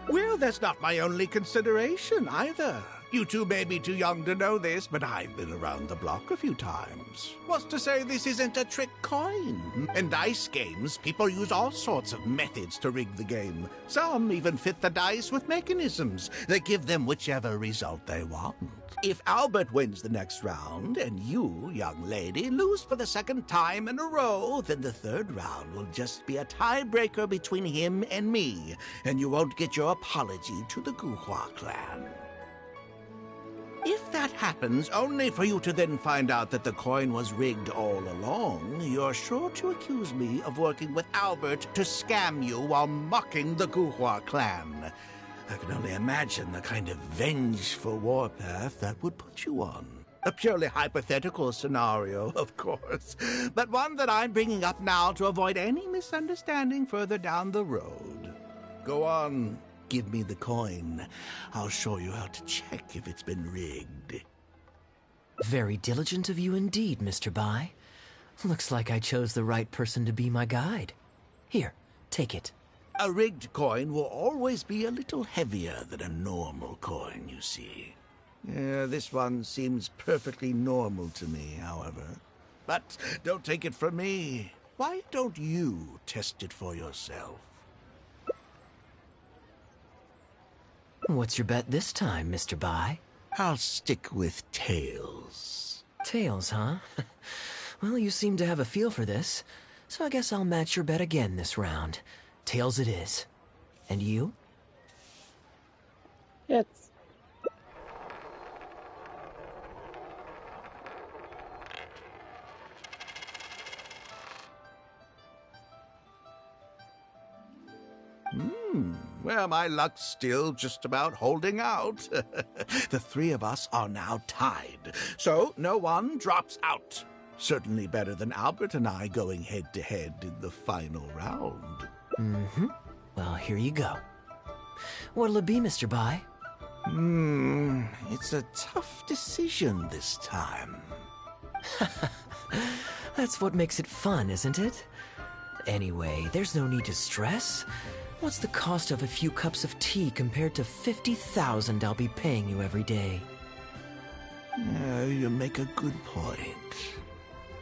[SPEAKER 7] Well, that's not my only consideration, either. You two may be too young to know this, but I've been around the block a few times. What's to say this isn't a trick coin? In dice games, people use all sorts of methods to rig the game. Some even fit the dice with mechanisms that give them whichever result they want. If Albert wins the next round, and you, young lady, lose for the 2nd time in a row, then the 3rd round will just be a tiebreaker between him and me, and you won't get your apology to the Guhua clan. If that happens, only for you to then find out that the coin was rigged all along, you're sure to accuse me of working with Albert to scam you while mocking the Guhua clan. I can only imagine the kind of vengeful warpath that would put you on. A purely hypothetical scenario, of course, but one that I'm bringing up now to avoid any misunderstanding further down the road. Go on. Give me the coin. I'll show you how to check if it's been rigged.
[SPEAKER 3] Very diligent of you indeed, Mr. Bai. Looks like I chose the right person to be my guide. Here, take it.
[SPEAKER 7] A rigged coin will always be a little heavier than a normal coin, you see. Yeah, this one seems perfectly normal to me, however. But don't take it from me. Why don't you test it for yourself?
[SPEAKER 3] What's your bet this time, Mr. Bai?
[SPEAKER 7] I'll stick with tails.
[SPEAKER 3] Tails, huh? Well, you seem to have a feel for this, so I guess I'll match your bet again this round. Tails it is. And you?
[SPEAKER 1] Heads.
[SPEAKER 7] Well, my luck's still just about holding out. The three of us are now tied, so no one drops out. Certainly better than Albert and I going head-to-head in the final round.
[SPEAKER 3] Mm-hmm. Well, here you go. What'll it be, Mr. Bai?
[SPEAKER 7] It's a tough decision this time.
[SPEAKER 3] That's what makes it fun, isn't it? Anyway, there's no need to stress. What's the cost of a few cups of tea compared to 50,000 I'll be paying you every day?
[SPEAKER 7] You make a good point.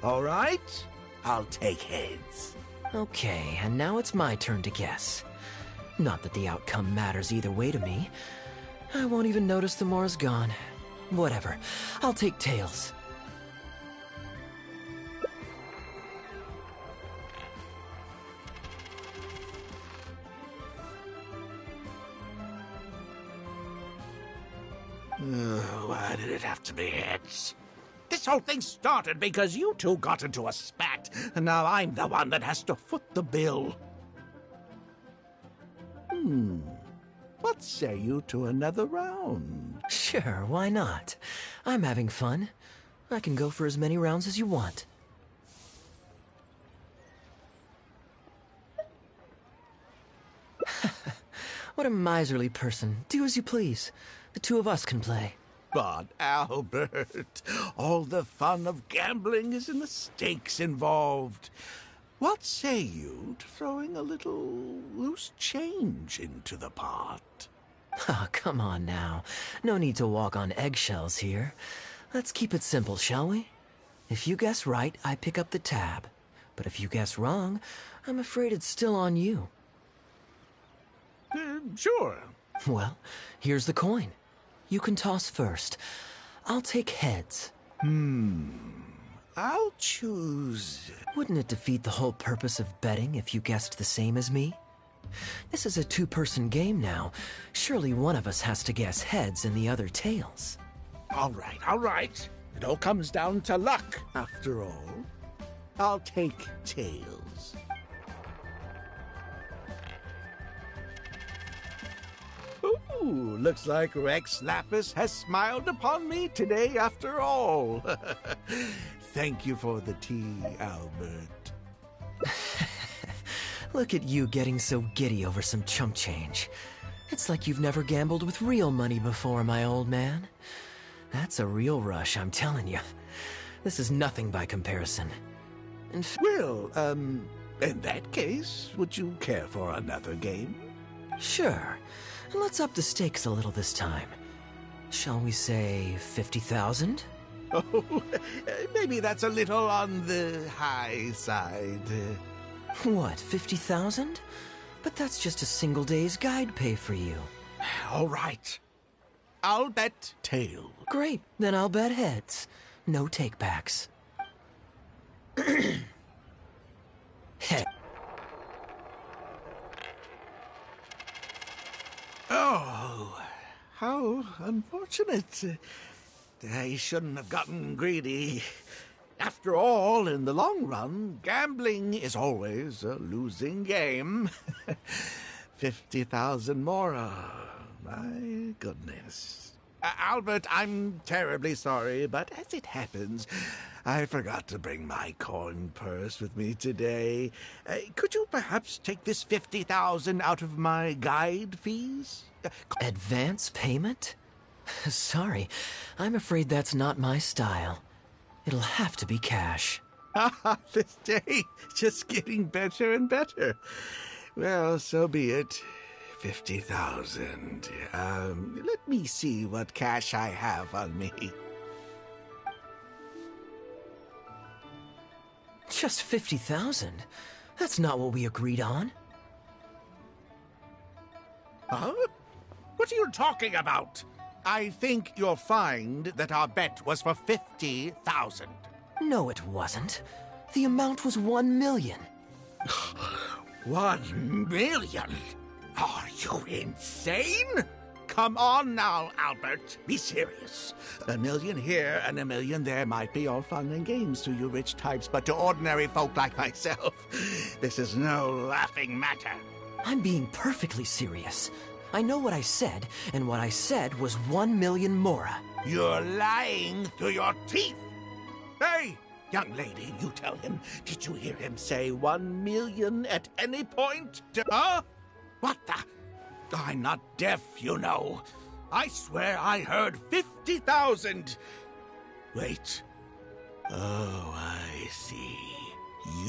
[SPEAKER 7] All right, I'll take heads.
[SPEAKER 3] Okay, and now it's my turn to guess. Not that the outcome matters either way to me. I won't even notice the more's gone. Whatever, I'll take tails.
[SPEAKER 7] Why did it have to be heads? This whole thing started because you two got into a spat, and now I'm the one that has to foot the bill. What say you to another round?
[SPEAKER 3] Sure, why not? I'm having fun. I can go for as many rounds as you want. What a miserly person. Do as you please. The two of us can play.
[SPEAKER 7] But, Albert, all the fun of gambling is in the stakes involved. What say you to throwing a little loose change into the pot?
[SPEAKER 3] Oh, come on now. No need to walk on eggshells here. Let's keep it simple, shall we? If you guess right, I pick up the tab. But if you guess wrong, I'm afraid it's still on you.
[SPEAKER 7] Sure.
[SPEAKER 3] Well, here's the coin. You can toss first. I'll take heads.
[SPEAKER 7] I'll choose...
[SPEAKER 3] Wouldn't it defeat the whole purpose of betting if you guessed the same as me? This is a two-person game now. Surely one of us has to guess heads and the other tails.
[SPEAKER 7] All right. It all comes down to luck, after all. I'll take tails. Ooh, looks like Rex Lapis has smiled upon me today after all. Thank you for the tea, Albert.
[SPEAKER 3] Look at you getting so giddy over some chump change. It's like you've never gambled with real money before, my old man. That's a real rush, I'm telling you. This is nothing by comparison.
[SPEAKER 7] Well, in that case, would you care for another game?
[SPEAKER 3] Sure. Let's up the stakes a little this time. Shall we say 50,000?
[SPEAKER 7] Oh, maybe that's a little on the high side.
[SPEAKER 3] What, 50,000? But that's just a single day's guide pay for you.
[SPEAKER 7] All right. I'll bet tail.
[SPEAKER 3] Great, then I'll bet heads. No takebacks. Head.
[SPEAKER 7] Oh, how unfortunate. I shouldn't have gotten greedy. After all, in the long run, gambling is always a losing game. 50,000 more. My goodness. Albert, I'm terribly sorry, but as it happens, I forgot to bring my coin purse with me today. Could you perhaps take this 50,000 out of my guide fees?
[SPEAKER 3] Advance payment? Sorry, I'm afraid that's not my style. It'll have to be cash.
[SPEAKER 7] This day, just getting better and better. Well, so be it. 50,000. Let me see what cash I have on me.
[SPEAKER 3] Just 50,000? That's not what we agreed on.
[SPEAKER 7] Huh? What are you talking about? I think you'll find that our bet was for 50,000.
[SPEAKER 3] No, it wasn't. The amount was 1 million.
[SPEAKER 7] 1 million? Are you insane? Come on now, Albert. Be serious. 1 million here and 1 million there might be all fun and games to you rich types, but to ordinary folk like myself, this is no laughing matter.
[SPEAKER 3] I'm being perfectly serious. I know what I said, and what I said was 1 million mora.
[SPEAKER 7] You're lying through your teeth! Hey, young lady, you tell him. Did you hear him say 1 million at any point? Huh? What the? I'm not deaf, you know. I swear I heard 50,000. Wait. Oh, I see.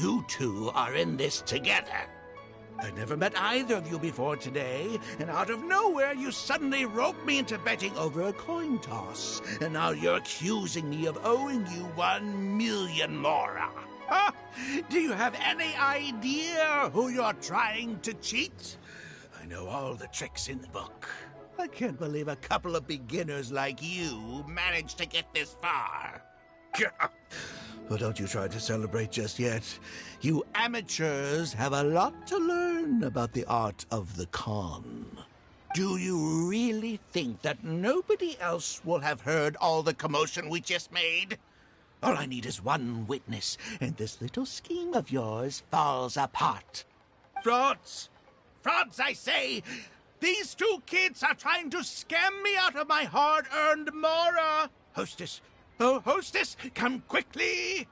[SPEAKER 7] You two are in this together. I never met either of you before today, and out of nowhere you suddenly roped me into betting over a coin toss, and now you're accusing me of owing you 1 million mora. Huh? Do you have any idea who you're trying to cheat? I know all the tricks in the book. I can't believe a couple of beginners like you managed to get this far. Well, don't you try to celebrate just yet. You amateurs have a lot to learn about the art of the con. Do you really think that nobody else will have heard all the commotion we just made? All I need is one witness, and this little scheme of yours falls apart. Frauds! Frauds, I say! These two kids are trying to scam me out of my hard-earned mora! Hostess! Oh, hostess, come quickly!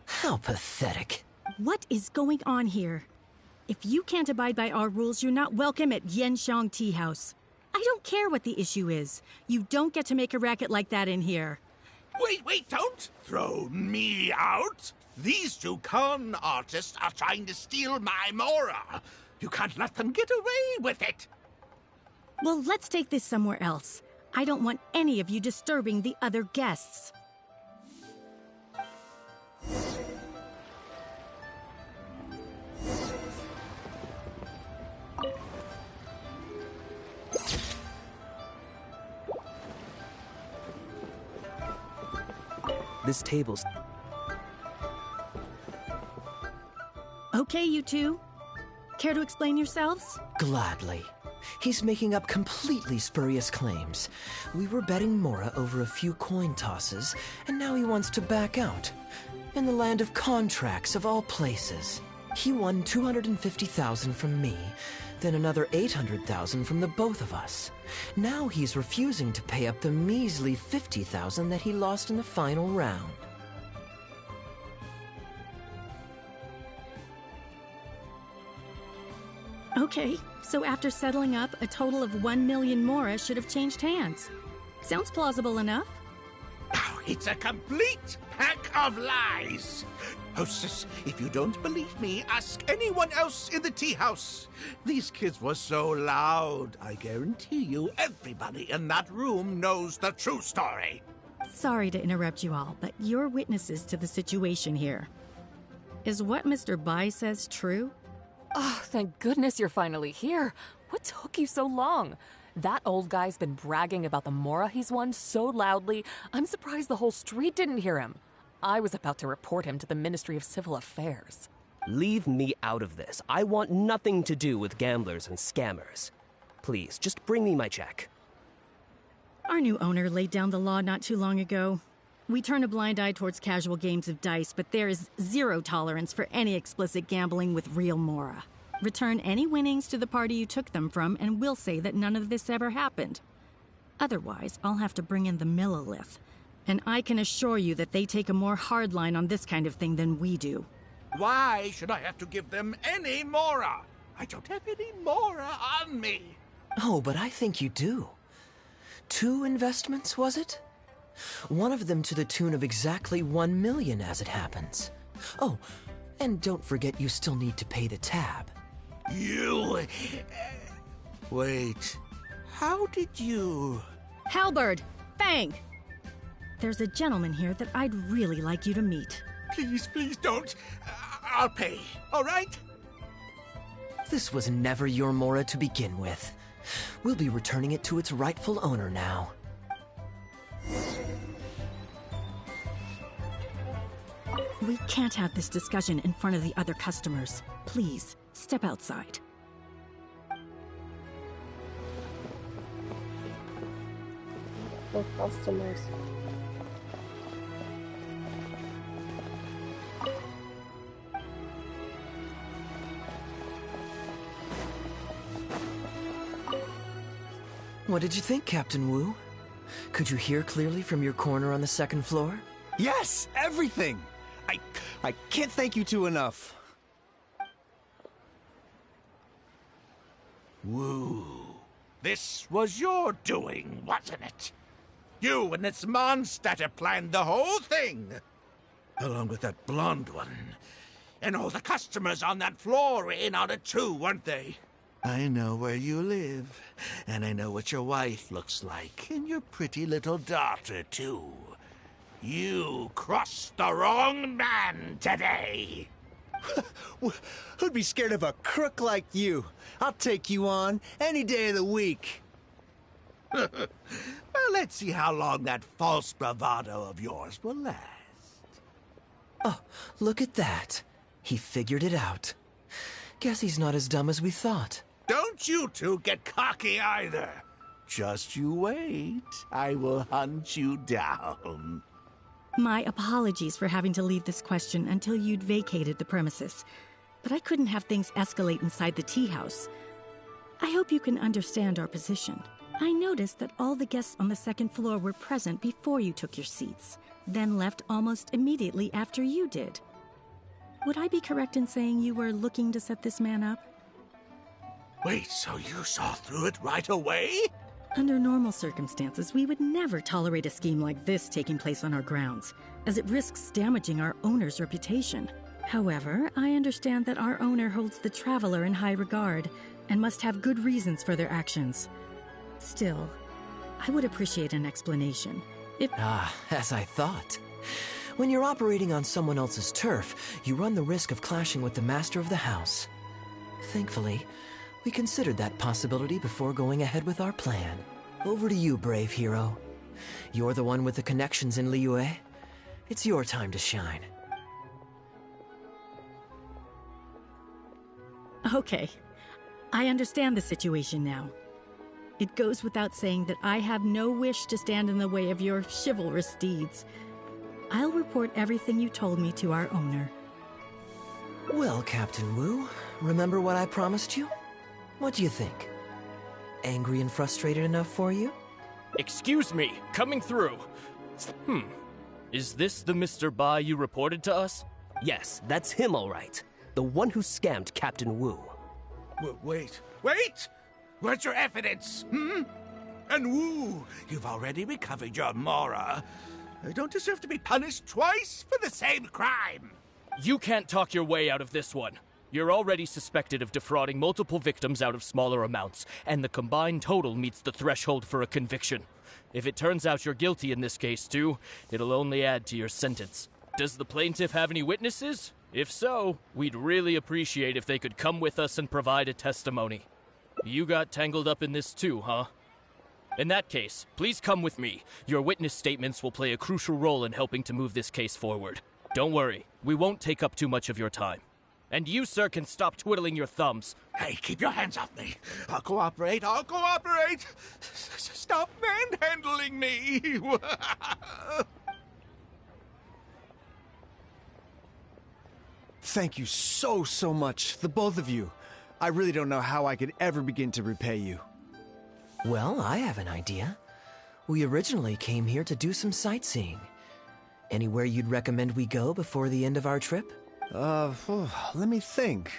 [SPEAKER 3] How pathetic.
[SPEAKER 18] What is going on here? If you can't abide by our rules, you're not welcome at Genshin Tea House. I don't care what the issue is. You don't get to make a racket like that in here.
[SPEAKER 7] Wait, don't throw me out! These two con artists are trying to steal my mora! You can't let them get away with it!
[SPEAKER 18] Well, let's take this somewhere else. I don't want any of you disturbing the other guests.
[SPEAKER 12] This table's...
[SPEAKER 18] Okay, you two. Care to explain yourselves?
[SPEAKER 3] Gladly. He's making up completely spurious claims. We were betting mora over a few coin tosses, and now he wants to back out. In the land of contracts, of all places. He won 250,000 from me, then another 800,000 from the both of us. Now he's refusing to pay up the measly 50,000 that he lost in the final round.
[SPEAKER 18] Okay, so after settling up, a total of 1 million mora should have changed hands. Sounds plausible enough.
[SPEAKER 7] Oh, it's a complete pack of lies! Hostess, if you don't believe me, ask anyone else in the tea house. These kids were so loud, I guarantee you everybody in that room knows the true story.
[SPEAKER 18] Sorry to interrupt you all, but you're witnesses to the situation here. Is what Mr. Bai says true?
[SPEAKER 4] Oh, thank goodness you're finally here. What took you so long? That old guy's been bragging about the mora he's won so loudly, I'm surprised the whole street didn't hear him. I was about to report him to the Ministry of Civil Affairs.
[SPEAKER 12] Leave me out of this. I want nothing to do with gamblers and scammers. Please, just bring me my check.
[SPEAKER 18] Our new owner laid down the law not too long ago. We turn a blind eye towards casual games of dice, but there is zero tolerance for any explicit gambling with real mora. Return any winnings to the party you took them from, and we'll say that none of this ever happened. Otherwise, I'll have to bring in the Millilith. And I can assure you that they take a more hard line on this kind of thing than we do.
[SPEAKER 7] Why should I have to give them any mora? I don't have any mora on me.
[SPEAKER 3] Oh, but I think you do. 2 investments, was it? One of them to the tune of exactly 1 million, as it happens. Oh, and don't forget you still need to pay the tab.
[SPEAKER 7] You... Wait. How did you...
[SPEAKER 18] Halberd! Fang! There's a gentleman here that I'd really like you to meet.
[SPEAKER 7] Please don't. I'll pay, all right?
[SPEAKER 3] This was never your mora to begin with. We'll be returning it to its rightful owner now.
[SPEAKER 18] We can't have this discussion in front of the other customers. Please, step outside.
[SPEAKER 1] For customers.
[SPEAKER 3] What did you think, Captain Wu? Could you hear clearly from your corner on the second floor?
[SPEAKER 21] Yes, everything! I can't thank you two enough.
[SPEAKER 7] Woo. This was your doing, wasn't it? You and this Mondstatter planned the whole thing. Along with that blonde one. And all the customers on that floor were in on it too, weren't they? I know where you live. And I know what your wife looks like. And your pretty little daughter, too. You crossed the wrong man today.
[SPEAKER 21] Who'd be scared of a crook like you? I'll take you on any day of the week.
[SPEAKER 7] Well, let's see how long that false bravado of yours will last.
[SPEAKER 3] Oh, look at that. He figured it out. Guess he's not as dumb as we thought.
[SPEAKER 7] Don't you two get cocky either. Just you wait. I will hunt you down.
[SPEAKER 18] My apologies for having to leave this question until you'd vacated the premises. But I couldn't have things escalate inside the tea house. I hope you can understand our position. I noticed that all the guests on the second floor were present before you took your seats, then left almost immediately after you did. Would I be correct in saying you were looking to set this man up?
[SPEAKER 7] Wait, so you saw through it right away?
[SPEAKER 18] Under normal circumstances, we would never tolerate a scheme like this taking place on our grounds, as it risks damaging our owner's reputation. However, I understand that our owner holds the Traveler in high regard, and must have good reasons for their actions. Still, I would appreciate an explanation.
[SPEAKER 3] As I thought. When you're operating on someone else's turf, you run the risk of clashing with the master of the house. Thankfully, we considered that possibility before going ahead with our plan. Over to you, brave hero. You're the one with the connections in Liyue. It's your time to shine.
[SPEAKER 18] Okay, I understand the situation now. It goes without saying that I have no wish to stand in the way of your chivalrous deeds. I'll report everything you told me to our owner.
[SPEAKER 3] Well, Captain Wu, remember what I promised you? What do you think? Angry and frustrated enough for you?
[SPEAKER 5] Excuse me, coming through. Is this the Mr. Bai you reported to us?
[SPEAKER 12] Yes, that's him all right. The one who scammed Captain Wu.
[SPEAKER 7] Wait! Where's your evidence, And Wu, you've already recovered your Mora. I don't deserve to be punished twice for the same crime.
[SPEAKER 5] You can't talk your way out of this one. You're already suspected of defrauding multiple victims out of smaller amounts, and the combined total meets the threshold for a conviction. If it turns out you're guilty in this case, too, it'll only add to your sentence. Does the plaintiff have any witnesses? If so, we'd really appreciate if they could come with us and provide a testimony. You got tangled up in this too, huh? In that case, please come with me. Your witness statements will play a crucial role in helping to move this case forward. Don't worry, we won't take up too much of your time. And you, sir, can stop twiddling your thumbs.
[SPEAKER 7] Hey, keep your hands off me. I'll cooperate. Stop manhandling me.
[SPEAKER 21] Thank you so much, the both of you. I really don't know how I could ever begin to repay you.
[SPEAKER 3] Well, I have an idea. We originally came here to do some sightseeing. Anywhere you'd recommend we go before the end of our trip?
[SPEAKER 21] Let me think.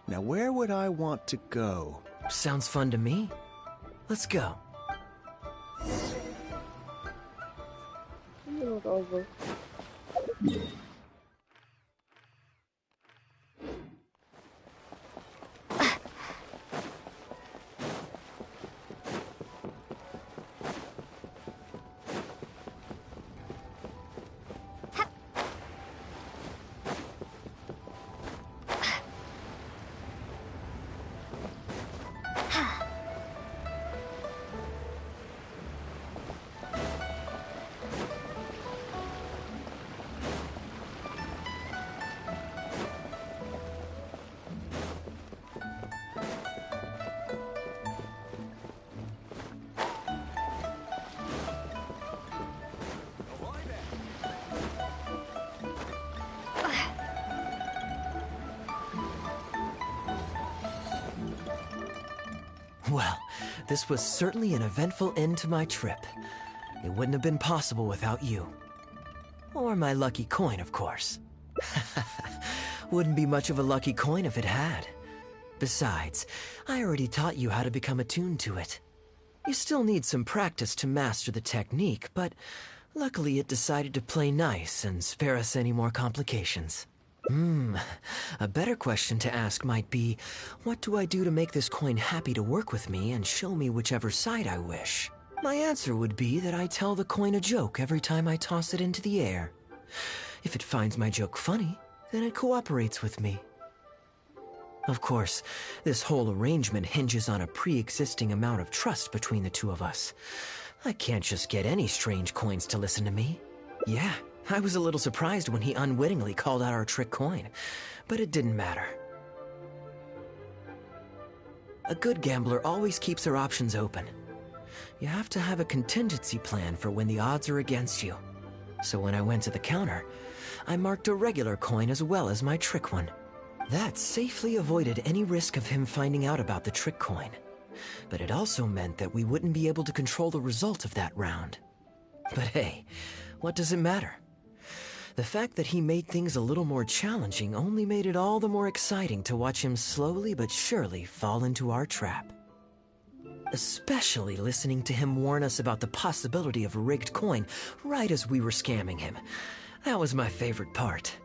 [SPEAKER 21] Now, where would I want to go?
[SPEAKER 3] Sounds fun to me. Let's go.
[SPEAKER 1] Over.
[SPEAKER 3] this was certainly an eventful end to my trip. It wouldn't have been possible without you. Or my lucky coin, of course. Wouldn't be much of a lucky coin if it had. Besides, I already taught you how to become attuned to it. You still need some practice to master the technique, but luckily it decided to play nice and spare us any more complications. A better question to ask might be, what do I do to make this coin happy to work with me and show me whichever side I wish? My answer would be that I tell the coin a joke every time I toss it into the air. If it finds my joke funny, then it cooperates with me. Of course, this whole arrangement hinges on a pre-existing amount of trust between the two of us. I can't just get any strange coins to listen to me. Yeah, I was a little surprised when he unwittingly called out our trick coin, but it didn't matter. A good gambler always keeps their options open. You have to have a contingency plan for when the odds are against you. So when I went to the counter, I marked a regular coin as well as my trick one. That safely avoided any risk of him finding out about the trick coin. But it also meant that we wouldn't be able to control the result of that round. But hey, what does it matter? The fact that he made things a little more challenging only made it all the more exciting to watch him slowly but surely fall into our trap. Especially listening to him warn us about the possibility of a rigged coin right as we were scamming him. That was my favorite part.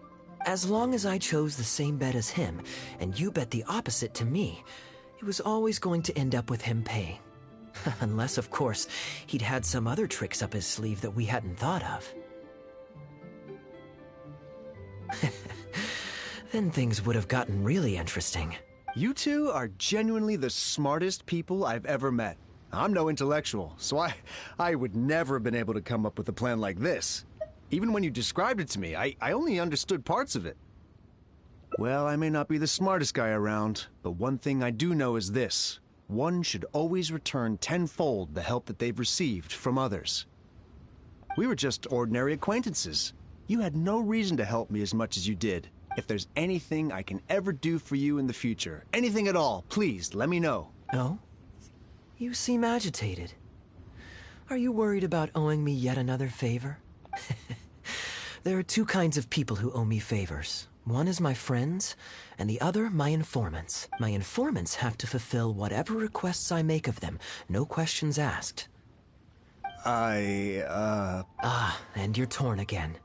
[SPEAKER 3] As long as I chose the same bet as him, and you bet the opposite to me, it was always going to end up with him paying. Unless, of course, he'd had some other tricks up his sleeve that we hadn't thought of. Then things would have gotten really interesting.
[SPEAKER 21] You two are genuinely the smartest people I've ever met. I'm no intellectual, so I would never have been able to come up with a plan like this. Even when you described it to me, I only understood parts of it. Well, I may not be the smartest guy around, but one thing I do know is this. One should always return tenfold the help that they've received from others. We were just ordinary acquaintances. You had no reason to help me as much as you did. If there's anything I can ever do for you in the future, anything at all, please let me know.
[SPEAKER 3] Oh? You seem agitated. Are you worried about owing me yet another favor? There are two kinds of people who owe me favors. One is my friends, and the other my informants. My informants have to fulfill whatever requests I make of them, no questions asked. Ah, and you're torn again.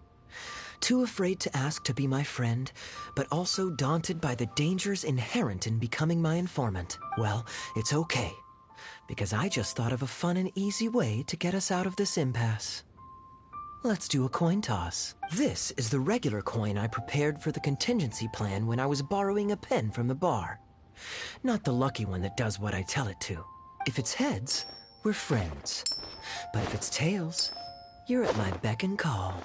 [SPEAKER 3] Too afraid to ask to be my friend, but also daunted by the dangers inherent in becoming my informant. Well, it's okay, because I just thought of a fun and easy way to get us out of this impasse. Let's do a coin toss. This is the regular coin I prepared for the contingency plan when I was borrowing a pen from the bar. Not the lucky one that does what I tell it to. If it's heads, we're friends. But if it's tails, you're at my beck and call.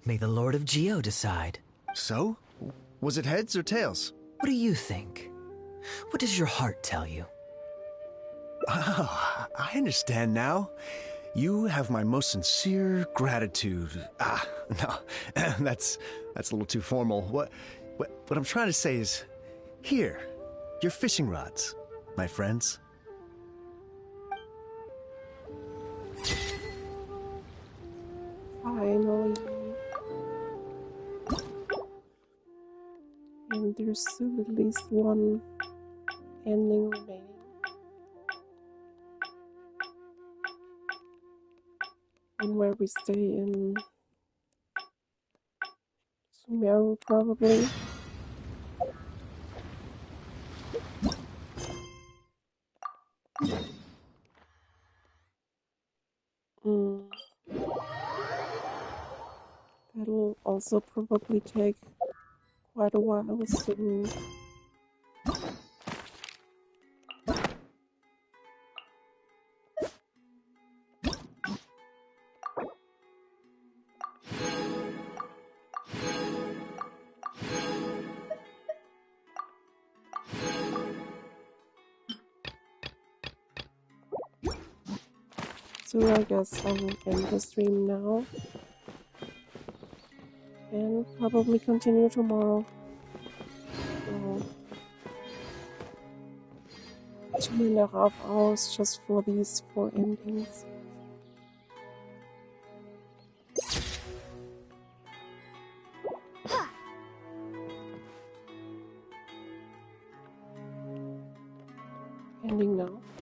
[SPEAKER 3] May the Lord of Geo decide.
[SPEAKER 21] So? Was it heads or tails?
[SPEAKER 3] What do you think? What does your heart tell you?
[SPEAKER 21] Oh, I understand now. You have my most sincere gratitude. No, that's a little too formal. What I'm trying to say is, here, your fishing rods, my friends.
[SPEAKER 1] Finally. And there's still at least one ending remaining. And where we stay in Sumeru, probably. That'll also probably take quite a while, so... So I guess I will end the stream now. And probably continue tomorrow. So 2,5 hours just for these 4 endings. Ending now.